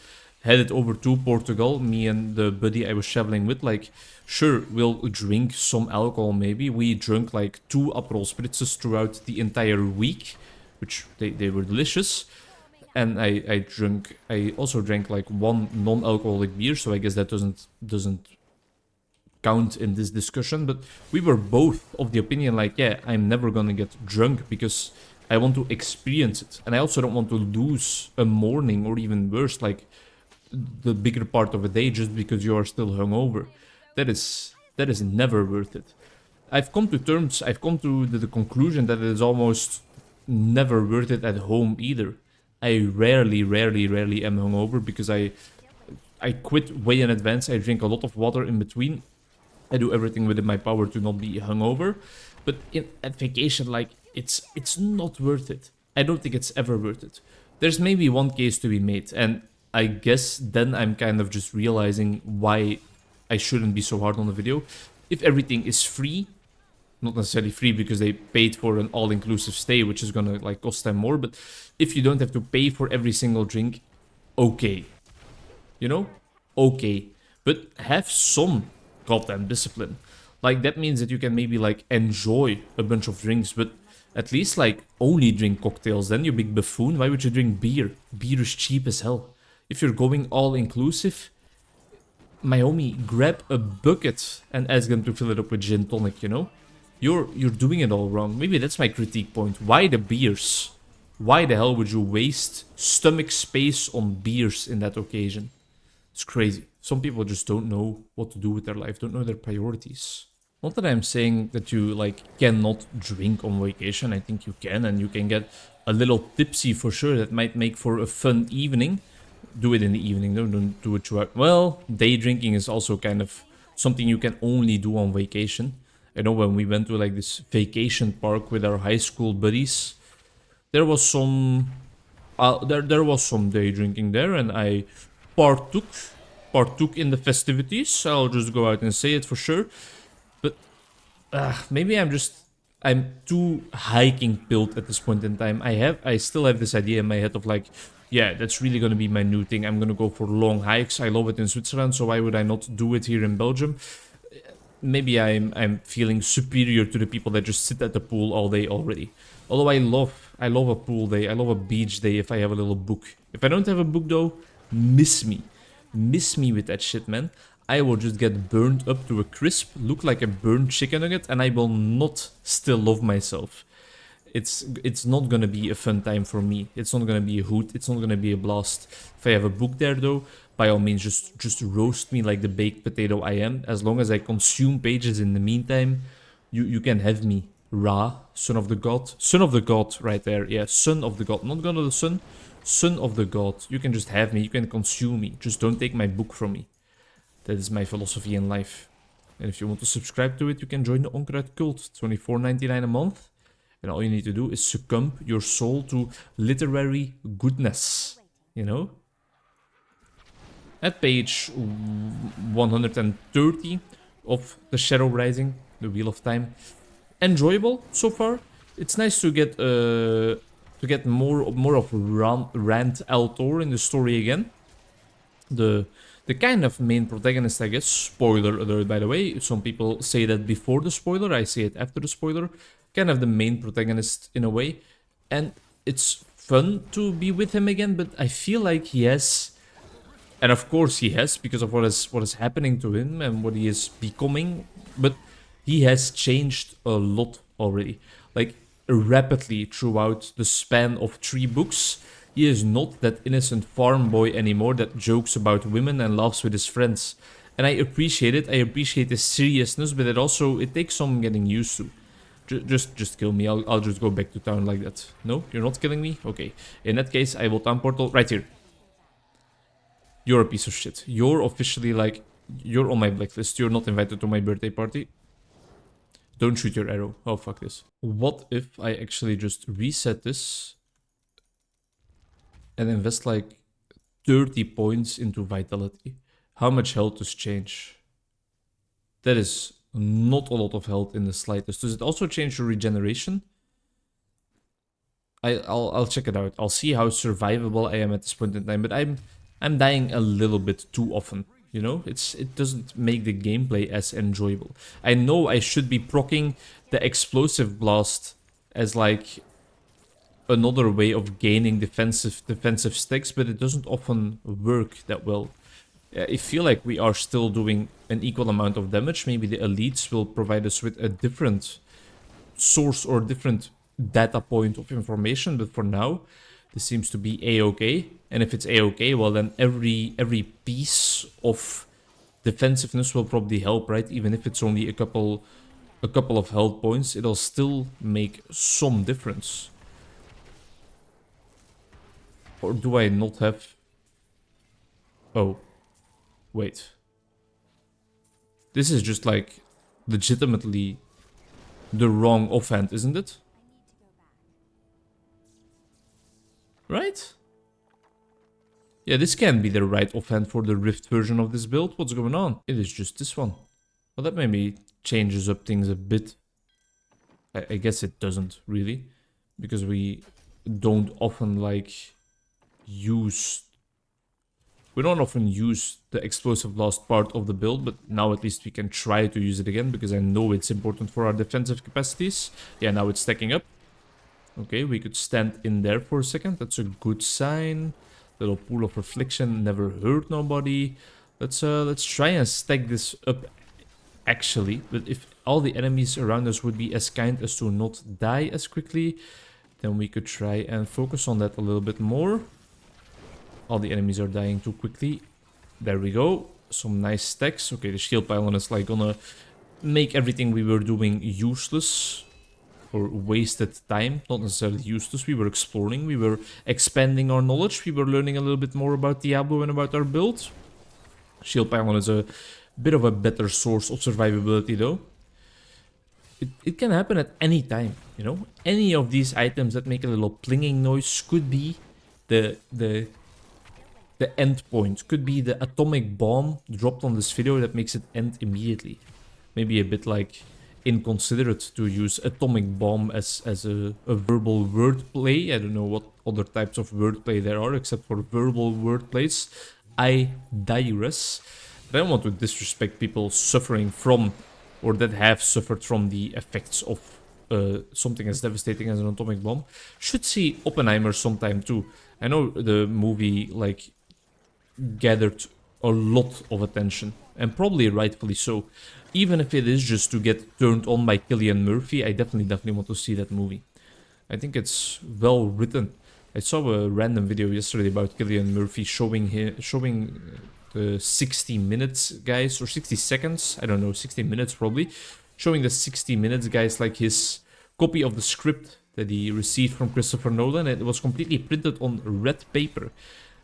headed over to Portugal, me and the buddy I was traveling with. Like, sure, we'll drink some alcohol maybe. We drank like 2 Aperol Spritzes throughout the entire week, which they were delicious. And I also drank like 1 non-alcoholic beer, so I guess that doesn't count in this discussion. But we were both of the opinion like, yeah, I'm never gonna get drunk because I want to experience it. And I also don't want to lose a morning or even worse, like the bigger part of a day just because you are still hungover. That is never worth it. I've come to the conclusion that it is almost never worth it at home either. I rarely am hungover because I quit way in advance. I drink a lot of water in between. I do everything within my power to not be hungover. But at vacation, like, it's not worth it. I don't think it's ever worth it. There's maybe one case to be made, and I guess then I'm kind of just realizing why I shouldn't be so hard on the video. If everything is free, not necessarily free because they paid for an all-inclusive stay, which is gonna like cost them more, but if you don't have to pay for every single drink, okay. You know? Okay. But have some goddamn discipline. Like, that means that you can maybe like enjoy a bunch of drinks, but at least like only drink cocktails. Then, you big buffoon. Why would you drink beer? Beer is cheap as hell. If you're going all-inclusive, my homie, grab a bucket and ask them to fill it up with gin tonic, you know? You're doing it all wrong. Maybe that's my critique point. Why the beers? Why the hell would you waste stomach space on beers in that occasion? It's crazy. Some people just don't know what to do with their life, don't know their priorities. Not that I'm saying that you like cannot drink on vacation. I think you can, and you can get a little tipsy for sure. That might make for a fun evening. Do it in the evening, though. Don't do it throughout. Well, day drinking is also kind of something you can only do on vacation. I know when we went to like this vacation park with our high school buddies, there was some there was some day drinking there, and I partook partook in the festivities. I'll just go out and say it for sure. But maybe I'm too hiking built at this point in time. I still have this idea in my head of like, yeah, that's really gonna be my new thing. I'm gonna go for long hikes. I love it in Switzerland, so why would I not do it here in Belgium? Maybe I'm feeling superior to the people that just sit at the pool all day already. Although I love a pool day. I love a beach day if I have a little book. If I don't have a book though, miss me. Miss me with that shit, man. I will just get burned up to a crisp, look like a burned chicken nugget, and I will not still love myself. It's not gonna be a fun time for me. It's not gonna be a hoot. It's not gonna be a blast. If I have a book there though, by all means, just roast me like the baked potato I am. As long as I consume pages in the meantime, you can have me. Ra, son of the god, right there. Yeah, son of the god, not god of the sun, son of the god. You can just have me. You can consume me. Just don't take my book from me. That is my philosophy in life. And if you want to subscribe to it, you can join the Onkruid cult. It's only $4.99 a month. And all you need to do is succumb your soul to literary goodness. You know? At page 130 of The Shadow Rising, The Wheel of Time. Enjoyable so far. It's nice to get more of Rand al'Thor in the story again. The kind of main protagonist, I guess. Spoiler alert, by the way. Some people say that before the spoiler, I say it after the spoiler. Kind of the main protagonist in a way. And it's fun to be with him again, but I feel like he has... And of course he has, because of what is happening to him and what he is becoming. But he has changed a lot already. Like, rapidly throughout the span of 3 books. He is not that innocent farm boy anymore that jokes about women and laughs with his friends. And I appreciate it. I appreciate his seriousness, but it takes some getting used to. Just kill me. I'll just go back to town like that. No, you're not killing me? Okay. In that case, I will town portal right here. You're a piece of shit. You're officially like... You're on my blacklist. You're not invited to my birthday party. Don't shoot your arrow. Oh, fuck this. What if I actually just reset this... and invest like 30 points into vitality? How much health does change? That is not a lot of health in the slightest. Does it also change your regeneration? I'll check it out. I'll see how survivable I am at this point in time. But I'm dying a little bit too often. You know, it doesn't make the gameplay as enjoyable. I know I should be proccing the explosive blast as like another way of gaining defensive stacks, but it doesn't often work that well. I feel like we are still doing an equal amount of damage. Maybe the elites will provide us with a different source or different data point of information, but for now, this seems to be a-okay. And if it's a-okay, well then every piece of defensiveness will probably help, right? Even if it's only a couple of health points, it'll still make some difference. Or do I not have... Oh. Wait. This is just like legitimately the wrong offhand, isn't it? Right? Yeah, this can be the right offhand for the Rift version of this build. What's going on? It is just this one. Well, that maybe changes up things a bit. I guess it doesn't, really. Because we don't often, like, use... We don't often use the explosive blast part of the build, but now at least we can try to use it again, because I know it's important for our defensive capacities. Yeah, now it's stacking up. Okay, we could stand in there for a second. That's a good sign. Little pool of reflection never hurt nobody. Let's try and stack this up, actually. But if all the enemies around us would be as kind as to not die as quickly, then we could try and focus on that a little bit more. All the enemies are dying too quickly. There we go. Some nice stacks. Okay, the shield pylon is like gonna make everything we were doing useless. Or wasted time. Not necessarily useless. We were exploring. We were expanding our knowledge. We were learning a little bit more about Diablo and about our build. Shield pylon is a bit of a better source of survivability though. it can happen at any time, you know? Any of these items that make a little plinging noise could be the the the end point, could be the atomic bomb dropped on this video that makes it end immediately. Maybe a bit like inconsiderate to use atomic bomb as a verbal wordplay. I don't know what other types of wordplay there are except for verbal wordplays. I digress. But I don't want to disrespect people suffering from or that have suffered from the effects of something as devastating as an atomic bomb. Should see Oppenheimer sometime too. I know the movie like gathered a lot of attention, and probably rightfully so. Even if it is just to get turned on by Cillian Murphy, I definitely want to see that movie. I think it's well written. I saw a random video yesterday about Cillian Murphy showing the 60 minutes guys, or 60 seconds, I don't know, 60 minutes probably, showing the 60 minutes guys like his copy of the script that he received from Christopher Nolan. And it was completely printed on red paper.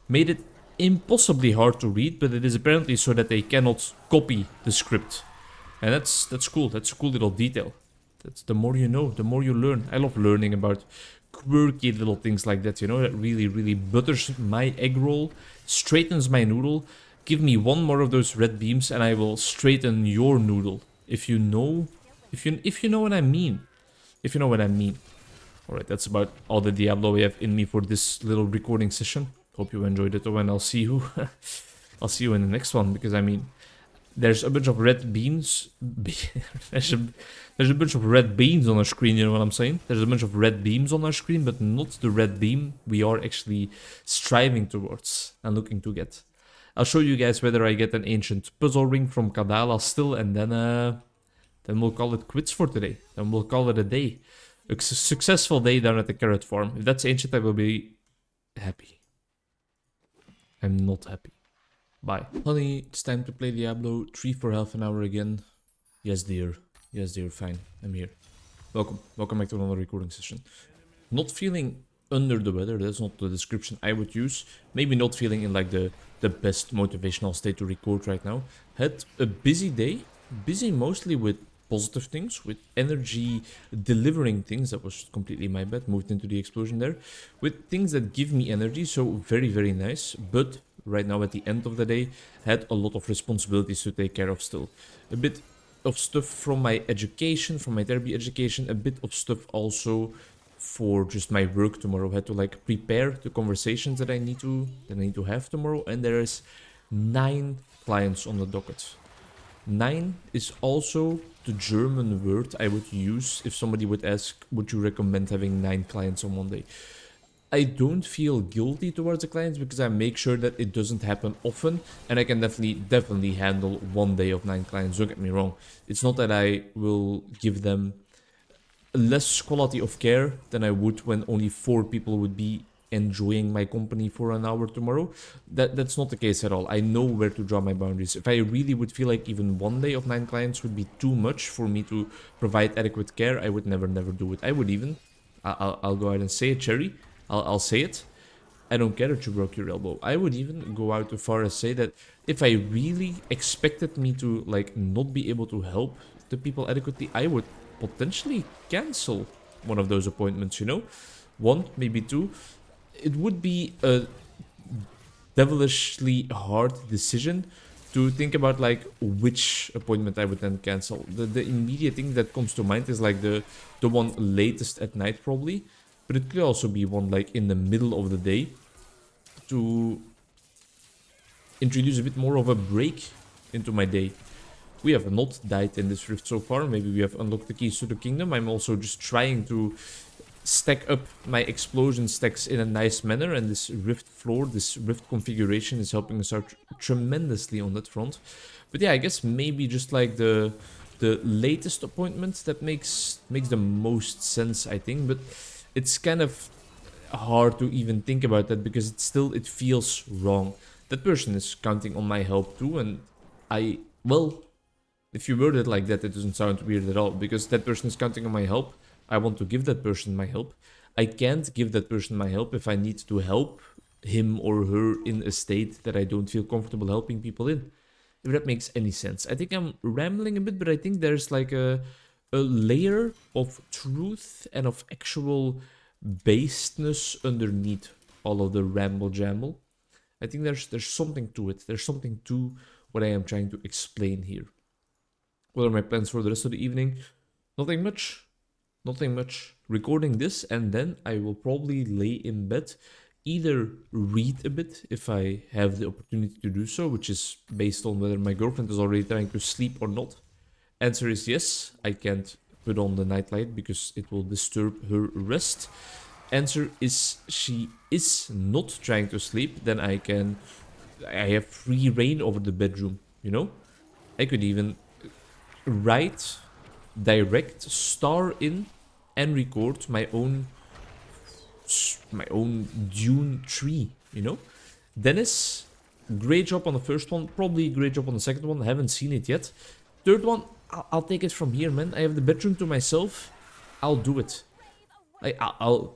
Made it impossibly hard to read, but it is apparently so that they cannot copy the script. And that's cool. That's a cool little detail. That's the more you know, the more you learn. I love learning about quirky little things like that, you know, that really butters my egg roll, straightens my noodle. Give me one more of those red beams and I will straighten your noodle. If you know what I mean. If you know what I mean. Alright, that's about all the Diablo we have in me for this little recording session. Hope you enjoyed it, and I'll see you I'll see you in the next one, because I mean, there's a bunch of red beans. there's a bunch of red beans on our screen, you know what I'm saying? There's a bunch of red beams on our screen, but not the red beam we are actually striving towards and looking to get. I'll show you guys whether I get an ancient puzzle ring from Kadala still, and then we'll call it quits for today. Then we'll call it a day. A successful day down at the carrot farm. If that's ancient, I will be happy. I'm not happy. Bye. Honey, it's time to play Diablo 3 for half an hour again. Yes, dear. Yes, dear. Fine. I'm here. Welcome. Welcome back to another recording session. Not feeling under the weather. That's not the description I would use. Maybe not feeling in like the best motivational state to record right now. Had a busy day. Busy mostly with positive things, with energy delivering things. That was completely my bad. Moved into the explosion there. With things that give me energy. So very nice. But right now at the end of the day, had a lot of responsibilities to take care of still. A bit of stuff from my education, from my therapy education, a bit of stuff also for just my work tomorrow. I had to like prepare the conversations that I need to have tomorrow, and there is 9 clients on the docket. 9 is also the German word I would use if somebody would ask, would you recommend having 9 clients on one day? I don't feel guilty towards the clients because I make sure that it doesn't happen often, and I can definitely handle one day of 9 clients. Don't get me wrong. It's not that I will give them less quality of care than I would when only 4 people would be enjoying my company for an hour tomorrow. That's not the case at all. I know where to draw my boundaries. If I really would feel like even one day of 9 clients would be too much for me to provide adequate care, I would never do it. I would even, I'll go out and say it, Cherry. I'll say it. I don't care that you broke your elbow. I would even go out too far as say that if I really expected me to like not be able to help the people adequately, I would potentially cancel one of those appointments, you know? 1, maybe 2. It would be a devilishly hard decision to think about like which appointment I would then cancel. The immediate thing that comes to mind is like the one latest at night probably. But it could also be one like in the middle of the day to introduce a bit more of a break into my day. We have not died in this rift so far. Maybe we have unlocked the keys to the kingdom. I'm also just trying to stack up my explosion stacks in a nice manner. And this rift floor, this rift configuration is helping us out tremendously on that front. But yeah, I guess maybe just like the latest appointment that makes the most sense, I think. But it's kind of hard to even think about that because it feels wrong. That person is counting on my help too, and well, if you word it like that, it doesn't sound weird at all, because that person is counting on my help. I want to give that person my help. I can't give that person my help if I need to help him or her in a state that I don't feel comfortable helping people in. If that makes any sense. I think I'm rambling a bit, but I think there's like a a layer of truth and of actual basedness underneath all of the ramble jamble. I think there's something to it. There's something to what I am trying to explain here. What are my plans for the rest of the evening? Nothing much. Nothing much. Recording this, and then I will probably lay in bed, either read a bit if I have the opportunity to do so, which is based on whether my girlfriend is already trying to sleep or not. Answer is yes. I can't put on the nightlight because it will disturb her rest. Answer is she is not trying to sleep. Then I have free reign over the bedroom. You know, I could even write, direct, star in, and record my own Dune 3. You know, Dennis, great job on the first one. Probably great job on the second one. I haven't seen it yet. Third one, I'll take it from here, man. I have the bedroom to myself. I'll do it. I'll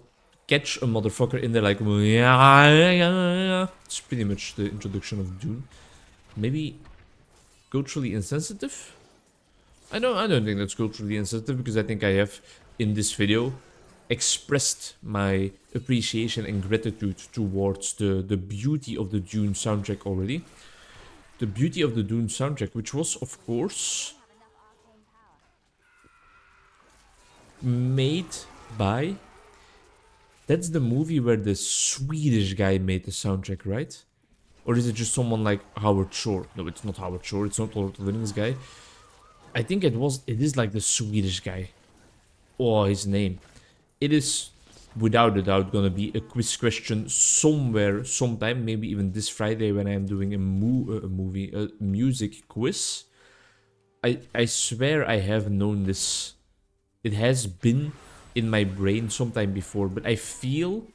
catch a motherfucker in there like, yeah. It's pretty much the introduction of Dune. Maybe culturally insensitive? I don't think that's culturally insensitive because I think I have, in this video, expressed my appreciation and gratitude towards the beauty of the Dune soundtrack already. The beauty of the Dune soundtrack, which was, of course, made by... That's the movie where the Swedish guy made the soundtrack, right? Or is it just someone like Howard Shore? No, it's not Howard Shore. It's not Lord of the Rings guy. I think it is like the Swedish guy. Oh, his name. It is, without a doubt, gonna be a quiz question somewhere, sometime. Maybe even this Friday when I am doing a music quiz. I swear I have known this. It has been in my brain sometime before, but I feel,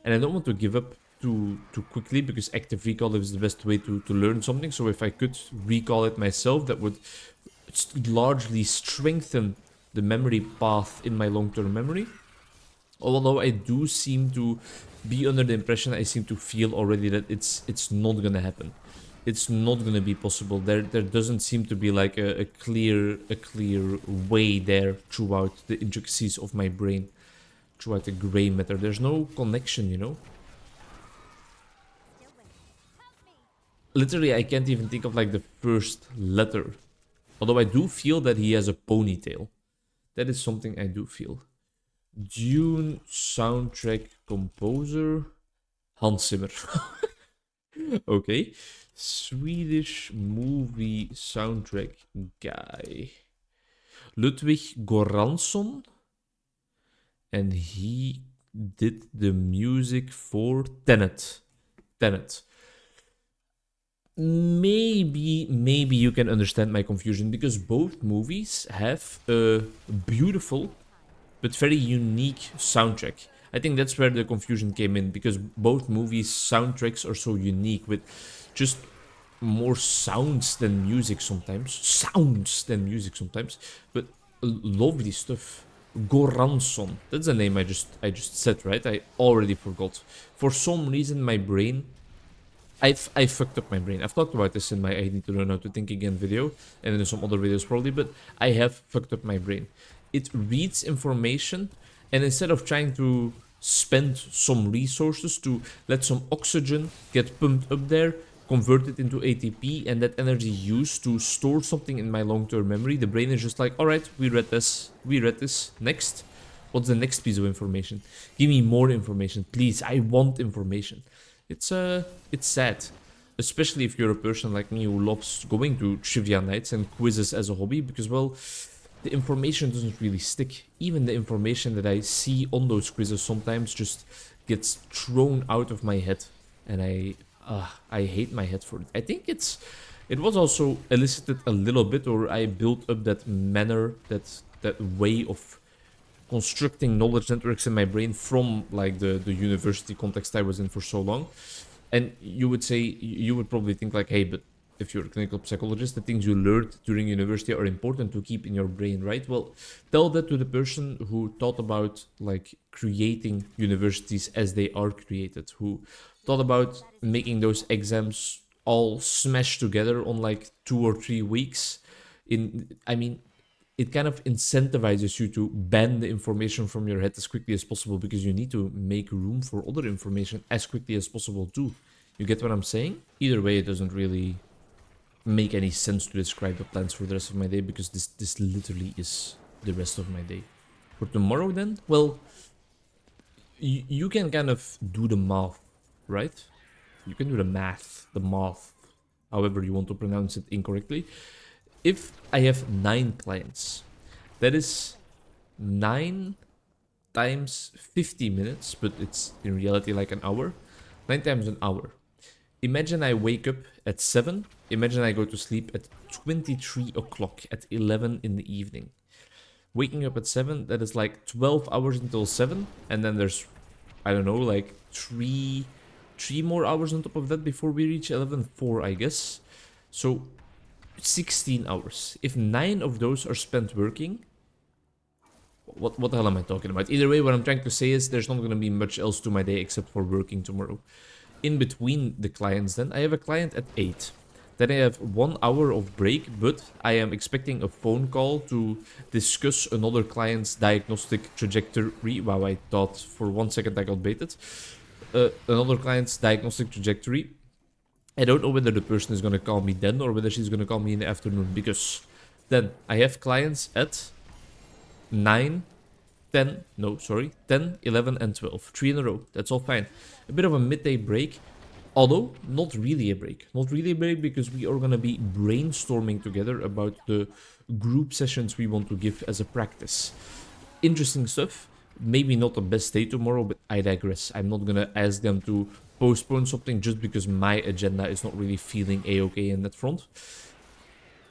and I don't want to give up too quickly because active recall is the best way to learn something. So if I could recall it myself, that would largely strengthen the memory path in my long-term memory. Although I do seem to be under the impression, I seem to feel already that it's not gonna happen. It's not gonna be possible. There doesn't seem to be like a clear way there throughout the intricacies of my brain, throughout the gray matter. There's no connection, you know. Literally, I can't even think of like the first letter. Although I do feel that he has a ponytail. That is something I do feel. Dune soundtrack composer Hans Zimmer. Okay. Swedish movie soundtrack guy Ludwig Göransson, and he did the music for Tenet. Maybe you can understand my confusion because both movies have a beautiful but very unique soundtrack. I think that's where the confusion came in because both movies' soundtracks are so unique with just more sounds than music sometimes. But lovely stuff. Goransson. That's the name I just said, right? I already forgot. For some reason, my brain... I fucked up my brain. I've talked about this in my I Need to Learn How to Think Again video, and in some other videos probably, but I have fucked up my brain. It reads information, and instead of trying to spend some resources to let some oxygen get pumped up there, convert it into ATP, and that energy used to store something in my long-term memory, the brain is just like, alright, we read this, next. What's the next piece of information? Give me more information, please, I want information. It's sad. Especially if you're a person like me who loves going to trivia nights and quizzes as a hobby, because, well, the information doesn't really stick. Even the information that I see on those quizzes sometimes just gets thrown out of my head, and I hate my head for it. I think it was also elicited a little bit, or I built up that manner, that way of constructing knowledge networks in my brain from like the university context I was in for so long. And you would probably think like, hey, but if you're a clinical psychologist, the things you learned during university are important to keep in your brain, right? Well, tell that to the person who thought about like creating universities as they are created, who thought about making those exams all smashed together on like 2 or 3 weeks. I mean, it kind of incentivizes you to ban the information from your head as quickly as possible because you need to make room for other information as quickly as possible too. You get what I'm saying? Either way, it doesn't really make any sense to describe the plans for the rest of my day because this literally is the rest of my day. For tomorrow then, well, you can kind of do the math, right? You can do the math, however you want to pronounce it incorrectly. If I have 9 clients, that is 9 times 50 minutes, but it's in reality like an hour. 9 times an hour. Imagine I wake up at 7. Imagine I go to sleep at 23 o'clock, at 11 in the evening. Waking up at 7, that is like 12 hours until 7. And then there's, I don't know, like 3 more hours on top of that before we reach 11. 4, I guess. So 16 hours. If 9 of those are spent working, what the hell am I talking about? Either way, what I'm trying to say is there's not going to be much else to my day except for working tomorrow. In between the clients then, I have a client at 8. Then I have 1 hour of break, but I am expecting a phone call to discuss another client's diagnostic trajectory. Wow, I thought for 1 second I got baited. Another client's diagnostic trajectory. I don't know whether the person is going to call me then or whether she's going to call me in the afternoon, because then I have clients at 9, 10, 11 and 12. 3 in a row. That's all fine. A bit of a midday break, although not really a break. Not really a break because we are going to be brainstorming together about the group sessions we want to give as a practice. Interesting stuff. Maybe not the best day tomorrow, but I digress. I'm not going to ask them to postpone something just because my agenda is not really feeling a-okay in that front.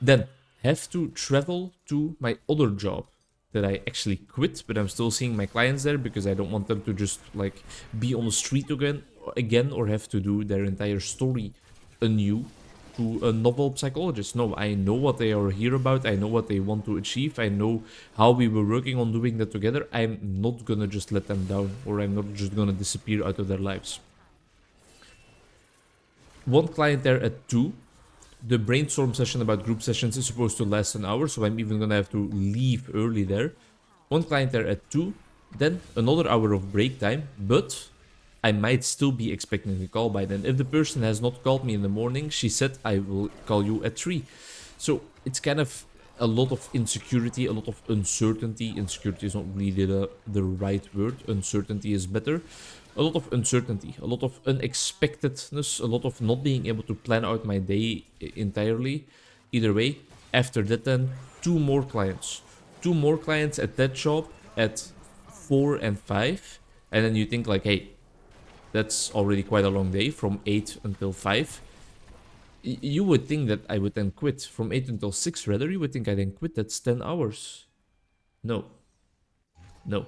Then have to travel to my other job that I actually quit, but I'm still seeing my clients there because I don't want them to just like be on the street again or have to do their entire story anew to a novel psychologist. No, I know what they are here about. I know what they want to achieve. I know how we were working on doing that together. I'm not gonna just let them down, or I'm not just gonna disappear out of their lives. One client there at 2. The brainstorm session about group sessions is supposed to last an hour, so I'm even gonna have to leave early there. One client there at 2, then another hour of break time, but I might still be expecting a call by then. If the person has not called me in the morning, she said I will call you at 3. So it's kind of a lot of insecurity, a lot of uncertainty. Insecurity is not really the right word. Uncertainty is better. A lot of uncertainty, a lot of unexpectedness, a lot of not being able to plan out my day entirely. Either way, after that then, 2 more clients. 2 more clients at that job at 4 and 5. And then you think like, hey, that's already quite a long day from 8 until 5. You would think that I would then quit from 8 until 6 rather. You would think I then quit. That's 10 hours. No. No.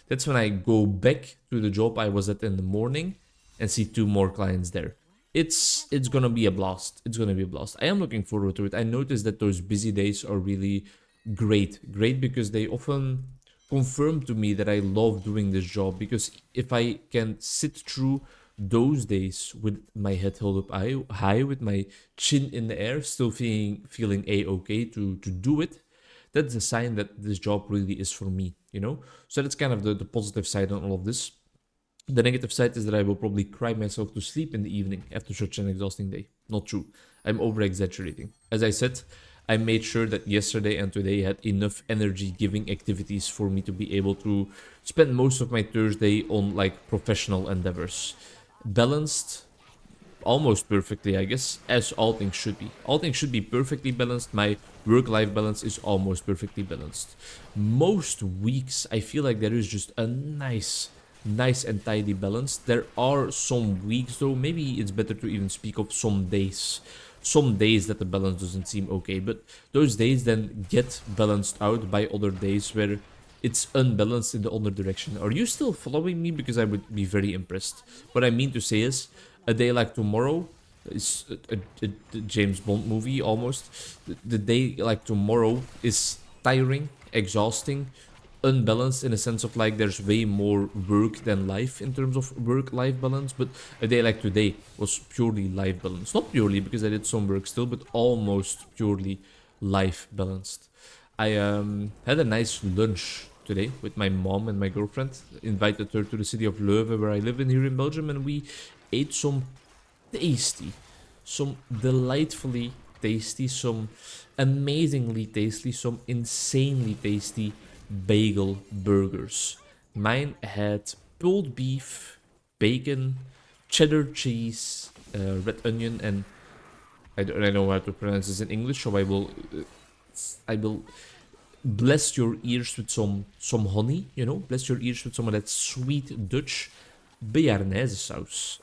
That's when I go back to the job I was at in the morning and see 2 more clients there. It's gonna be a blast. It's gonna be a blast. I am looking forward to it. I noticed that those busy days are really great. Great because they often confirm to me that I love doing this job. Because if I can sit through those days with my head held up high, with my chin in the air, still feeling a-okay to do it, that's a sign that this job really is for me, you know? So that's kind of the positive side on all of this. The negative side is that I will probably cry myself to sleep in the evening after such an exhausting day. Not true. I'm over-exaggerating. As I said, I made sure that yesterday and today had enough energy-giving activities for me to be able to spend most of my Thursday on, like, professional endeavors. Balanced, almost perfectly, I guess, as all things should be. All things should be perfectly balanced. My work-life balance is almost perfectly balanced. Most weeks, I feel like there is just a nice and tidy balance. There are some weeks, though, maybe it's better to even speak of some days. Some days that the balance doesn't seem okay, but those days then get balanced out by other days where it's unbalanced in the other direction. Are you still following me? Because I would be very impressed. What I mean to say is, a day like tomorrow is a James Bond movie almost. The day like tomorrow is tiring, exhausting, unbalanced in a sense of like there's way more work than life in terms of work-life balance. But a day like today was purely life balance. Not purely, because I did some work still, but almost purely life balanced. I had a nice lunch today with my mom and my girlfriend. Invited her to the city of Leuven, where I live in here in Belgium, and we ate some tasty, some delightfully tasty, some amazingly tasty, some insanely tasty bagel burgers. Mine had pulled beef, bacon, cheddar cheese, red onion, and I don't know how to pronounce this in English, so I will bless your ears with some honey, you know, bless your ears with some of that sweet Dutch Béarnaise sauce.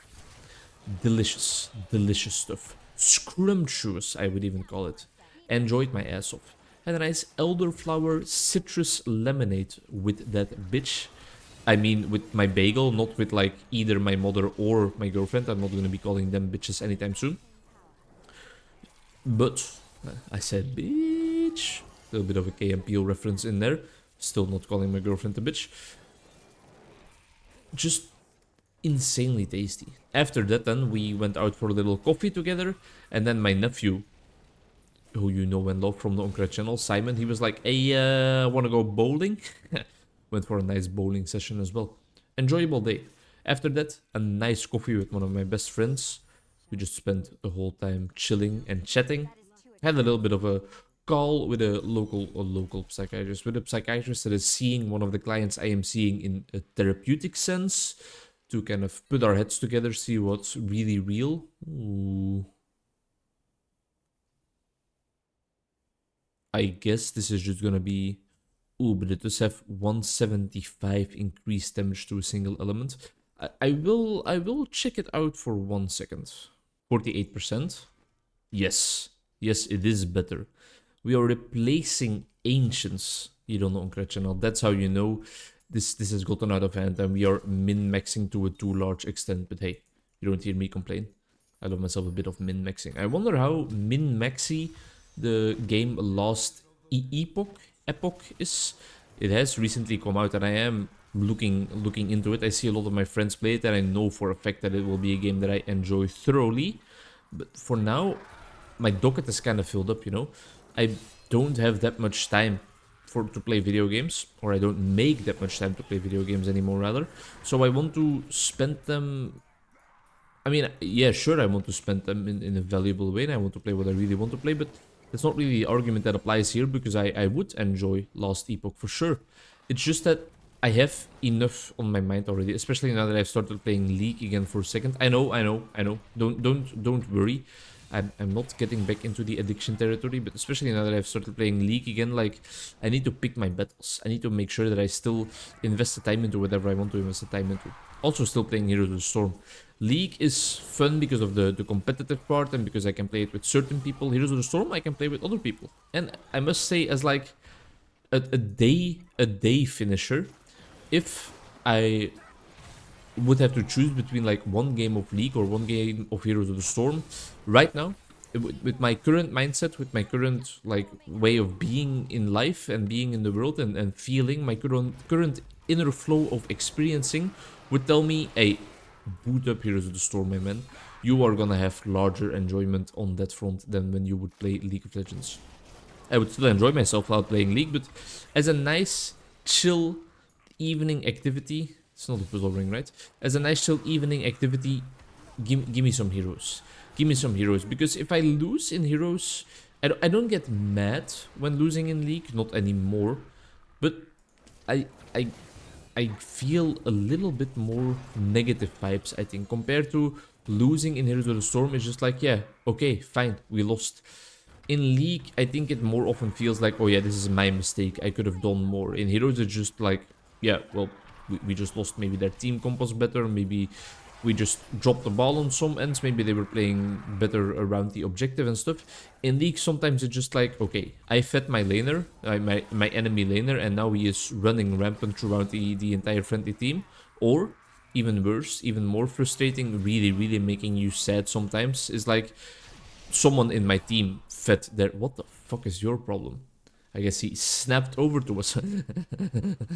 Delicious, delicious stuff. Scrumptious, I would even call it. Enjoyed my ass off. Had a nice elderflower citrus lemonade with that bitch. I mean, with my bagel, not with like either my mother or my girlfriend. I'm not gonna be calling them bitches anytime soon. But I said bitch. A little bit of a KMPO reference in there. Still not calling my girlfriend a bitch. Just insanely tasty. After that, then we went out for a little coffee together, and then my nephew, who you know and love from the Onkruid channel, Simon, he was like, "Hey, wanna go bowling?" Went for a nice bowling session as well. Enjoyable day. After that, a nice coffee with one of my best friends. We just spent the whole time chilling and chatting. Had a little bit of a call with a local psychiatrist, with a psychiatrist that is seeing one of the clients I am seeing in a therapeutic sense, to kind of put our heads together, see what's really real. Ooh. I guess this is just gonna be... Ooh, but it does have 175 increased damage to a single element. I will check it out for 1 second. 48%. Yes. Yes, it is better. We are replacing ancients here on the Onkruid channel. That's how you know this has gotten out of hand, and we are min-maxing to a too large extent. But hey, you don't hear me complain. I love myself a bit of min-maxing. I wonder how min-maxy the game Last Epoch is. It has recently come out, and I am looking into it. I see a lot of my friends play it, and I know for a fact that it will be a game that I enjoy thoroughly. But for now, my docket is kind of filled up, you know. I don't have that much time to play video games, or I don't make that much time to play video games anymore, rather. So I want to spend them... I mean, yeah, sure, I want to spend them in a valuable way, and I want to play what I really want to play, but that's not really the argument that applies here, because I would enjoy Last Epoch for sure. It's just that I have enough on my mind already, especially now that I've started playing League again for a second. I know. Don't worry. I'm not getting back into the addiction territory, but especially now that I've started playing League again, like, I need to pick my battles. I need to make sure that I still invest the time into whatever I want to invest the time into. Also still playing Heroes of the Storm. League is fun because of the competitive part, and because I can play it with certain people. Heroes of the Storm I can play with other people. And I must say, as like a day finisher, if I would have to choose between like one game of League or one game of Heroes of the Storm, right now, with my current mindset, with my current like way of being in life and being in the world, and feeling my current inner flow of experiencing, would tell me, hey, boot up Heroes of the Storm, my man. You are gonna have larger enjoyment on that front than when you would play League of Legends. I would still enjoy myself while playing League, but as a nice, chill evening activity... It's not a puzzle ring, right? As a nice, chill evening activity, give me some heroes. Give me some heroes, because if I lose in heroes... I don't get mad when losing in League, not anymore. But I feel a little bit more negative vibes, I think, compared to losing in Heroes of the Storm. It's just like, yeah, okay, fine, we lost. In League, I think it more often feels like, oh yeah, this is my mistake, I could have done more. In Heroes, it's just like, yeah, well, we just lost. Maybe their team comp was better, maybe we just dropped the ball on some ends, maybe they were playing better around the objective and stuff. In League, sometimes it's just like, okay, I fed my laner, my enemy laner, and now he is running rampant throughout the entire friendly team. Or, even worse, even more frustrating, really making you sad sometimes, is like, someone in my team fed their... What the fuck is your problem? I guess he snapped over to us.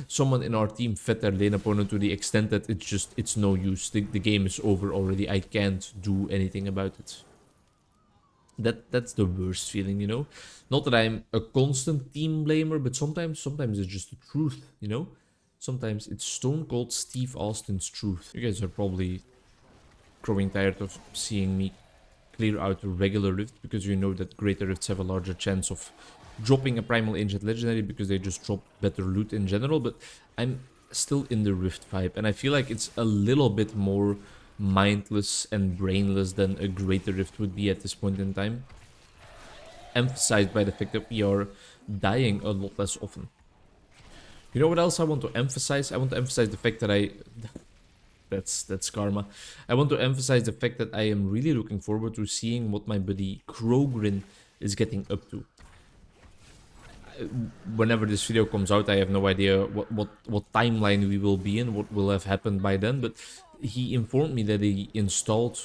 Someone in our team fed their lane opponent to the extent that it's no use. The game is over already. I can't do anything about it. That's the worst feeling, you know? Not that I'm a constant team blamer, but sometimes it's just the truth, you know? Sometimes it's Stone Cold Steve Austin's truth. You guys are probably growing tired of seeing me clear out a regular rift because you know that greater rifts have a larger chance of dropping a primal ancient legendary because they just drop better loot in general, but I'm still in the rift vibe and I feel like it's a little bit more mindless and brainless than a greater rift would be at this point in time, emphasized by the fact that we are dying a lot less often. You know what else I want to emphasize? I want to emphasize the fact that that's karma. I want to emphasize the fact that I am really looking forward to seeing what my buddy Krogrin is getting up to. Whenever this video comes out, I have no idea what timeline we will be in, what will have happened by then, but he informed me that he installed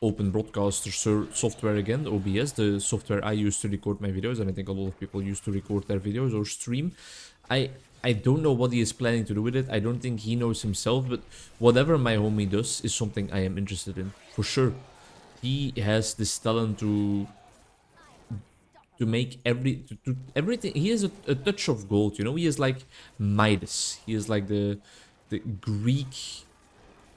Open Broadcaster software again, OBS, the software I use to record my videos, and I think a lot of people use to record their videos or stream. I don't know what he is planning to do with it. I don't think he knows himself, but whatever my homie does is something I am interested in, for sure. He has this talent to make everything. He has a touch of gold, you know. He is like Midas. He is like the Greek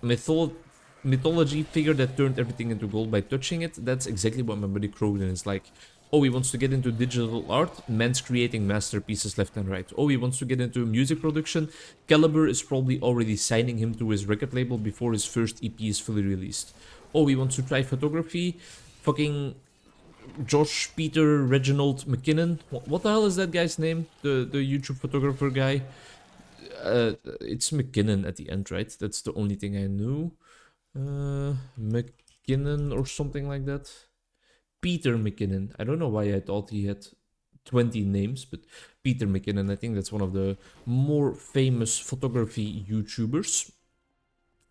mythology figure that turned everything into gold by touching it. That's exactly what my buddy Croden is like. Oh, he wants to get into digital art. Man's creating masterpieces left and right. Oh, he wants to get into music production. Caliber is probably already signing him to his record label before his first EP is fully released. Oh, he wants to try photography. Fucking Josh Peter Reginald McKinnon. What the hell is that guy's name? The YouTube photographer guy. It's McKinnon at the end, right? That's the only thing I knew. McKinnon or something like that. Peter McKinnon. I don't know why I thought he had 20 names, but Peter McKinnon, I think that's one of the more famous photography YouTubers,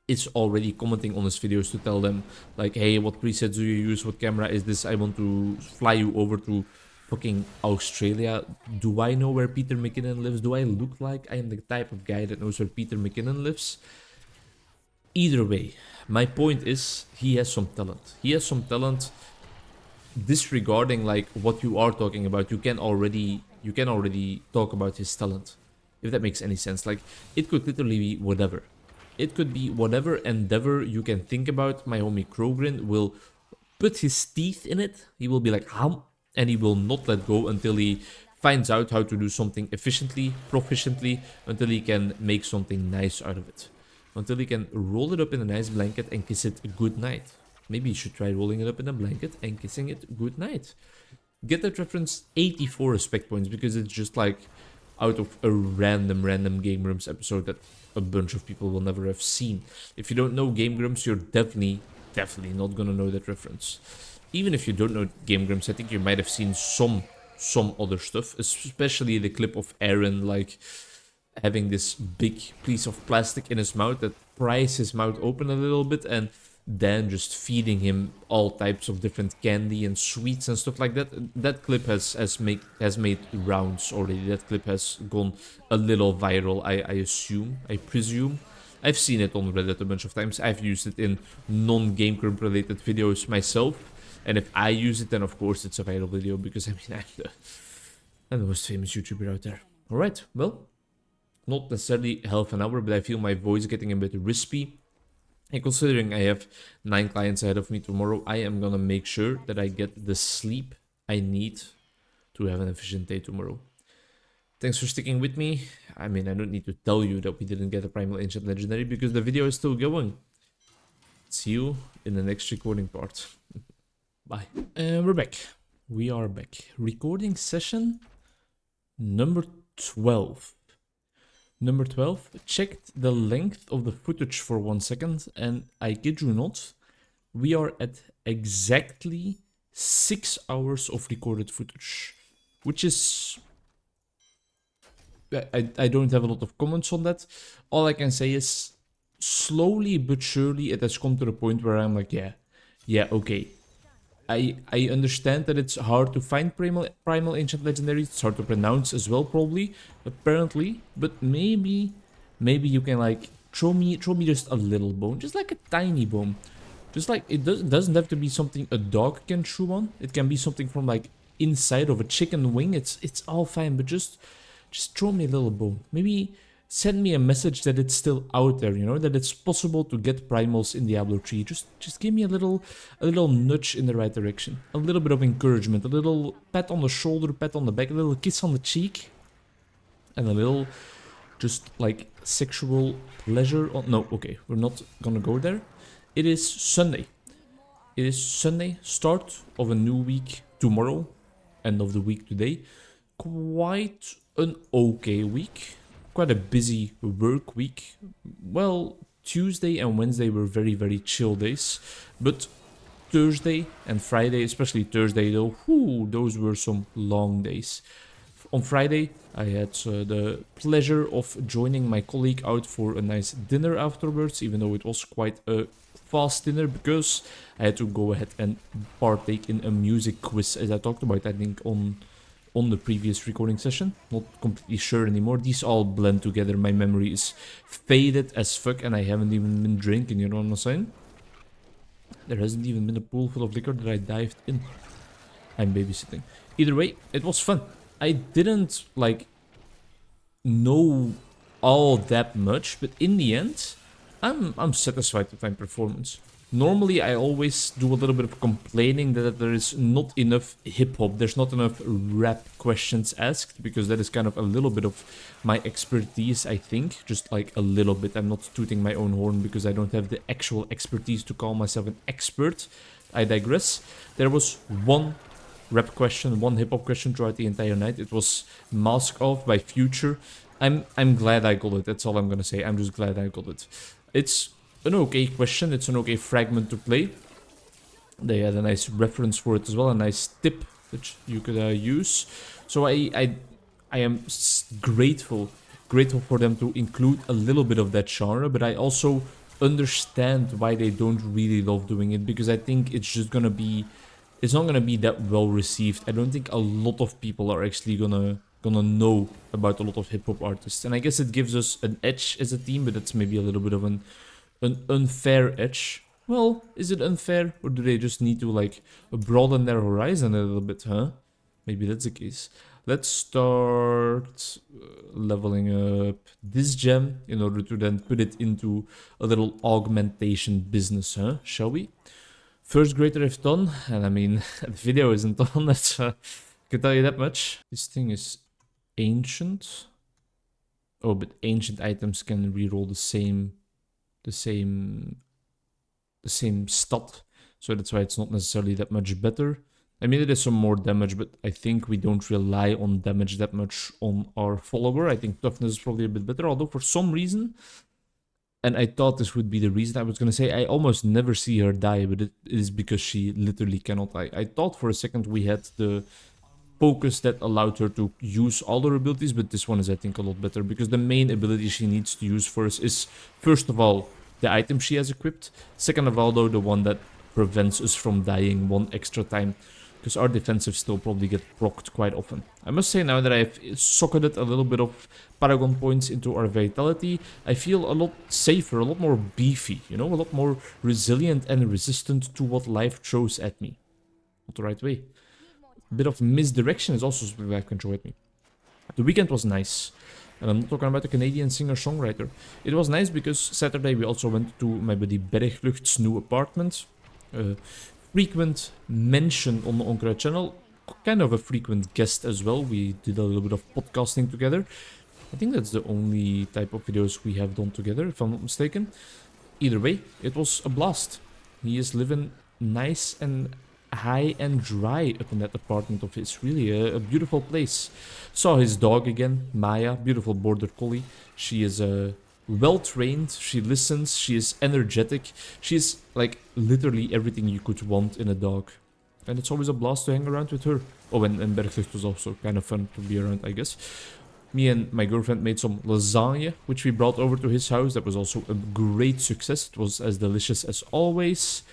is already commenting on his videos to tell them, like, hey, what presets do you use? What camera is this? I want to fly you over to fucking Australia. Do I know where Peter McKinnon lives? Do I look like I am the type of guy that knows where Peter McKinnon lives? Either way, my point is, he has some talent. He has some talent. Disregarding like what you are talking about, you can already talk about his talent, if that makes any sense. Like, it could literally be whatever. It could be whatever endeavor you can think about. My homie Krogrin will put his teeth in it. He will be like, hum, and he will not let go until he finds out how to do something efficiently, proficiently, until he can make something nice out of it. Until he can roll it up in a nice blanket and kiss it a good night. Maybe you should try rolling it up in a blanket and kissing it good night. Get that reference 84 respect points because it's just like out of a random Game Grumps episode that a bunch of people will never have seen. If you don't know Game Grumps, you're definitely not gonna know that reference. Even if you don't know Game Grumps, I think you might have seen some other stuff, especially the clip of Aaron like having this big piece of plastic in his mouth that pries his mouth open a little bit and then just feeding him all types of different candy and sweets and stuff like that. That clip has made rounds already. That clip has gone a little viral, I presume. I've seen it on Reddit a bunch of times. I've used it in non-Game Grump related videos myself. And if I use it, then of course it's a viral video because I mean, I'm the most famous YouTuber out there. Alright, well, not necessarily half an hour, but I feel my voice getting a bit rispy. And considering I have 9 clients ahead of me tomorrow, I am gonna make sure that I get the sleep I need to have an efficient day tomorrow. Thanks for sticking with me. I mean, I don't need to tell you that we didn't get a Primal Ancient Legendary because the video is still going. See you in the next recording part. Bye. And we're back. We are back. Recording session number 12. Number 12, checked the length of the footage for 1 second, and I kid you not, we are at exactly 6 hours of recorded footage, which is... I don't have a lot of comments on that. All I can say is, slowly but surely it has come to the point where I'm like, yeah, okay. I understand that it's hard to find primal ancient legendaries. It's hard to pronounce as well, probably, apparently. But maybe you can like throw me just a little bone, just like a tiny bone. Just like, it doesn't have to be something a dog can chew on. It can be something from like inside of a chicken wing. It's all fine, but just throw me a little bone. Maybe send me a message that it's still out there, you know, that it's possible to get primals in Diablo 3. Just give me a little nudge in the right direction. A little bit of encouragement, a little pat on the shoulder, pat on the back, a little kiss on the cheek, and a little just like sexual pleasure. Oh, no, okay, we're not gonna go there. It is Sunday. It is Sunday, start of a new week tomorrow, end of the week today. Quite an okay week. Quite a busy work week. Well, Tuesday and Wednesday were very, very chill days. But Thursday and Friday, especially Thursday though, whew, those were some long days. On Friday, I had the pleasure of joining my colleague out for a nice dinner afterwards, even though it was quite a fast dinner because I had to go ahead and partake in a music quiz, as I talked about, I think, on the previous recording session. Not completely sure anymore. These all blend together. My memory is faded as fuck and I haven't even been drinking, you know what I'm saying? There hasn't even been a pool full of liquor that I dived in. I'm babysitting. Either way, it was fun. I didn't, like, know all that much, but in the end, I'm satisfied with my performance. Normally, I always do a little bit of complaining that there is not enough hip-hop, there's not enough rap questions asked, because that is kind of a little bit of my expertise, I think. Just like a little bit. I'm not tooting my own horn because I don't have the actual expertise to call myself an expert. I digress. There was one rap question, one hip-hop question throughout the entire night. It was Mask Off by Future. I'm glad I got it, that's all I'm gonna say. I'm just glad I got it. It's an okay question, it's an okay fragment to play. They had a nice reference for it as well, a nice tip that you could use. So I am grateful for them to include a little bit of that genre, but I also understand why they don't really love doing it, because I think it's just gonna be, it's not gonna be that well received. I don't think a lot of people are actually gonna know about a lot of hip-hop artists, and I guess it gives us an edge as a team, but that's maybe a little bit of an unfair edge. Well, is it unfair, or do they just need to like broaden their horizon a little bit, huh? Maybe that's the case. Let's start leveling up this gem in order to then put it into a little augmentation business, huh? Shall we? First greater if done, and I mean, the video isn't done, that's, I can tell you that much. This thing is ancient. Oh, but ancient items can reroll the same stat, so that's why it's not necessarily that much better. I mean, it is some more damage, but I think we don't rely on damage that much on our follower. I think toughness is probably a bit better, although for some reason, and I thought this would be the reason, I was gonna say I almost never see her die, but it is because she literally cannot die. I thought for a second we had the focus that allowed her to use all her abilities, but this one is, I think, a lot better, because the main ability she needs to use first is, first of all, the item she has equipped. Second of all, though, the one that prevents us from dying one extra time, because our defensive still probably get procced quite often. I must say, now that I've socketed a little bit of Paragon points into our Vitality, I feel a lot safer, a lot more beefy, you know, a lot more resilient and resistant to what life throws at me. Not the right way. A bit of misdirection is also something life can throw at me. The weekend was nice. And I'm not talking about a Canadian singer-songwriter. It was nice because Saturday we also went to my buddy Berglucht's new apartment. Frequent mention on the Onkruid channel. Kind of a frequent guest as well. We did a little bit of podcasting together. I think that's the only type of videos we have done together, if I'm not mistaken. Either way, it was a blast. He is living nice and high and dry up in that apartment of his. Really a beautiful place. Saw his dog again, Maya, beautiful border collie. She is well trained, she listens, she is energetic. She is like literally everything you could want in a dog. And it's always a blast to hang around with her. Oh, and Berglucht was also kind of fun to be around, I guess. Me and my girlfriend made some lasagna, which we brought over to his house. That was also a great success. It was as delicious as always.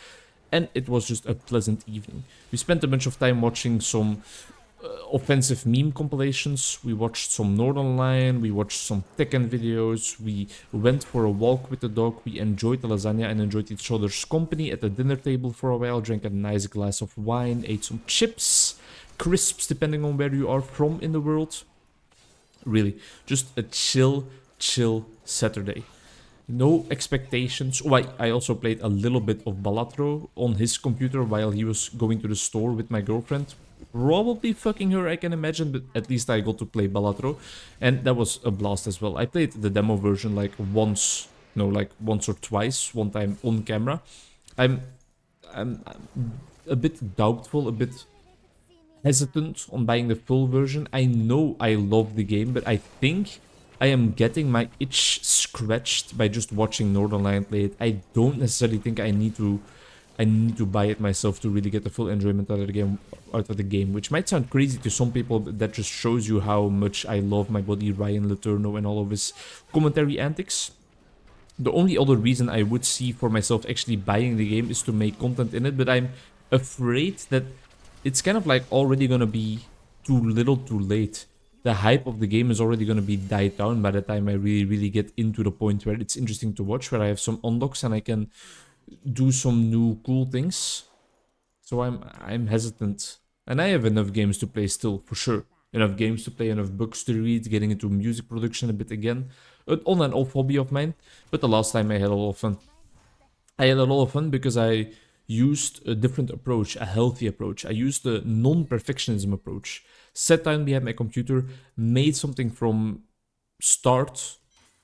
And it was just a pleasant evening. We spent a bunch of time watching some offensive meme compilations. We watched some Northernlion, we watched some Tekken videos, we went for a walk with the dog, we enjoyed the lasagna and enjoyed each other's company at the dinner table for a while, drank a nice glass of wine, ate some chips, crisps, depending on where you are from in the world. Really, just a chill Saturday. No expectations. Oh, I also played a little bit of Balatro on his computer while he was going to the store with my girlfriend. Probably fucking her, I can imagine, but at least I got to play Balatro. And that was a blast as well. I played the demo version like once or twice, one time on camera. I'm a bit doubtful, a bit hesitant on buying the full version. I know I love the game, but I think I am getting my itch scratched by just watching Northernlion play it. I don't necessarily think I need to buy it myself to really get the full enjoyment out of the game, which might sound crazy to some people, but that just shows you how much I love my buddy Ryan Letourneau and all of his commentary antics. The only other reason I would see for myself actually buying the game is to make content in it, but I'm afraid that it's kind of like already gonna be too little too late. The hype of the game is already gonna be died down by the time I really get into the point where it's interesting to watch, where I have some unlocks and I can do some new cool things. So I'm hesitant. And I have enough games to play still, for sure. Enough games to play, enough books to read, getting into music production a bit again. An on and off hobby of mine, but the last time I had a lot of fun. I had a lot of fun because I used a different approach, a healthy approach. I used the non-perfectionism approach. Sat down behind my computer, made something from start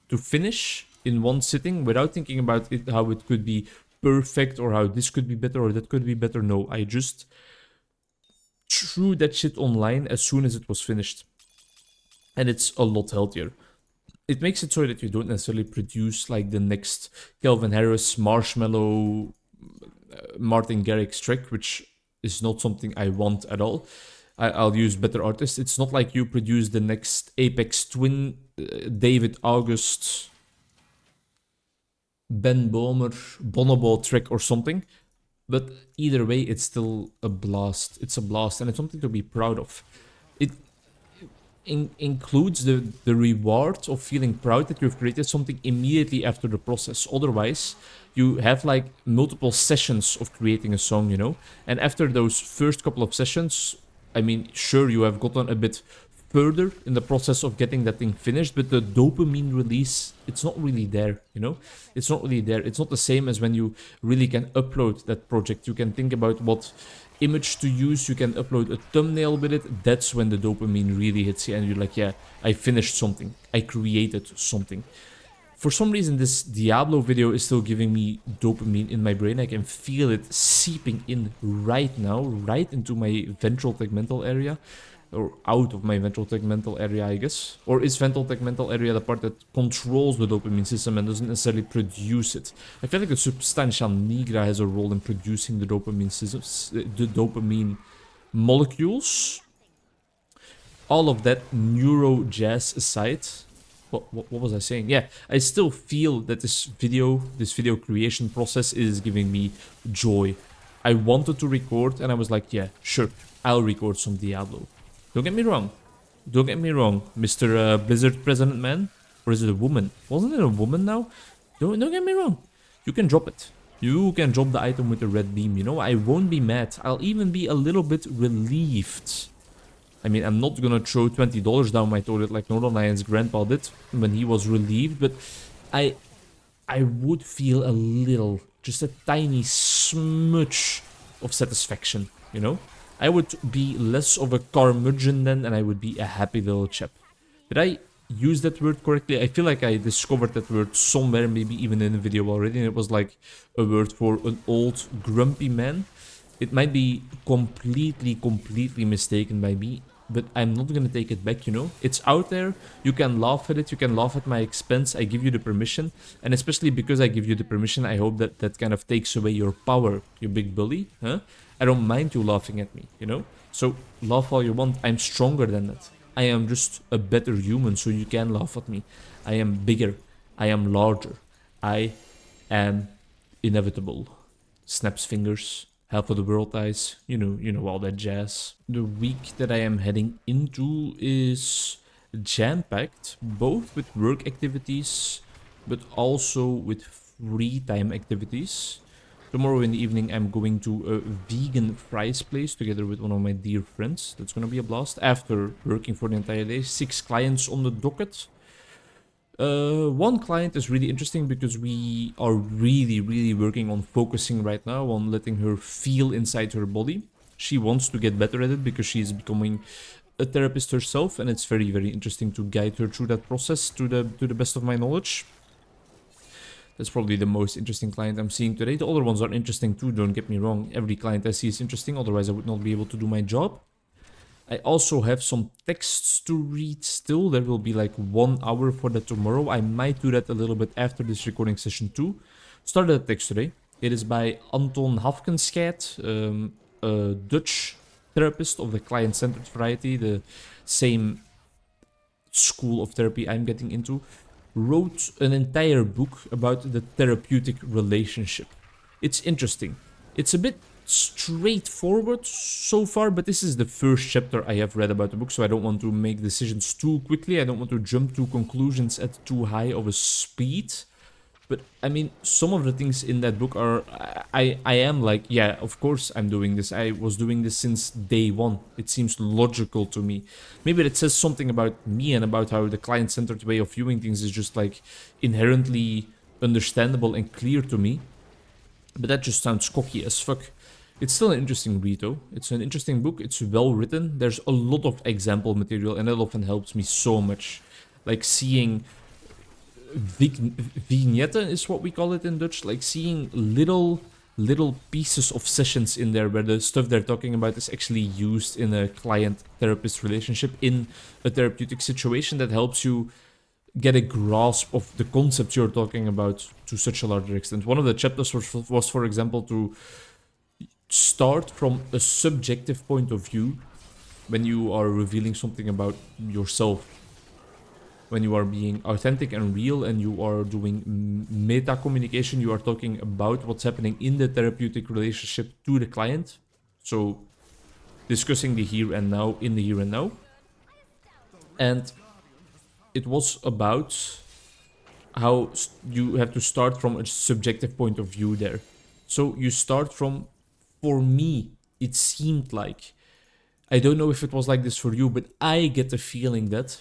to finish in one sitting without thinking about it, how it could be perfect or how this could be better or that could be better. No, I just threw that shit online as soon as it was finished. And it's a lot healthier. It makes it so that you don't necessarily produce like the next Calvin Harris, Marshmallow, Martin Garrix track, which is not something I want at all. I'll use better artists. It's not like you produce the next Apex Twin, David August, Ben Bomer, Bonobo track or something. But either way, it's still a blast. It's a blast and it's something to be proud of. It includes the reward of feeling proud that you've created something immediately after the process. Otherwise, you have like multiple sessions of creating a song, you know? And after those first couple of sessions, I mean, sure, you have gotten a bit further in the process of getting that thing finished, but the dopamine release, it's not really there, you know? It's not really there. It's not the same as when you really can upload that project. You can think about what image to use, you can upload a thumbnail with it. That's when the dopamine really hits you and you're like, yeah, I finished something. I created something. For some reason, this Diablo video is still giving me dopamine in my brain. I can feel it seeping in right now, right into my ventral tegmental area. Or out of my ventral tegmental area, I guess. Or is ventral tegmental area the part that controls the dopamine system and doesn't necessarily produce it? I feel like the substantia nigra has a role in producing the dopamine systems, the dopamine molecules. All of that neuro jazz aside, what was I saying? Yeah, I still feel that this video creation process is giving me joy. I wanted to record and I was like, yeah, sure, I'll record some Diablo. Don't get me wrong. Don't get me wrong, Mr. Blizzard President Man. Or is it a woman? Wasn't it a woman now? Don't get me wrong. You can drop it. You can drop the item with the red beam, you know? I won't be mad. I'll even be a little bit relieved. I mean, I'm not gonna throw $20 down my toilet like Northernlion's grandpa did when he was relieved, but I would feel a little, just a tiny smudge of satisfaction, you know? I would be less of a curmudgeon then, and I would be a happy little chap. Did I use that word correctly? I feel like I discovered that word somewhere, maybe even in a video already, and it was like a word for an old, grumpy man. It might be completely mistaken by me, but I'm not gonna take it back, you know? It's out there, you can laugh at it, you can laugh at my expense, I give you the permission, and especially because I give you the permission, I hope that that kind of takes away your power, you big bully, huh? I don't mind you laughing at me, you know? So, laugh all you want, I'm stronger than that. I am just a better human, so you can laugh at me. I am bigger, I am larger, I am inevitable. Snaps fingers. half of the world dies, you know all that jazz. The week that I am heading into is jam-packed, both with work activities, but also with free time activities. Tomorrow in the evening, I'm going to a vegan fries place together with one of my dear friends. That's gonna be a blast. After working for the entire day, 6 clients on the docket. One client is really interesting because we are really working on focusing right now on letting her feel inside her body. She wants to get better at it because she is becoming a therapist herself, and it's very interesting to guide her through that process to the best of my knowledge. That's probably the most interesting client I'm seeing today. The other ones are interesting too, don't get me wrong. Every client I see is interesting, otherwise I would not be able to do my job. I also have some texts to read still. There will be like 1 hour for that tomorrow. I might do that a little bit after this recording session too. Started a text today. It is by Anton Hafkenscheit, a Dutch therapist of the client-centered variety, the same school of therapy I'm getting into. Wrote an entire book about the therapeutic relationship. It's interesting. It's a bit straightforward so far, but this is the first chapter I have read about the book, so I don't want to make decisions too quickly. I don't want to jump to conclusions at too high of a speed. But I mean, some of the things in that book are, I am like, yeah, of course I'm doing this. I was doing this since day one. It seems logical to me. Maybe it says something about me and about how the client-centered way of viewing things is just like inherently understandable and clear to me. But that just sounds cocky as fuck. It's still an interesting read though. It's an interesting book. It's well written. There's a lot of example material, and that often helps me so much. Like seeing vignette is what we call it in Dutch, like seeing little pieces of sessions in there where the stuff they're talking about is actually used in a client-therapist relationship in a therapeutic situation that helps you get a grasp of the concepts you're talking about to such a larger extent. One of the chapters was for example, to start from a subjective point of view when you are revealing something about yourself. When you are being authentic and real and you are doing meta communication, you are talking about what's happening in the therapeutic relationship to the client. So discussing the here and now in the here and now. And it was about how you have to start from a subjective point of view there. So you start from, for me, it seemed like, I don't know if it was like this for you, but I get the feeling that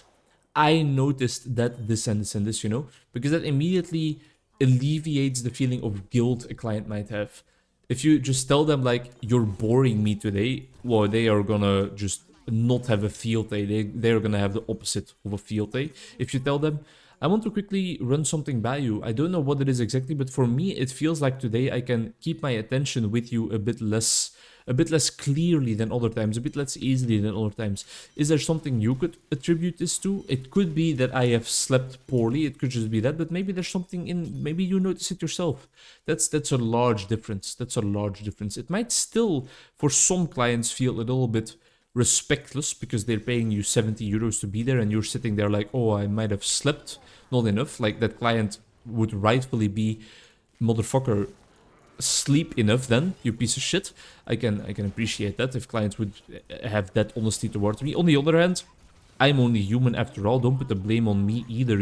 I noticed that this and this and this, because that immediately alleviates the feeling of guilt a client might have. If you just tell them like, you're boring me today, well, they are gonna just not have a field day. They're gonna have the opposite of a field day. If you tell them, I want to quickly run something by you. I don't know what it is exactly, but for me, it feels like today I can keep my attention with you a bit less clearly than other times, a bit less easily than other times. Is there something you could attribute this to? It could be that I have slept poorly, it could just be that, but maybe there's something maybe you notice it yourself. That's a large difference. It might still, for some clients, feel a little bit respectless because they're paying you 70 euros to be there and you're sitting there like, oh, I might have slept not enough. Like that client would rightfully be, motherfucker, sleep enough then, you piece of shit. I can appreciate that if clients would have that honesty towards me. On the other hand, I'm only human after all. Don't put the blame on me either,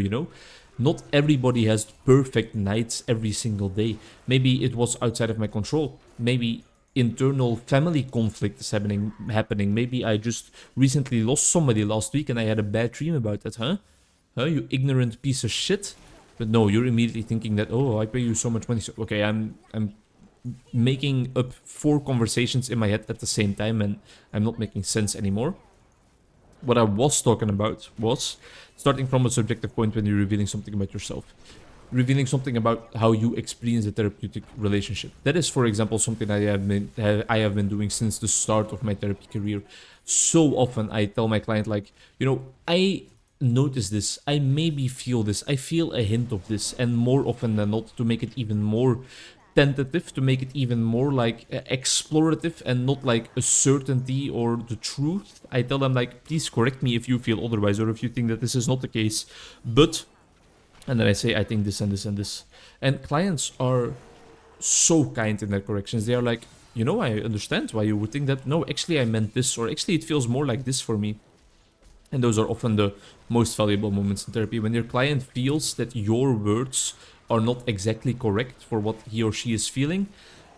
Not everybody has perfect nights every single day. Maybe it was outside of my control. Maybe internal family conflict is happening. Maybe I just recently lost somebody last week and I had a bad dream about that, huh? You ignorant piece of shit. But no, you're immediately thinking that, oh, I pay you so much money. So, okay, I'm making up 4 conversations in my head at the same time and I'm not making sense anymore. What I was talking about was starting from a subjective point when you're revealing something about yourself. Revealing something about how you experience a therapeutic relationship. That is, for example, something I have been doing since the start of my therapy career. So often I tell my client like, I notice this, I maybe feel this, I feel a hint of this, and more often than not, to make it even more tentative, to make it even more like explorative and not like a certainty or the truth, I tell them like, please correct me if you feel otherwise or if you think that this is not the case, but, and then I say, I think this and this and this. And clients are so kind in their corrections. They are like, you know, I understand why you would think that. No, actually, I meant this, or actually, it feels more like this for me. And those are often the most valuable moments in therapy, when your client feels that your words are not exactly correct for what he or she is feeling,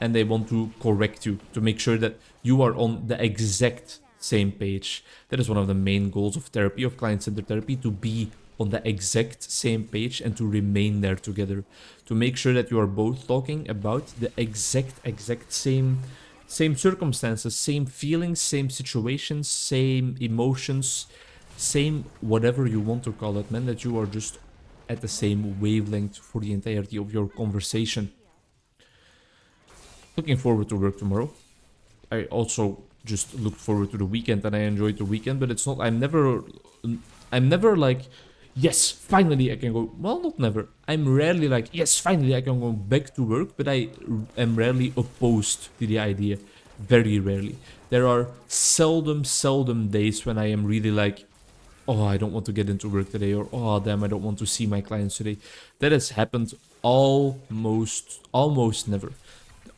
and they want to correct you to make sure that you are on the exact same page. That is one of the main goals of therapy, of client-centered therapy, to be on the exact same page and to remain there together, to make sure that you are both talking about the exact same circumstances, same feelings, same situations, same emotions, same whatever you want to call it, man, that you are just at the same wavelength for the entirety of your conversation. Looking forward to work tomorrow. I also just looked forward to the weekend, and I enjoyed the weekend, but it's not, I'm never like, yes, finally I can go. Well, not never. I'm rarely like, yes, finally I can go back to work, but I am rarely opposed to the idea. Very rarely. There are seldom days when I am really like, oh, I don't want to get into work today, or oh, damn, I don't want to see my clients today. That has happened almost never.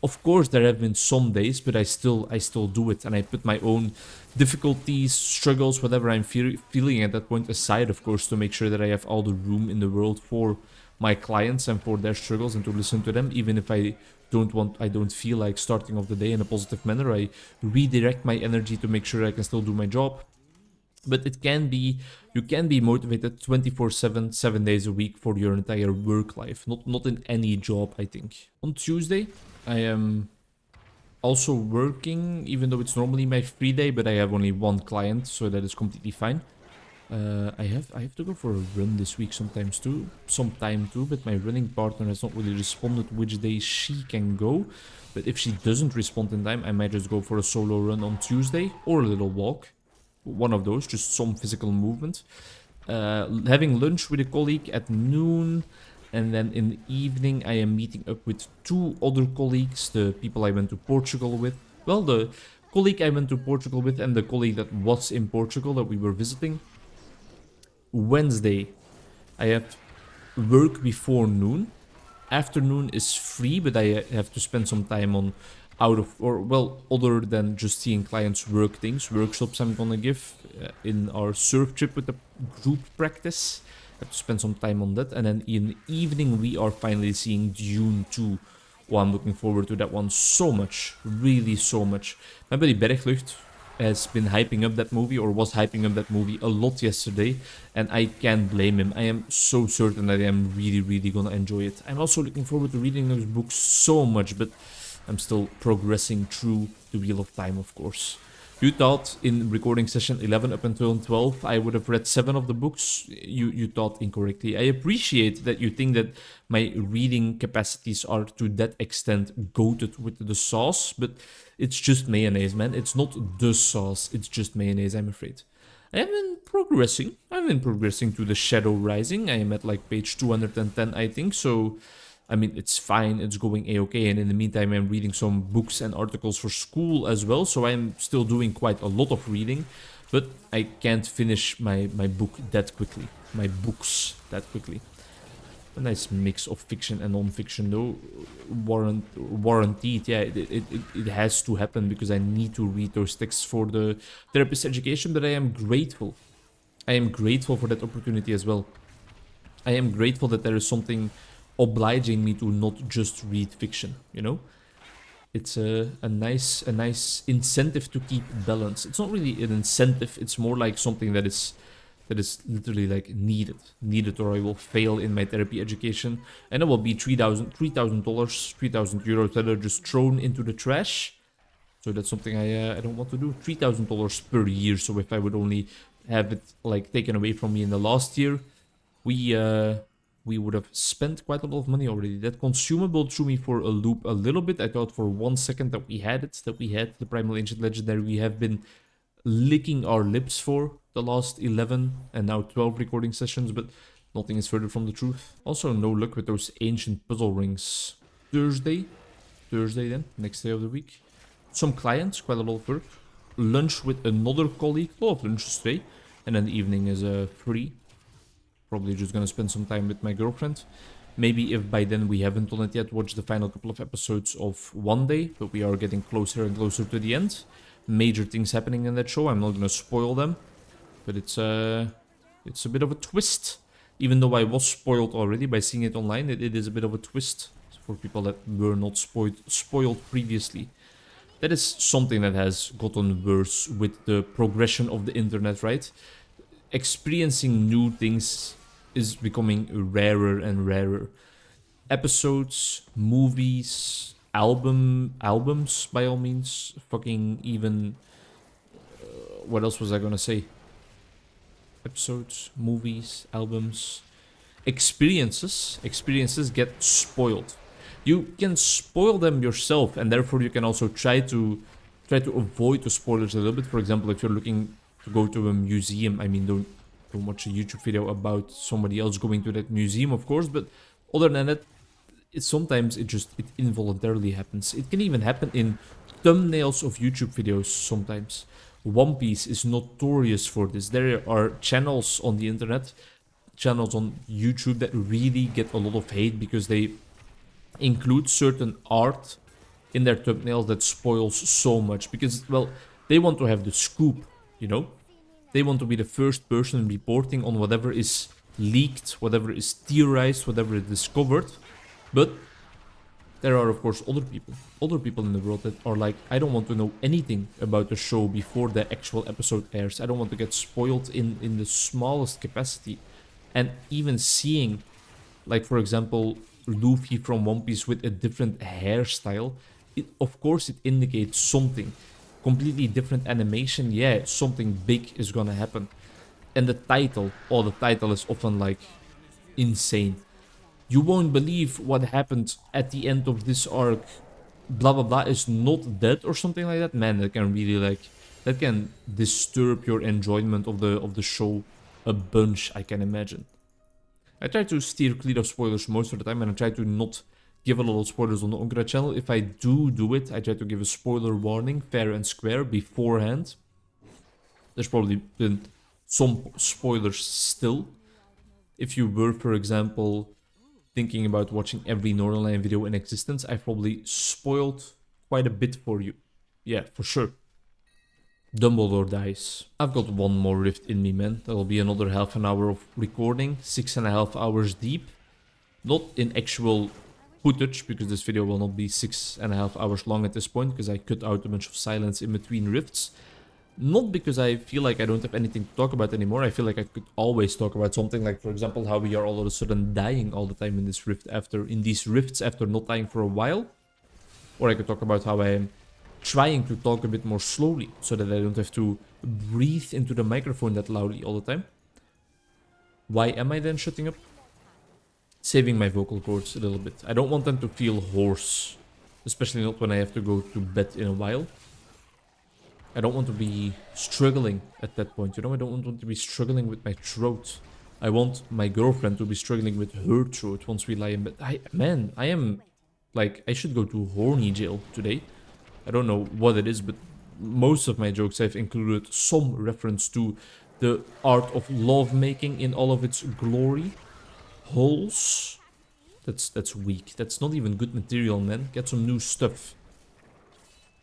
Of course, there have been some days, but I still do it, and I put my own difficulties, struggles, whatever I'm feeling at that point aside, of course, to make sure that I have all the room in the world for my clients and for their struggles, and to listen to them, even if I don't feel like starting off the day in a positive manner. I redirect my energy to make sure I can still do my job. But it can be, you can be motivated 24/7, 7 days a week for your entire work life. Not in any job, I think. On Tuesday, I am also working, even though it's normally my free day, but I have only one client, so that is completely fine. I have to go for a run this week sometime too, but my running partner has not really responded which day she can go. But if she doesn't respond in time, I might just go for a solo run on Tuesday, or a little walk. One of those, just some physical movement. Having lunch with a colleague at noon, and then in the evening I am meeting up with 2 other colleagues, the people I went to Portugal with. Well, the colleague I went to Portugal with and the colleague that was in Portugal that we were visiting. Wednesday, I have work before noon. Afternoon is free, but I have to spend some time on other than just seeing clients work things, workshops I'm gonna give in our surf trip with the group practice. I have to spend some time on that, and then in the evening we are finally seeing Dune 2. Oh, I'm looking forward to that one so much, really so much. My buddy Berglucht has been hyping up that movie, or was hyping up that movie a lot yesterday, and I can't blame him. I am so certain that I am really gonna enjoy it. I'm also looking forward to reading those books so much, but I'm still progressing through the Wheel of Time, of course. You thought in recording session 11 up until 12 I would have read 7 of the books. You thought incorrectly. I appreciate that you think that my reading capacities are to that extent goated with the sauce, but it's just mayonnaise, man. It's not the sauce, it's just mayonnaise, I'm afraid. I have been progressing. I've been progressing to the Shadow Rising. I am at like page 210, I think, so I mean, it's fine, it's going a-okay, and in the meantime I'm reading some books and articles for school as well, so I'm still doing quite a lot of reading, but I can't finish my book that quickly, my books that quickly. A nice mix of fiction and non-fiction though, warranted, yeah, it has to happen because I need to read those texts for the therapist education, but I am grateful. I am grateful for that opportunity as well. I am grateful that there is something obliging me to not just read fiction, you know? It's a nice incentive to keep balance. It's not really an incentive, it's more like something that is literally like needed, or I will fail in my therapy education, and it will be $3,000, €3,000 that are just thrown into the trash. So that's something I don't want to do. $3,000 per year. So if I would only have it like taken away from me in the last year, we would have spent quite a lot of money already. That consumable threw me for a loop a little bit. I thought for 1 second that we had the Primal Ancient Legendary we have been licking our lips for the last 11 and now 12 recording sessions, but nothing is further from the truth. Also, no luck with those ancient puzzle rings. Thursday then, next day of the week. Some clients, quite a lot of work. Lunch with another colleague, a lot of lunches today. And then the evening is free. Probably just gonna spend some time with my girlfriend. Maybe if by then we haven't done it yet, watch the final couple of episodes of One Day, but we are getting closer and closer to the end. Major things happening in that show. I'm not gonna spoil them, but it's a bit of a twist. Even though I was spoiled already by seeing it online, it is a bit of a twist for people that were not spoiled previously. That is something that has gotten worse with the progression of the internet, right? Experiencing new things is becoming rarer and rarer. Episodes, movies, albums by all means, fucking even what else was I gonna say? Episodes, movies, albums, experiences get spoiled. You can spoil them yourself, and therefore you can also try to avoid the spoilers a little bit. For example, if you're looking to go to a museum, I mean, don't watch a YouTube video about somebody else going to that museum, of course, but other than that, sometimes it involuntarily happens. It can even happen in thumbnails of YouTube videos sometimes. One Piece is notorious for this. There are channels on the internet, channels on YouTube that really get a lot of hate because they include certain art in their thumbnails that spoils so much. Because, well, they want to have the scoop, you know? They want to be the first person reporting on whatever is leaked, whatever is theorized, whatever is discovered. But there are, of course, other people in the world that are like, I don't want to know anything about the show before the actual episode airs. I don't want to get spoiled in the smallest capacity. And even seeing, like, for example, Luffy from One Piece with a different hairstyle, of course it indicates something. Completely different animation, yeah, something big is gonna happen. And the title is often, like, insane. You won't believe what happened at the end of this arc. Blah blah blah is not dead or something like that. Man, that can really, like, that can disturb your enjoyment of the show a bunch, I can imagine. I try to steer clear of spoilers most of the time, and I try to not give a lot of spoilers on the Onkruid channel. If I do it, I try to give a spoiler warning, fair and square, beforehand. There's probably been some spoilers still. If you were, for example, thinking about watching every Northernlion video in existence, I've probably spoiled quite a bit for you. Yeah, for sure. Dumbledore dies. I've got one more rift in me, man. That'll be another half an hour of recording, 6.5 hours deep. Not in actual footage, because this video will not be 6.5 hours long at this point, because I cut out a bunch of silence in between rifts. Not because I feel like I don't have anything to talk about anymore. I feel like I could always talk about something, like, for example, how we are all of a sudden dying all the time in this rift in these rifts after not dying for a while. Or I could talk about how I am trying to talk a bit more slowly so that I don't have to breathe into the microphone that loudly all the time. Why am I then shutting up? Saving my vocal cords a little bit. I don't want them to feel hoarse, especially not when I have to go to bed in a while. I don't want to be struggling at that point, you know? I don't want to be struggling with my throat. I want my girlfriend to be struggling with her throat once we lie in bed. I am, like, I should go to horny jail today. I don't know what it is, but most of my jokes have included some reference to the art of lovemaking in all of its glory. Holes? That's weak. That's not even good material, man. Get some new stuff.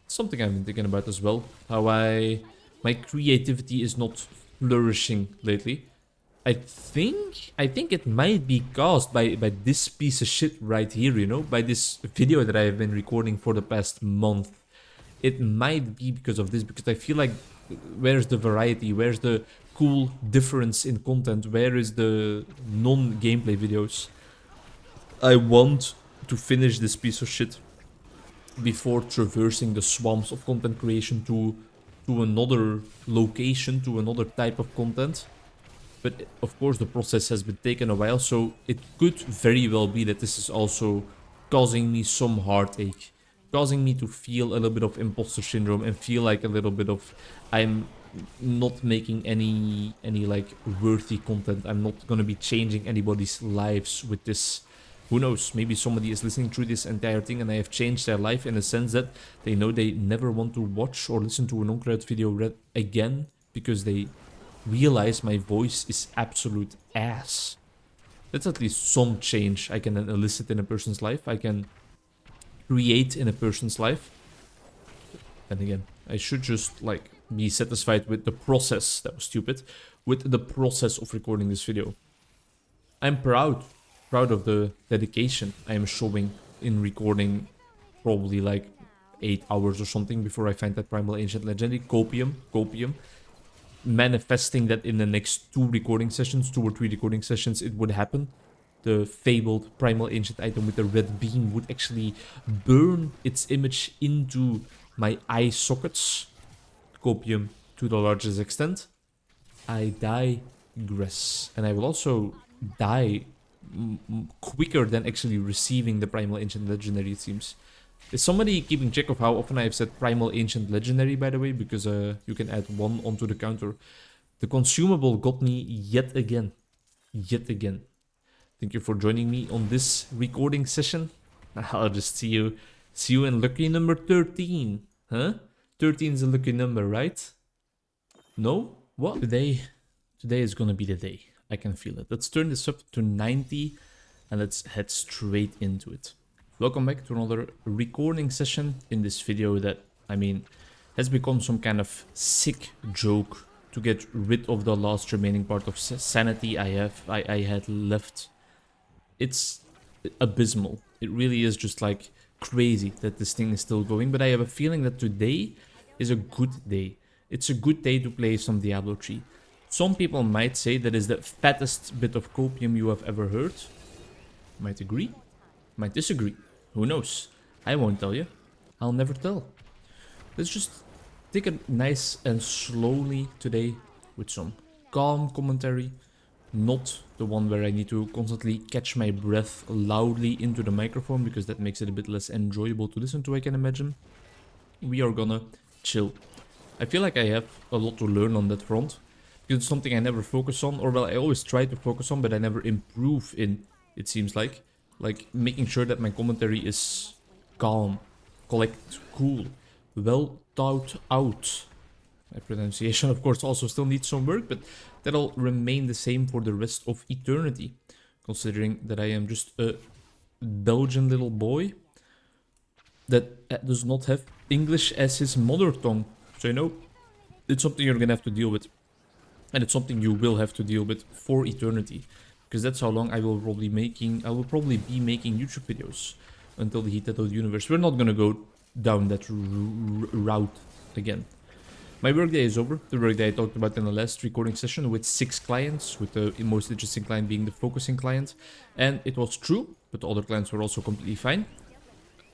Something I've been thinking about as well. How my creativity is not flourishing lately. I think it might be caused by this piece of shit right here, you know? By this video that I have been recording for the past month. It might be because of this, because I feel like, where's the variety? Where's the cool difference in content? Where is the non-gameplay videos? I want to finish this piece of shit before traversing the swamps of content creation to another location, to another type of content. But of course the process has been taking a while, so it could very well be that this is also causing me some heartache. Causing me to feel a little bit of imposter syndrome and feel like a little bit of I'm not making any like worthy content. I'm not gonna be changing anybody's lives with this. Who knows, maybe somebody is listening through this entire thing and I have changed their life in a sense that they know they never want to watch or listen to an Onkruid video again because they realize my voice is absolute ass. That's at least some change I can then elicit in a person's life. I can create in a person's life. And again, I should just like be satisfied with the process. That was stupid. With the process of recording this video. I'm proud of the dedication I am showing in recording probably like 8 hours or something before I find that Primal Ancient Legendary. Copium. Manifesting that in the next 2 recording sessions, 2 or 3 recording sessions, it would happen. The fabled Primal Ancient item with the red beam would actually burn its image into my eye sockets. Copium to the largest extent. I digress. And I will also die quicker than actually receiving the Primal Ancient Legendary, it seems. Is somebody keeping track of how often I have said Primal Ancient Legendary, by the way? Because you can add 1 onto the counter. The consumable got me yet again. Yet again. Thank you for joining me on this recording session. I'll just see you in lucky number 13. Huh? 13 is a lucky number, right? No? What? Today is gonna be the day. I can feel it. Let's turn this up to 90 and let's head straight into it. Welcome back to another recording session in this video that, I mean, has become some kind of sick joke to get rid of the last remaining part of sanity I had left. It's abysmal. It really is just like crazy that this thing is still going, but I have a feeling that today is a good day. It's a good day to play some Diablo 3. Some people might say that is the fattest bit of copium you have ever heard. Might agree, might disagree. Who knows? I won't tell you. I'll never tell. Let's just take it nice and slowly today with some calm commentary. Not the one where I need to constantly catch my breath loudly into the microphone, because that makes it a bit less enjoyable to listen to, I can imagine. We are gonna chill. I feel like I have a lot to learn on that front. Because it's something I never focus on, or well, I always try to focus on, but I never improve in, it seems like. Like, making sure that my commentary is calm, collect, cool, well thought out. My pronunciation, of course, also still needs some work, but that'll remain the same for the rest of eternity. Considering that I am just a Belgian little boy that does not have English as his mother tongue. So, you know, it's something you're gonna have to deal with. And it's something you will have to deal with for eternity. Because that's how long I will probably be making YouTube videos until the heat of the universe. We're not gonna go down that route again. My workday is over. The workday I talked about in the last recording session with 6 clients, with the most interesting client being the focusing client. And it was true, but the other clients were also completely fine.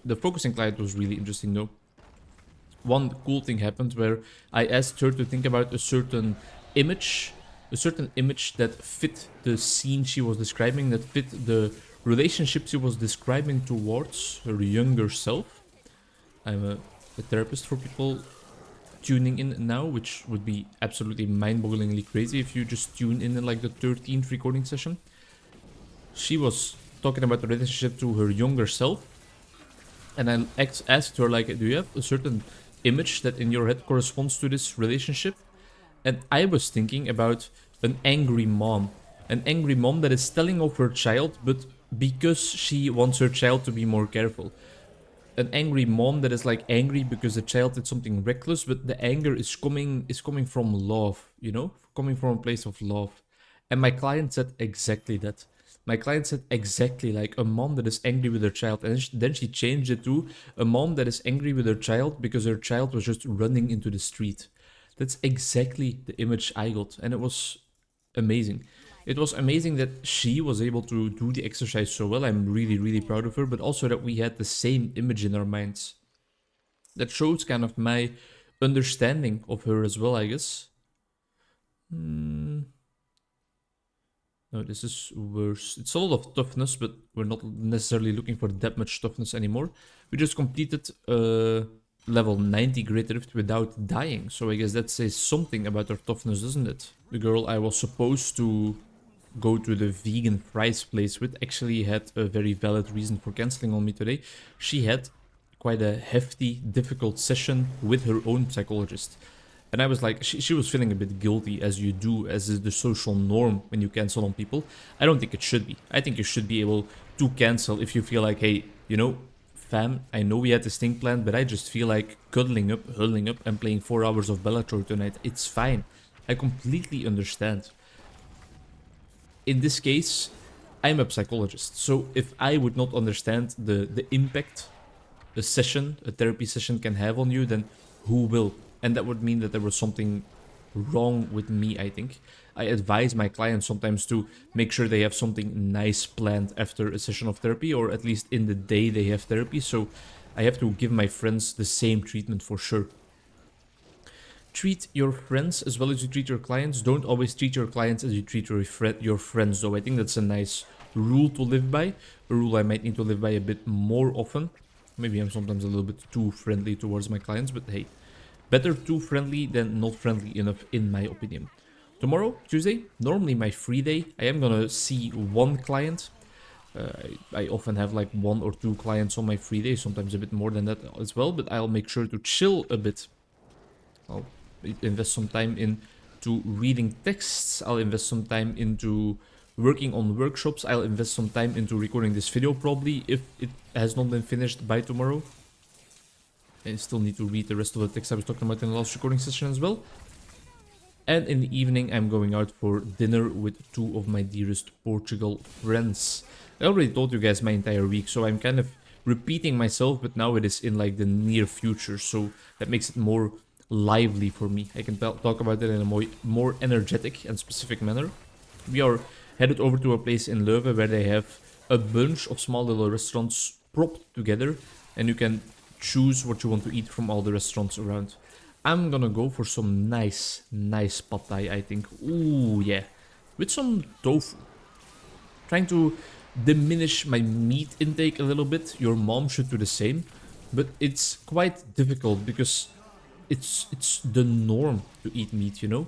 The focusing client was really interesting though. One cool thing happened where I asked her to think about a certain image that fit the scene she was describing, that fit the relationship she was describing towards her younger self. I'm a therapist for people tuning in now, which would be absolutely mind-bogglingly crazy if you just tune in like the 13th recording session. She was talking about the relationship to her younger self, and I asked her, like, do you have a certain image that in your head corresponds to this relationship? And I was thinking about an angry mom that is telling off her child, but because she wants her child to be more careful. An angry mom that is like angry because the child did something reckless, but the anger is coming from love, you know, coming from a place of love. And my client said exactly that. My client said exactly like a mom that is angry with her child, and then she changed it to a mom that is angry with her child because her child was just running into the street. That's exactly the image I got, and it was amazing. It was amazing that she was able to do the exercise so well. I'm really, really proud of her, but also that we had the same image in our minds. That shows kind of my understanding of her as well, I guess. No, this is worse. It's a lot of toughness, but we're not necessarily looking for that much toughness anymore. We just completed level 90 Great Rift without dying, so I guess that says something about her toughness, doesn't it? The girl I was supposed to go to the vegan fries place with actually had a very valid reason for cancelling on me today. She had quite a hefty, difficult session with her own psychologist. And I was like, she was feeling a bit guilty, as you do, as is the social norm when you cancel on people. I don't think it should be. I think you should be able to cancel if you feel like, hey, you know, fam, I know we had this thing planned, but I just feel like cuddling up, huddling up, and playing 4 hours of Bellator tonight. It's fine. I completely understand. In this case, I'm a psychologist, so if I would not understand the impact a therapy session can have on you, then who will? And that would mean that there was something wrong with me, I think. I advise my clients sometimes to make sure they have something nice planned after a session of therapy, or at least in the day they have therapy, so I have to give my friends the same treatment for sure. Treat your friends as well as you treat your clients. Don't always treat your clients as you treat your friends, though. I think that's a nice rule to live by. A rule I might need to live by a bit more often. Maybe I'm sometimes a little bit too friendly towards my clients, but hey, better too friendly than not friendly enough, in my opinion. Tomorrow, Tuesday, normally my free day. I am gonna see one client. I often have like 1 or 2 clients on my free day, sometimes a bit more than that as well, but I'll make sure to chill a bit. I'll invest some time into reading texts. I'll invest some time into working on workshops. I'll invest some time into recording this video, probably, if it has not been finished by tomorrow. I still need to read the rest of the text I was talking about in the last recording session as well. And in the evening, I'm going out for dinner with 2 of my dearest Portugal friends. I already told you guys my entire week, so I'm kind of repeating myself, but now it is in like the near future, so that makes it more lively for me. I can talk about it in a more energetic and specific manner. We are headed over to a place in Leuven where they have a bunch of small little restaurants propped together, and you can choose what you want to eat from all the restaurants around. I'm gonna go for some nice pad thai, I think. Ooh, yeah. With some tofu. Trying to diminish my meat intake a little bit. Your mom should do the same. But it's quite difficult because it's the norm to eat meat, you know?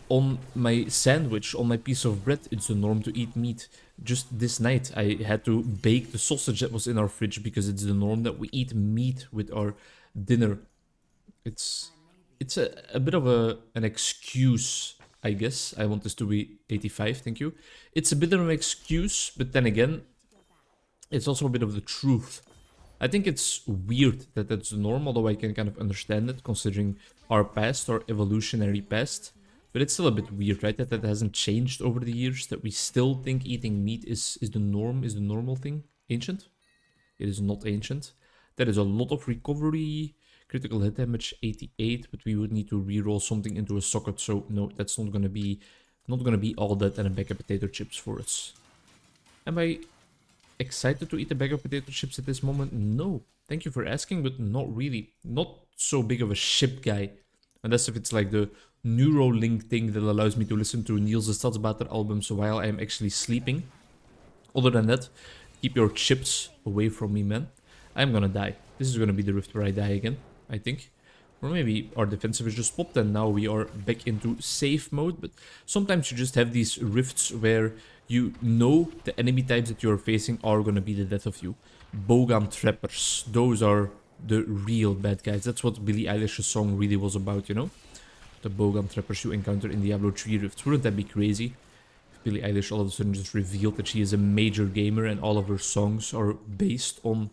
On my sandwich, on my piece of bread, it's the norm to eat meat. Just this night, I had to bake the sausage that was in our fridge because it's the norm that we eat meat with our dinner. It's a bit of an excuse, I guess. I want this to be 85, thank you. It's a bit of an excuse, but then again, it's also a bit of the truth. I think it's weird that that's the norm, although I can kind of understand it considering our past, our evolutionary past. But it's still a bit weird, right? That hasn't changed over the years, that we still think eating meat is the norm, is the normal thing. Ancient? It is not ancient. That is a lot of recovery. Critical hit damage 88, but we would need to reroll something into a socket, so no, that's not gonna be all that and a bag of potato chips for us. Am I excited to eat a bag of potato chips at this moment? No. Thank you for asking, but not really. Not so big of a chip guy. Unless if it's like the Neuralink thing that allows me to listen to Niels de Stadsbater albums while I'm actually sleeping. Other than that, keep your chips away from me, man. I'm gonna die. This is gonna be the rift where I die again, I think. Or maybe our defensive is just popped and now we are back into safe mode. But sometimes you just have these rifts where you know the enemy types that you're facing are gonna be the death of you. Bogan Trappers. Those are the real bad guys. That's what Billie Eilish's song really was about, you know? The Bogan Trappers you encounter in Diablo 3 rifts. Wouldn't that be crazy? Billie Eilish all of a sudden just revealed that she is a major gamer and all of her songs are based on...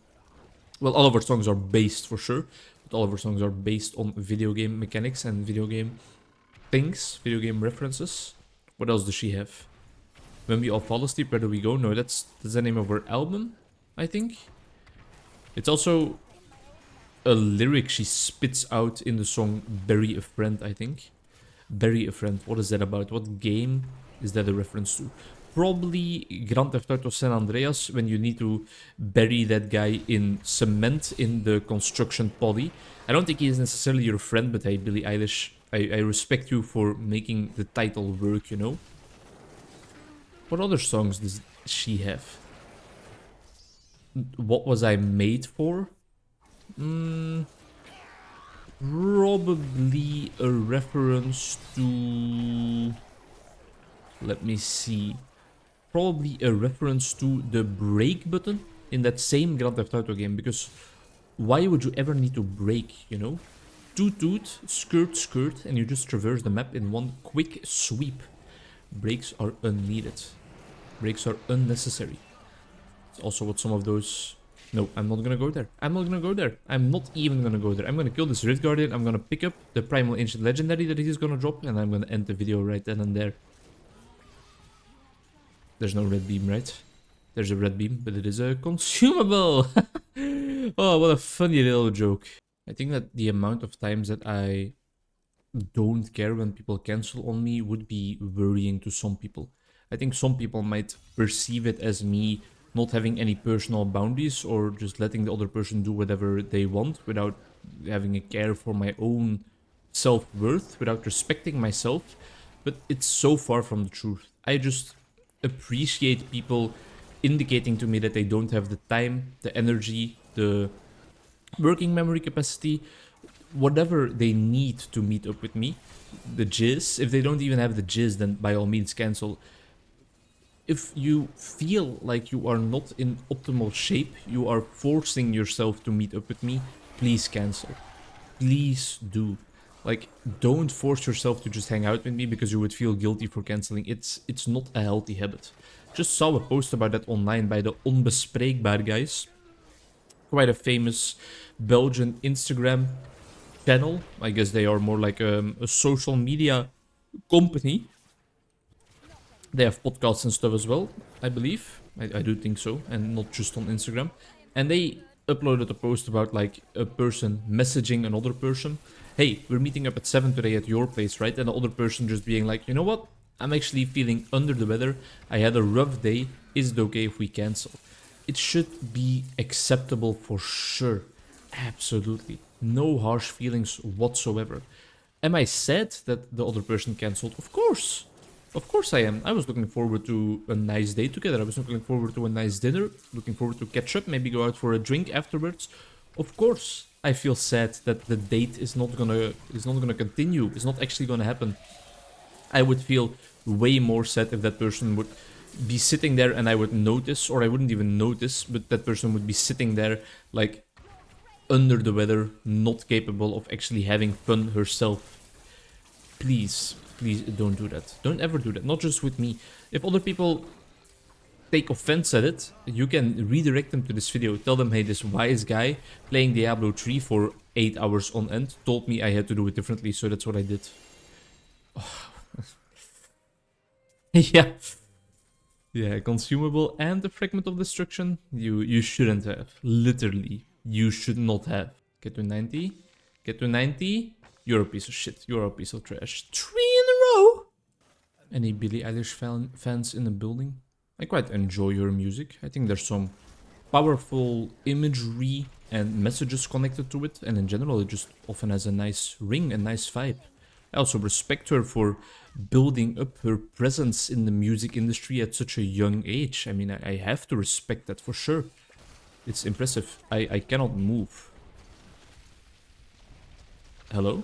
Well, all of her songs are based for sure, but all of her songs are based on video game mechanics and video game things, video game references. What else does she have? When We All Fall Asleep, Where Do We Go? No, that's the name of her album, I think. It's also a lyric she spits out in the song Bury a Friend, I think. Bury a Friend, what is that about? What game is that a reference to? Probably Grand Theft Auto San Andreas, when you need to bury that guy in cement in the construction poly. I don't think he is necessarily your friend, but hey, Billie Eilish, I respect you for making the title work, you know? What other songs does she have? What Was I Made For? Probably a reference to... Let me see. Probably a reference to the break button in that same Grand Theft Auto game, because why would you ever need to break, you know? toot toot, skirt skirt, and you just traverse the map in one quick sweep. Breaks are unneeded. Breaks are unnecessary. It's also what some of those... No, I'm not gonna go there. I'm not gonna go there. I'm not even gonna go there. I'm gonna kill this Rift Guardian. I'm gonna pick up the Primal Ancient Legendary that he's gonna drop, and I'm gonna end the video right then and there. There's no red beam, right? There's a red beam, but it is a consumable. Oh, what a funny little joke. I think that the amount of times that I don't care when people cancel on me would be worrying to some people. I think some people might perceive it as me not having any personal boundaries or just letting the other person do whatever they want without having a care for my own self-worth, without respecting myself. But it's so far from the truth. I just appreciate people indicating to me that they don't have the time, the energy, the working memory capacity, whatever they need to meet up with me. The jizz, if they don't even have the jizz, then by all means cancel. If you feel like you are not in optimal shape, you are forcing yourself to meet up with me, please cancel. Please do. Like, don't force yourself to just hang out with me because you would feel guilty for canceling. It's not a healthy habit. Just saw a post about that online by the Onbespreekbaar guys. Quite a famous Belgian Instagram channel. I guess they are more like a social media company. They have podcasts and stuff as well, I believe. I do think so, and not just on Instagram. And they uploaded a post about like a person messaging another person. Hey, we're meeting up at 7 today at your place, right? And the other person just being like, you know what? I'm actually feeling under the weather. I had a rough day. Is it okay if we cancel? It should be acceptable for sure. Absolutely. No harsh feelings whatsoever. Am I sad that the other person cancelled? Of course. Of course I am. I was looking forward to a nice day together. I was looking forward to a nice dinner. Looking forward to catch up, maybe go out for a drink afterwards. Of course I feel sad that the date is not gonna continue. It's not actually gonna happen. I would feel way more sad if that person would be sitting there and I would notice, or I wouldn't even notice, but that person would be sitting there like under the weather, not capable of actually having fun herself. Please, please don't do that. Don't ever do that. Not just with me. If other people take offense at it, you can redirect them to this video. Tell them, hey, this wise guy playing Diablo 3 for 8 hours on end told me I had to do it differently, so that's what I did. Oh. Yeah. Yeah, consumable and the fragment of destruction. You shouldn't have. Literally. You should not have. Get to 90. Get to 90. You're a piece of shit. You're a piece of trash. 3 in a row! Any Billie Eilish fans in the building? I quite enjoy her music. I think there's some powerful imagery and messages connected to it. And in general, it just often has a nice ring, a nice vibe. I also respect her for building up her presence in the music industry at such a young age. I mean, I have to respect that for sure. It's impressive. I cannot move. Hello?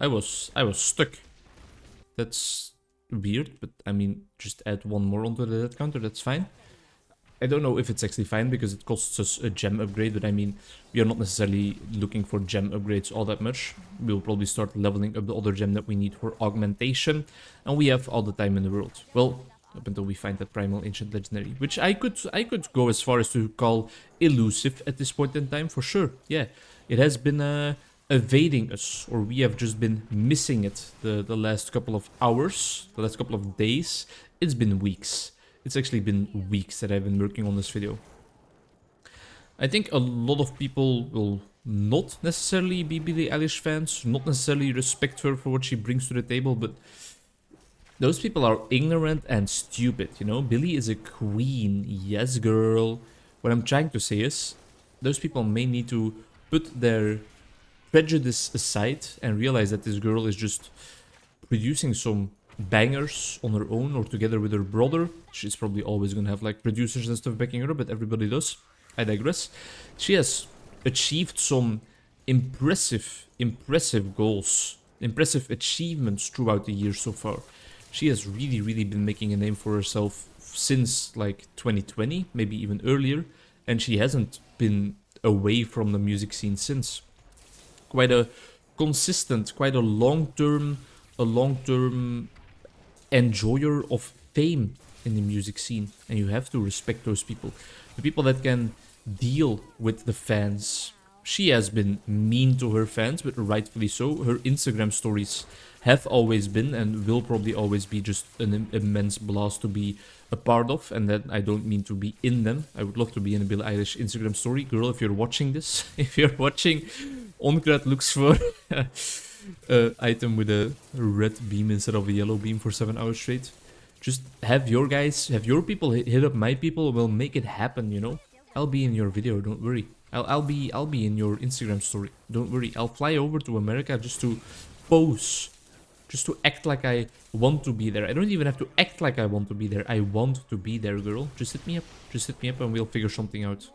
I was stuck. That's weird, but I mean, just add one more onto the death counter, that's fine. I don't know if it's actually fine because it costs us a gem upgrade, but I mean, we are not necessarily looking for gem upgrades all that much. We'll probably start leveling up the other gem that we need for augmentation, and we have all the time in the world. Well, up until we find that Primal Ancient Legendary, which I could go as far as to call elusive at this point in time, for sure. Yeah, it has been evading us, or we have just been missing it the last couple of hours, the last couple of days. It's been weeks. It's actually been weeks that I've been working on this video. I think a lot of people will not necessarily be Billie Eilish fans, not necessarily respect her for what she brings to the table, but those people are ignorant and stupid, you know? Billie is a queen, yes girl. What I'm trying to say is, those people may need to put their prejudice aside and realize that this girl is just producing some bangers on her own or together with her brother. She's probably always gonna have like producers and stuff backing her, but everybody does. I digress. She has achieved some impressive goals, impressive achievements throughout the year so far. She has really been making a name for herself since like 2020, maybe even earlier, and she hasn't been away from the music scene since. quite a consistent, quite a long-term enjoyer of fame in the music scene, and you have to respect those people. The people that can deal with the fans. She has been mean to her fans, but rightfully so. Her Instagram stories have always been and will probably always be just an immense blast to be a part of, and that I don't mean to be in them. I would love to be in a Billie Eilish Instagram story. Girl, if you're watching this, if you're watching, Onkruid looks for item with a red beam instead of a yellow beam for 7 hours straight. Just have your guys, have your people hit up my people. We'll make it happen, you know. I'll be in your video, don't worry. I'll be in your Instagram story, don't worry. I'll fly over to America just to pose, just to act like I want to be there. I don't even have to act like I want to be there. I want to be there, girl. Just hit me up. Just hit me up and we'll figure something out.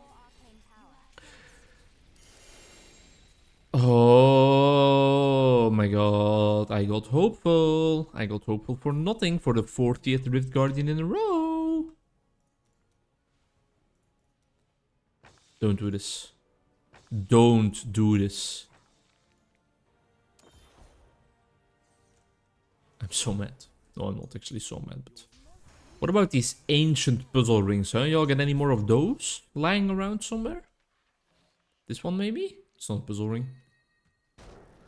Oh my god, I got hopeful. I got hopeful for nothing for the 40th Rift Guardian in a row. Don't do this. Don't do this. I'm so mad. No, I'm not actually so mad, but... What about these ancient puzzle rings, huh? Y'all get any more of those lying around somewhere? This one maybe? It's not a puzzle ring.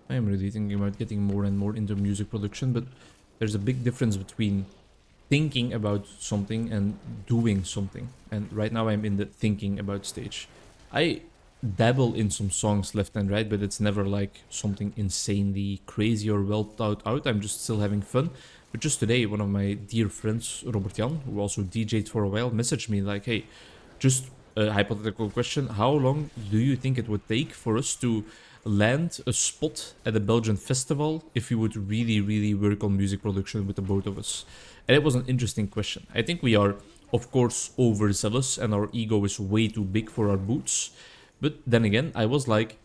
I am really thinking about getting more and more into music production, but there's a big difference between thinking about something and doing something. And right now I'm in the thinking about stage. I dabble in some songs left and right, but it's never like something insanely crazy or well thought out. I'm just still having fun. But just today, one of my dear friends, Robert Jan, who also DJ'd for a while, messaged me like, hey, just a hypothetical question. How long do you think it would take for us to land a spot at a Belgian festival if we would really work on music production with the both of us? And it was an interesting question. I think we are, of course, overzealous and our ego is way too big for our boots. But then again, I was like,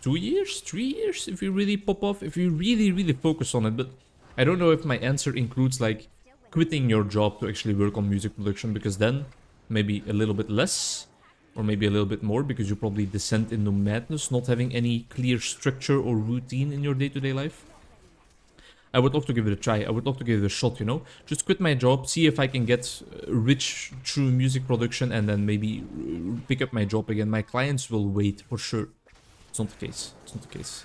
2 years, 3 years, if we really pop off, if we really focus on it. But I don't know if my answer includes like quitting your job to actually work on music production, because then maybe a little bit less or maybe a little bit more, because you probably descend into madness, not having any clear structure or routine in your day-to-day life. I would love to give it a try. I would love to give it a shot, you know? Just quit my job, see if I can get rich through music production, and then maybe pick up my job again. My clients will wait, for sure. It's not the case. It's not the case.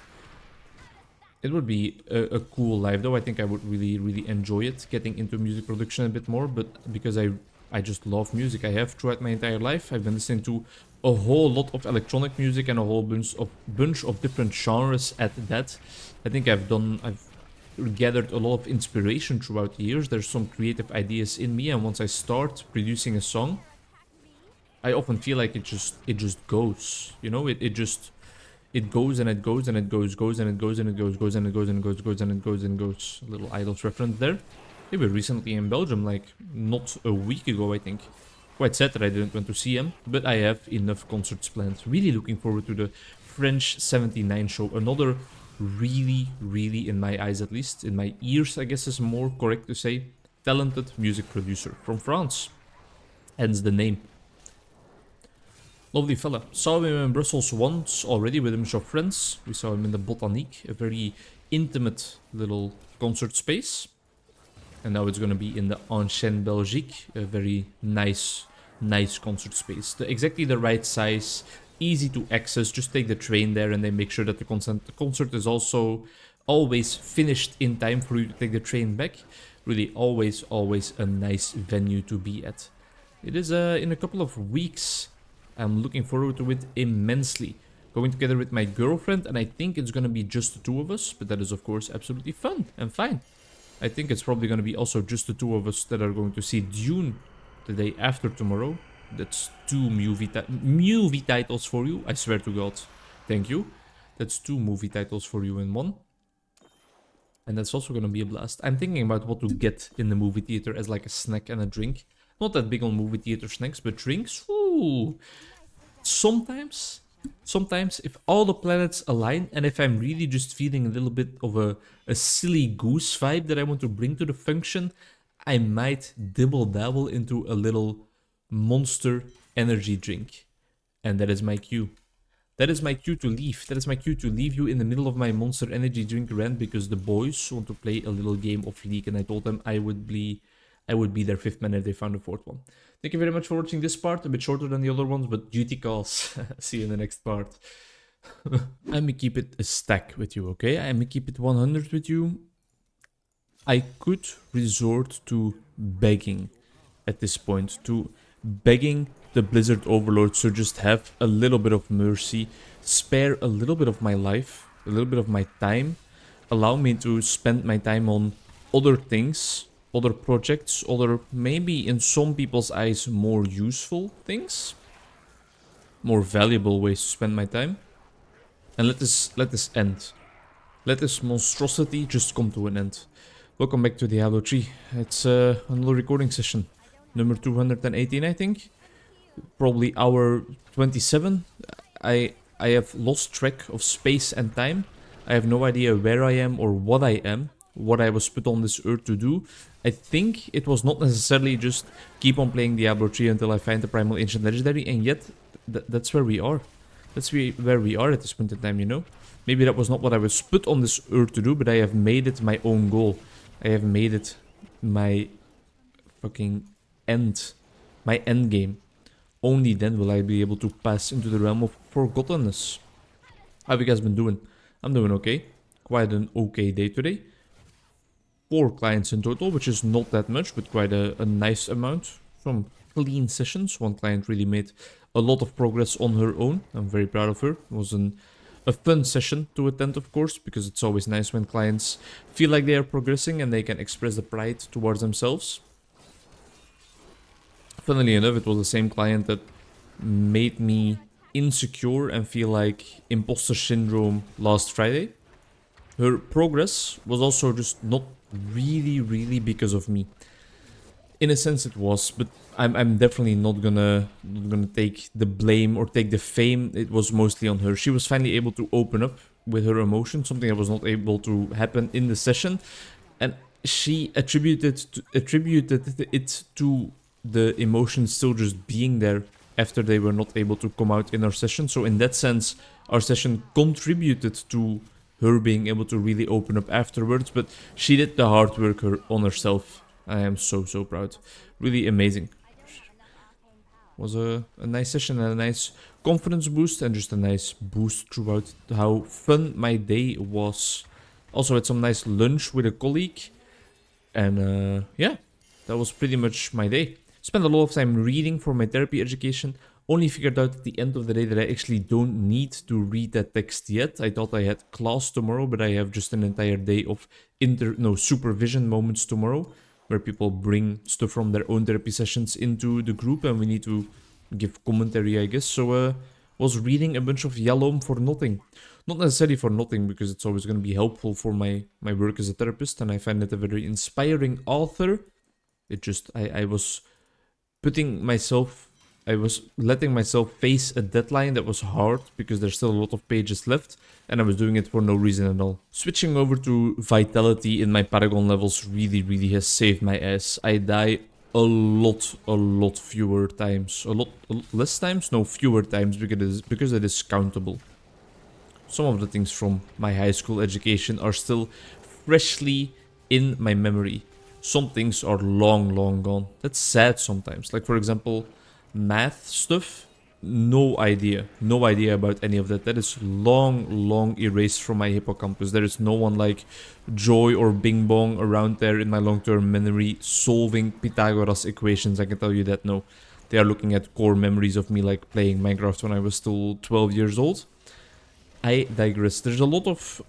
It would be a cool life, though. I think I would really enjoy it, getting into music production a bit more, but because I just love music. I have throughout my entire life. I've been listening to a whole lot of electronic music and a whole bunch of different genres at that. I think I've gathered a lot of inspiration throughout the years. There's some creative ideas in me, and once I start producing a song, I often feel like it just goes. You know, it goes and it goes and it goes and it goes and it goes and it goes and it goes and it goes and goes. A little Idols reference there. They were recently in Belgium, like not a week ago, I think. Quite sad that I didn't went to see them, but I have enough concerts planned. Really looking forward to the French 79 show. Another really, in my eyes at least, in my ears I guess is more correct to say, talented music producer from France. Hence the name. Lovely fella. Saw him in Brussels once already with a bunch of friends. We saw him in the Botanique, a very intimate little concert space. And now it's gonna be in the Ancienne Belgique, a very nice concert space. Exactly the right size, easy to access. Just take the train there and they make sure that the concert is also always finished in time for you to take the train back. Really always a nice venue to be at. It is in a couple of weeks. I'm looking forward to it immensely. Going together with my girlfriend, and I think it's gonna be just the two of us, but that is of course absolutely fun and fine. I think it's probably gonna be also just the two of us that are going to see Dune the day after tomorrow. That's 2 movie titles for you, I swear to God. Thank you. That's 2 movie titles for you in one. And that's also gonna be a blast. I'm thinking about what to get in the movie theater as like a snack and a drink. Not that big on movie theater snacks, but drinks, ooh. Sometimes, if all the planets align, and if I'm really just feeling a little bit of a silly goose vibe that I want to bring to the function, I might dibble-dabble into a little Monster energy drink. And that is my cue. That is my cue to leave. That is my cue to leave you in the middle of my Monster Energy drink rant because the boys want to play a little game of League, and I told them I would be their fifth man if they found a fourth one. Thank you very much for watching this part, a bit shorter than the other ones, but duty calls. See you in the next part. I'm gonna keep it a stack with you, okay? I'm gonna keep it 100 with you. I could resort to begging at this point, to begging the Blizzard Overlords to just have a little bit of mercy, spare a little bit of my life, a little bit of my time, allow me to spend my time on other things, other projects, other, maybe in some people's eyes, more useful things, more valuable ways to spend my time. And let this end. Let this monstrosity just come to an end. Welcome back to Diablo 3. It's another recording session. Number 218, I think. Probably hour 27. I have lost track of space and time. I have no idea where I am or what I am. What I was put on this earth to do. I think it was not necessarily just keep on playing Diablo 3 until I find the Primal Ancient Legendary. And yet, that's where we are. That's where we are at this point in time, you know? Maybe that was not what I was put on this earth to do, but I have made it my own goal. I have made it my fucking end. My end game. Only then will I be able to pass into the realm of forgottenness. How have you guys been doing? I'm doing okay. Quite an okay day today. 4 clients in total, which is not that much, but quite a nice amount. Some clean sessions. One client really made a lot of progress on her own. I'm very proud of her. It was a fun session to attend, of course, because it's always nice when clients feel like they are progressing and they can express the pride towards themselves. Funnily enough, it was the same client that made me insecure and feel like imposter syndrome last Friday. Her progress was also just not really because of me. In a sense it was, but I'm definitely not gonna take the blame or take the fame. It was mostly on her. She was finally able to open up with her emotions, something that was not able to happen in the session, and she attributed it to the emotions still just being there after they were not able to come out in our session. So in that sense, our session contributed to her being able to really open up afterwards, but she did the hard work on herself. I am so proud. Really amazing. Was a nice session and a nice confidence boost and just a nice boost throughout how fun my day was. Also had some nice lunch with a colleague. And yeah, that was pretty much my day. Spent a lot of time reading for my therapy education. Only figured out at the end of the day that I actually don't need to read that text yet. I thought I had class tomorrow, but I have just an entire day of supervision moments tomorrow, where people bring stuff from their own therapy sessions into the group and we need to give commentary, I guess. So was reading a bunch of Yalom for nothing. Not necessarily for nothing, because it's always going to be helpful for my work as a therapist, and I find it a very inspiring author. It just, I was letting myself face a deadline that was hard, because there's still a lot of pages left, and I was doing it for no reason at all. Switching over to vitality in my Paragon levels really has saved my ass. I die a lot fewer times. A lot less times? No, fewer times, because it is countable. Some of the things from my high school education are still freshly in my memory. Some things are long gone. That's sad sometimes. Like, for example, math stuff. No idea about any of that. That is long erased from my hippocampus. There is no one like Joy or Bing Bong around there in my long-term memory solving Pythagoras equations. I can tell you that. No, they are looking at core memories of me like playing Minecraft when I was still 12 years old. I digress. There's a lot of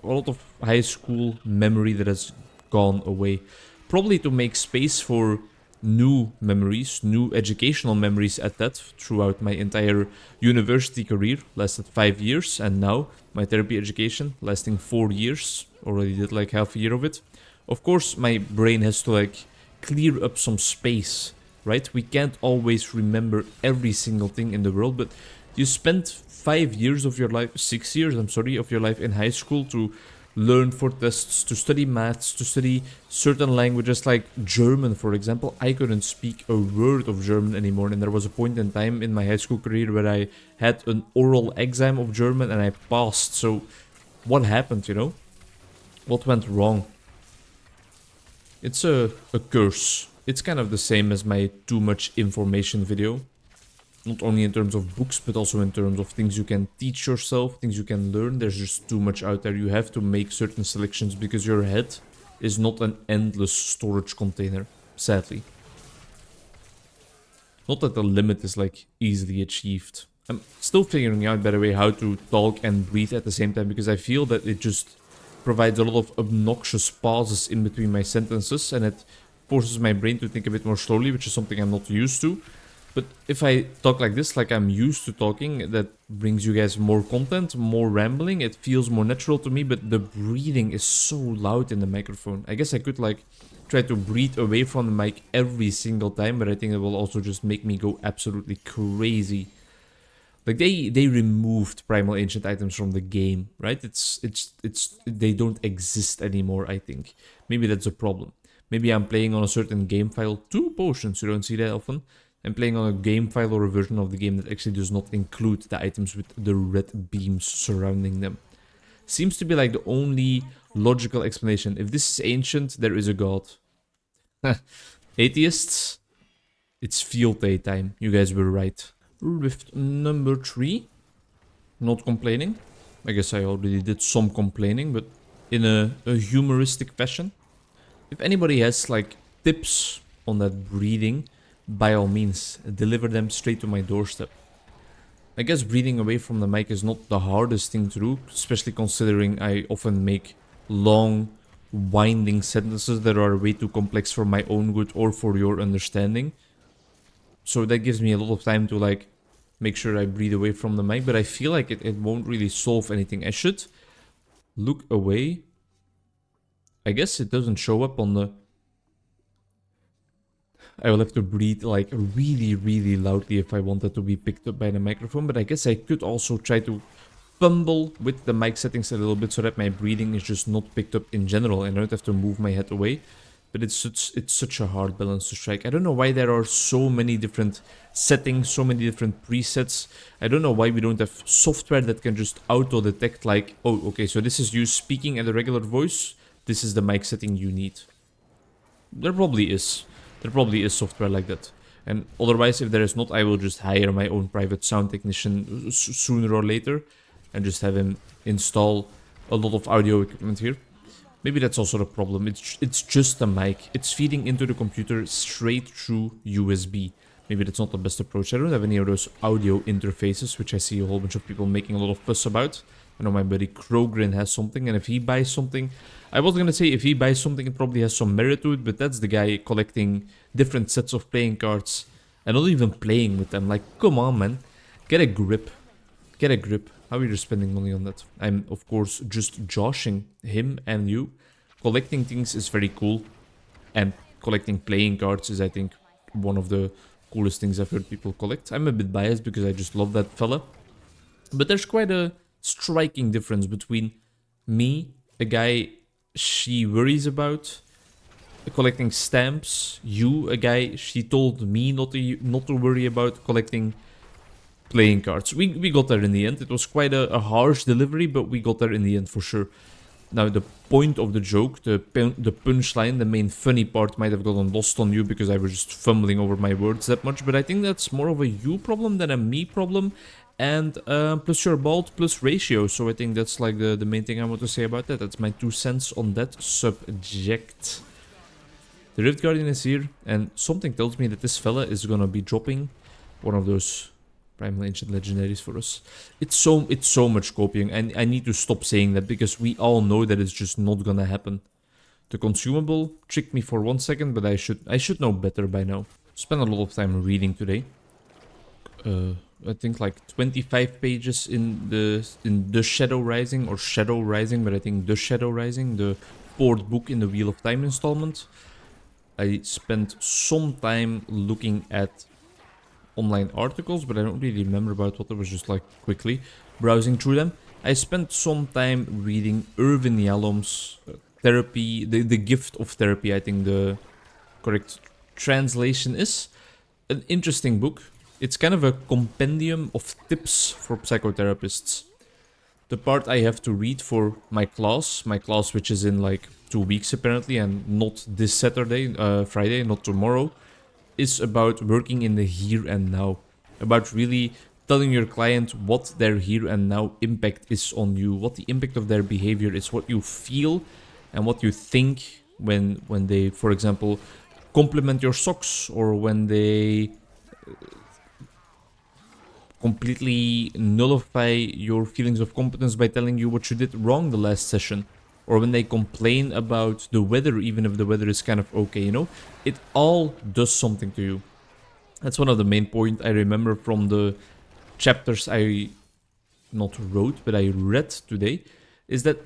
high school memory that has gone away. Probably to make space for new memories, new educational memories at that, throughout my entire university career. Lasted 5 years, and now my therapy education lasting 4 years. Already did like half a year of it. Of course, my brain has to like clear up some space, right? We can't always remember every single thing in the world, but you spent 5 years of your life, 6 years, I'm sorry, of your life in high school to learn for tests, to study maths, to study certain languages like German, for example. I couldn't speak a word of German anymore, and there was a point in time in my high school career where I had an oral exam of German and I passed. So what happened, you know? What went wrong? It's a curse. It's kind of the same as my too much information video. Not only in terms of books, but also in terms of things you can teach yourself, things you can learn. There's just too much out there. You have to make certain selections because your head is not an endless storage container, sadly. Not that the limit is like easily achieved. I'm still figuring out, by the way, how to talk and breathe at the same time, because I feel that it just provides a lot of obnoxious pauses in between my sentences, and it forces my brain to think a bit more slowly, which is something I'm not used to. But if I talk like this, like I'm used to talking, that brings you guys more content, more rambling. It feels more natural to me, but the breathing is so loud in the microphone. I guess I could like try to breathe away from the mic every single time, but I think it will also just make me go absolutely crazy. Like they removed primal ancient items from the game, right? It's they don't exist anymore, I think. Maybe that's a problem. Maybe I'm playing on a certain game file. 2 potions, you don't see that often. I'm playing on a game file or a version of the game that actually does not include the items with the red beams surrounding them. Seems to be like the only logical explanation. If this is ancient, there is a god. Atheists, it's field day time. You guys were right. Rift number 3. Not complaining. I guess I already did some complaining, but in a humoristic fashion. If anybody has like tips on that breathing, by all means, deliver them straight to my doorstep. I guess breathing away from the mic is not the hardest thing to do, especially considering I often make long, winding sentences that are way too complex for my own good or for your understanding. So that gives me a lot of time to like make sure I breathe away from the mic, but I feel like it won't really solve anything. I should look away. I guess it doesn't show up on the... I will have to breathe like really, really loudly if I want that to be picked up by the microphone. But I guess I could also try to fumble with the mic settings a little bit so that my breathing is just not picked up in general and I don't have to move my head away. But it's such a hard balance to strike. I don't know why there are so many different settings, so many different presets. I don't know why we don't have software that can just auto-detect like, oh, okay, so this is you speaking at a regular voice. This is the mic setting you need. There probably is. There probably is software like that. And otherwise, if there is not, I will just hire my own private sound technician sooner or later. And just have him install a lot of audio equipment here. Maybe that's also the problem. It's just a mic. It's feeding into the computer straight through USB. Maybe that's not the best approach. I don't have any of those audio interfaces, which I see a whole bunch of people making a lot of fuss about. I know my buddy Krogrin has something, and if he buys something... I was gonna say if he buys something, it probably has some merit to it, but that's the guy collecting different sets of playing cards and not even playing with them. Like, come on, man. Get a grip. Get a grip. How are you spending money on that? I'm, of course, just joshing him and you. Collecting things is very cool. And collecting playing cards is, I think, one of the coolest things I've heard people collect. I'm a bit biased because I just love that fella. But there's quite a striking difference between me, a guy she worries about, collecting stamps, you, a guy she told me not to worry about, collecting playing cards. We got there in the end. It was quite a harsh delivery, but we got there in the end for sure. Now, the point of the joke, the punchline, the main funny part might have gotten lost on you because I was just fumbling over my words that much, but I think that's more of a you problem than a me problem. And plus you're bald, plus ratio, so I think that's like the main thing I want to say about that. That's my 2 cents on that subject. The Rift Guardian is here, and something tells me that this fella is gonna be dropping one of those Primal Ancient Legendaries for us. It's so much copying, and I need to stop saying that because we all know that it's just not gonna happen. The consumable tricked me for 1 second, but I should know better by now. Spent a lot of time reading today. I think like 25 pages in the Shadow Rising, or Shadow Rising, but I think the Shadow Rising, the 4th book in the Wheel of Time installment. I spent some time looking at online articles, but I don't really remember about what. I was just like quickly browsing through them. I spent some time reading Irvin Yalom's Therapy, the Gift of Therapy, I think the correct translation is. An interesting book. It's kind of a compendium of tips for psychotherapists. The part I have to read for my class which is in like 2 weeks apparently, and not this Saturday, Friday, not tomorrow, is about working in the here and now. About really telling your client what their here and now impact is on you, what the impact of their behavior is, what you feel and what you think when they, for example, compliment your socks, or when they completely nullify your feelings of competence by telling you what you did wrong the last session, or when they complain about the weather, even if the weather is kind of okay, you know? It all does something to you. That's one of the main points I remember from the chapters I not wrote, but I read today, is that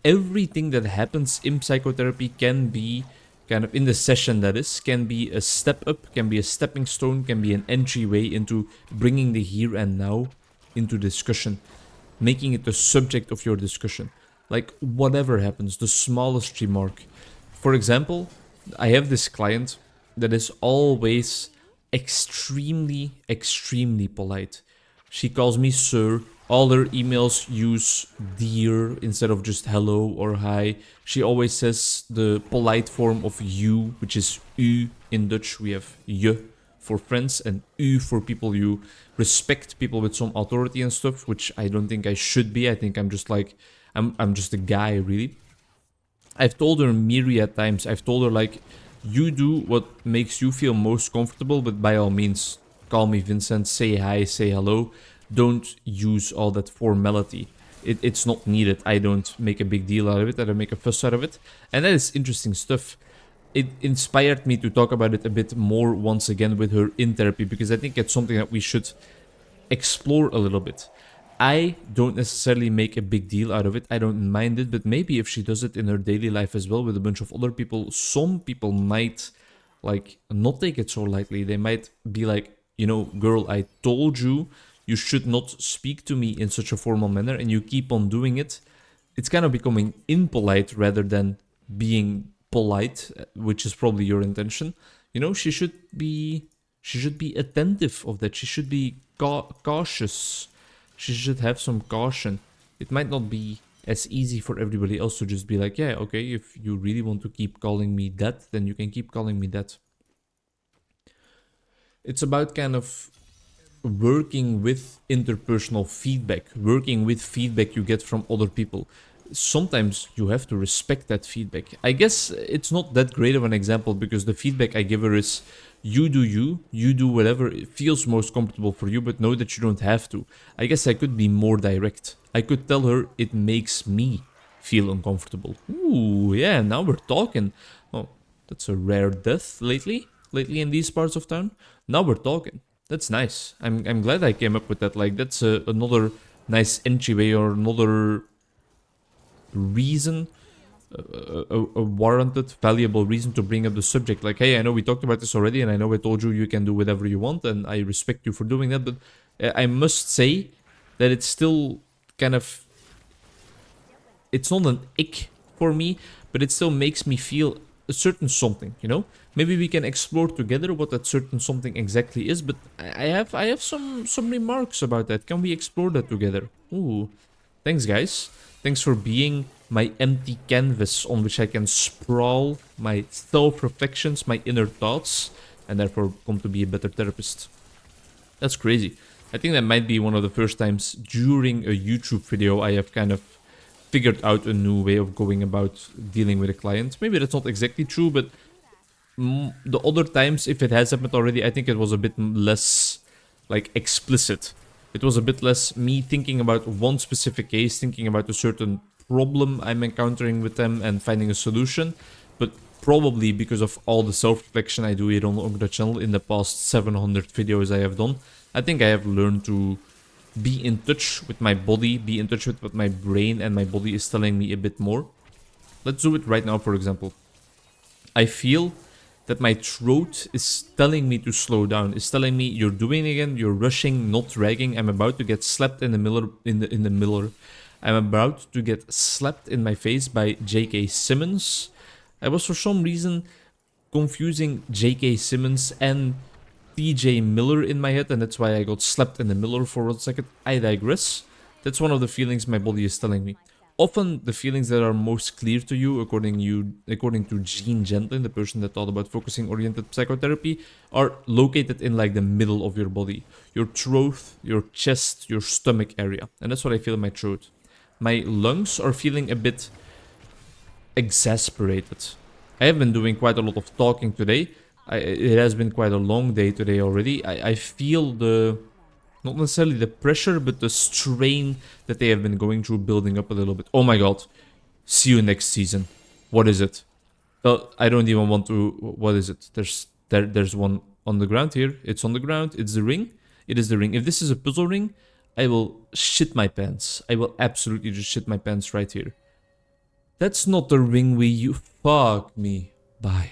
everything that happens in psychotherapy can be kind of in the session, that is, can be a step up, can be a stepping stone, can be an entryway into bringing the here and now into discussion, making it the subject of your discussion. Like, whatever happens, the smallest remark. For example, I have this client that is always extremely, extremely polite. She calls me sir. All her emails use dear instead of just hello or hi. She always says the polite form of you, which is u in Dutch. We have je for friends and u for people you respect, people with some authority and stuff, which I don't think I should be. I think I'm just like, I'm just a guy, really. I've told her myriad times. I've told her, like, you do what makes you feel most comfortable, but by all means, call me Vincent, say hi, say hello. Don't use all that formality. It's not needed. I don't make a big deal out of it. I don't make a fuss out of it. And that is interesting stuff. It inspired me to talk about it a bit more once again with her in therapy, because I think it's something that we should explore a little bit. I don't necessarily make a big deal out of it. I don't mind it, but maybe if she does it in her daily life as well with a bunch of other people, some people might, like, not take it so lightly. They might be like, you know, girl, I told you you should not speak to me in such a formal manner, and you keep on doing it. It's kind of becoming impolite rather than being polite, which is probably your intention. You know, she should be attentive of that. She should be cautious. She should have some caution. It might not be as easy for everybody else to just be like, yeah, okay, if you really want to keep calling me that, then you can keep calling me that. It's about kind of working with interpersonal feedback, working with feedback you get from other people. Sometimes you have to respect that feedback. I guess it's not that great of an example, because the feedback I give her is, you do whatever it feels most comfortable for you, but know that you don't have to. I guess I could be more direct. I could tell her it makes me feel uncomfortable. Ooh, yeah, now we're talking. Oh, that's a rare death lately in these parts of town. Now we're talking. That's nice. I'm glad I came up with that. Like, that's another nice entryway, or another reason, a warranted, valuable reason to bring up the subject. Like, hey, I know we talked about this already, and I know I told you you can do whatever you want, and I respect you for doing that, but I must say that it's still kind of... It's not an ick for me, but it still makes me feel a certain something, you know? Maybe we can explore together what that certain something exactly is, but I have some remarks about that. Can we explore that together? Ooh, thanks, guys. Thanks for being my empty canvas on which I can sprawl my self-reflections, my inner thoughts, and therefore come to be a better therapist. That's crazy. I think that might be one of the first times during a YouTube video I have kind of figured out a new way of going about dealing with a client. Maybe that's not exactly true, but the other times, if it has happened already, I think it was a bit less, like, explicit. It was a bit less me thinking about one specific case, thinking about a certain problem I'm encountering with them and finding a solution. But probably because of all the self-reflection I do here on the Onkruid channel in the past 700 videos I have done, I think I have learned to be in touch with my body, be in touch with what my brain and my body is telling me a bit more. Let's do it right now, for example. I feel that my throat is telling me to slow down. It's telling me, you're doing it again, you're rushing, not dragging. I'm about to get slapped in the I'm about to get slapped in my face by J.K. Simmons. I was for some reason confusing J.K. Simmons and T.J. Miller in my head, and that's why I got slapped in the Miller for 1 second. I digress. That's one of the feelings my body is telling me. Often, the feelings that are most clear to you, according to Gene Gentlin, the person that thought about focusing-oriented psychotherapy, are located in like the middle of your body. Your throat, your chest, your stomach area. And that's what I feel in my throat. My lungs are feeling a bit exasperated. I have been doing quite a lot of talking today. It has been quite a long day today already. I feel not necessarily the pressure, but the strain that they have been going through building up a little bit. Oh my god. See you next season. What is it? I don't even want to... What is it? There's one on the ground here. It's on the ground. It's the ring. It is the ring. If this is a puzzle ring, I will shit my pants. I will absolutely just shit my pants right here. That's not the ring we use. Fuck me. Bye.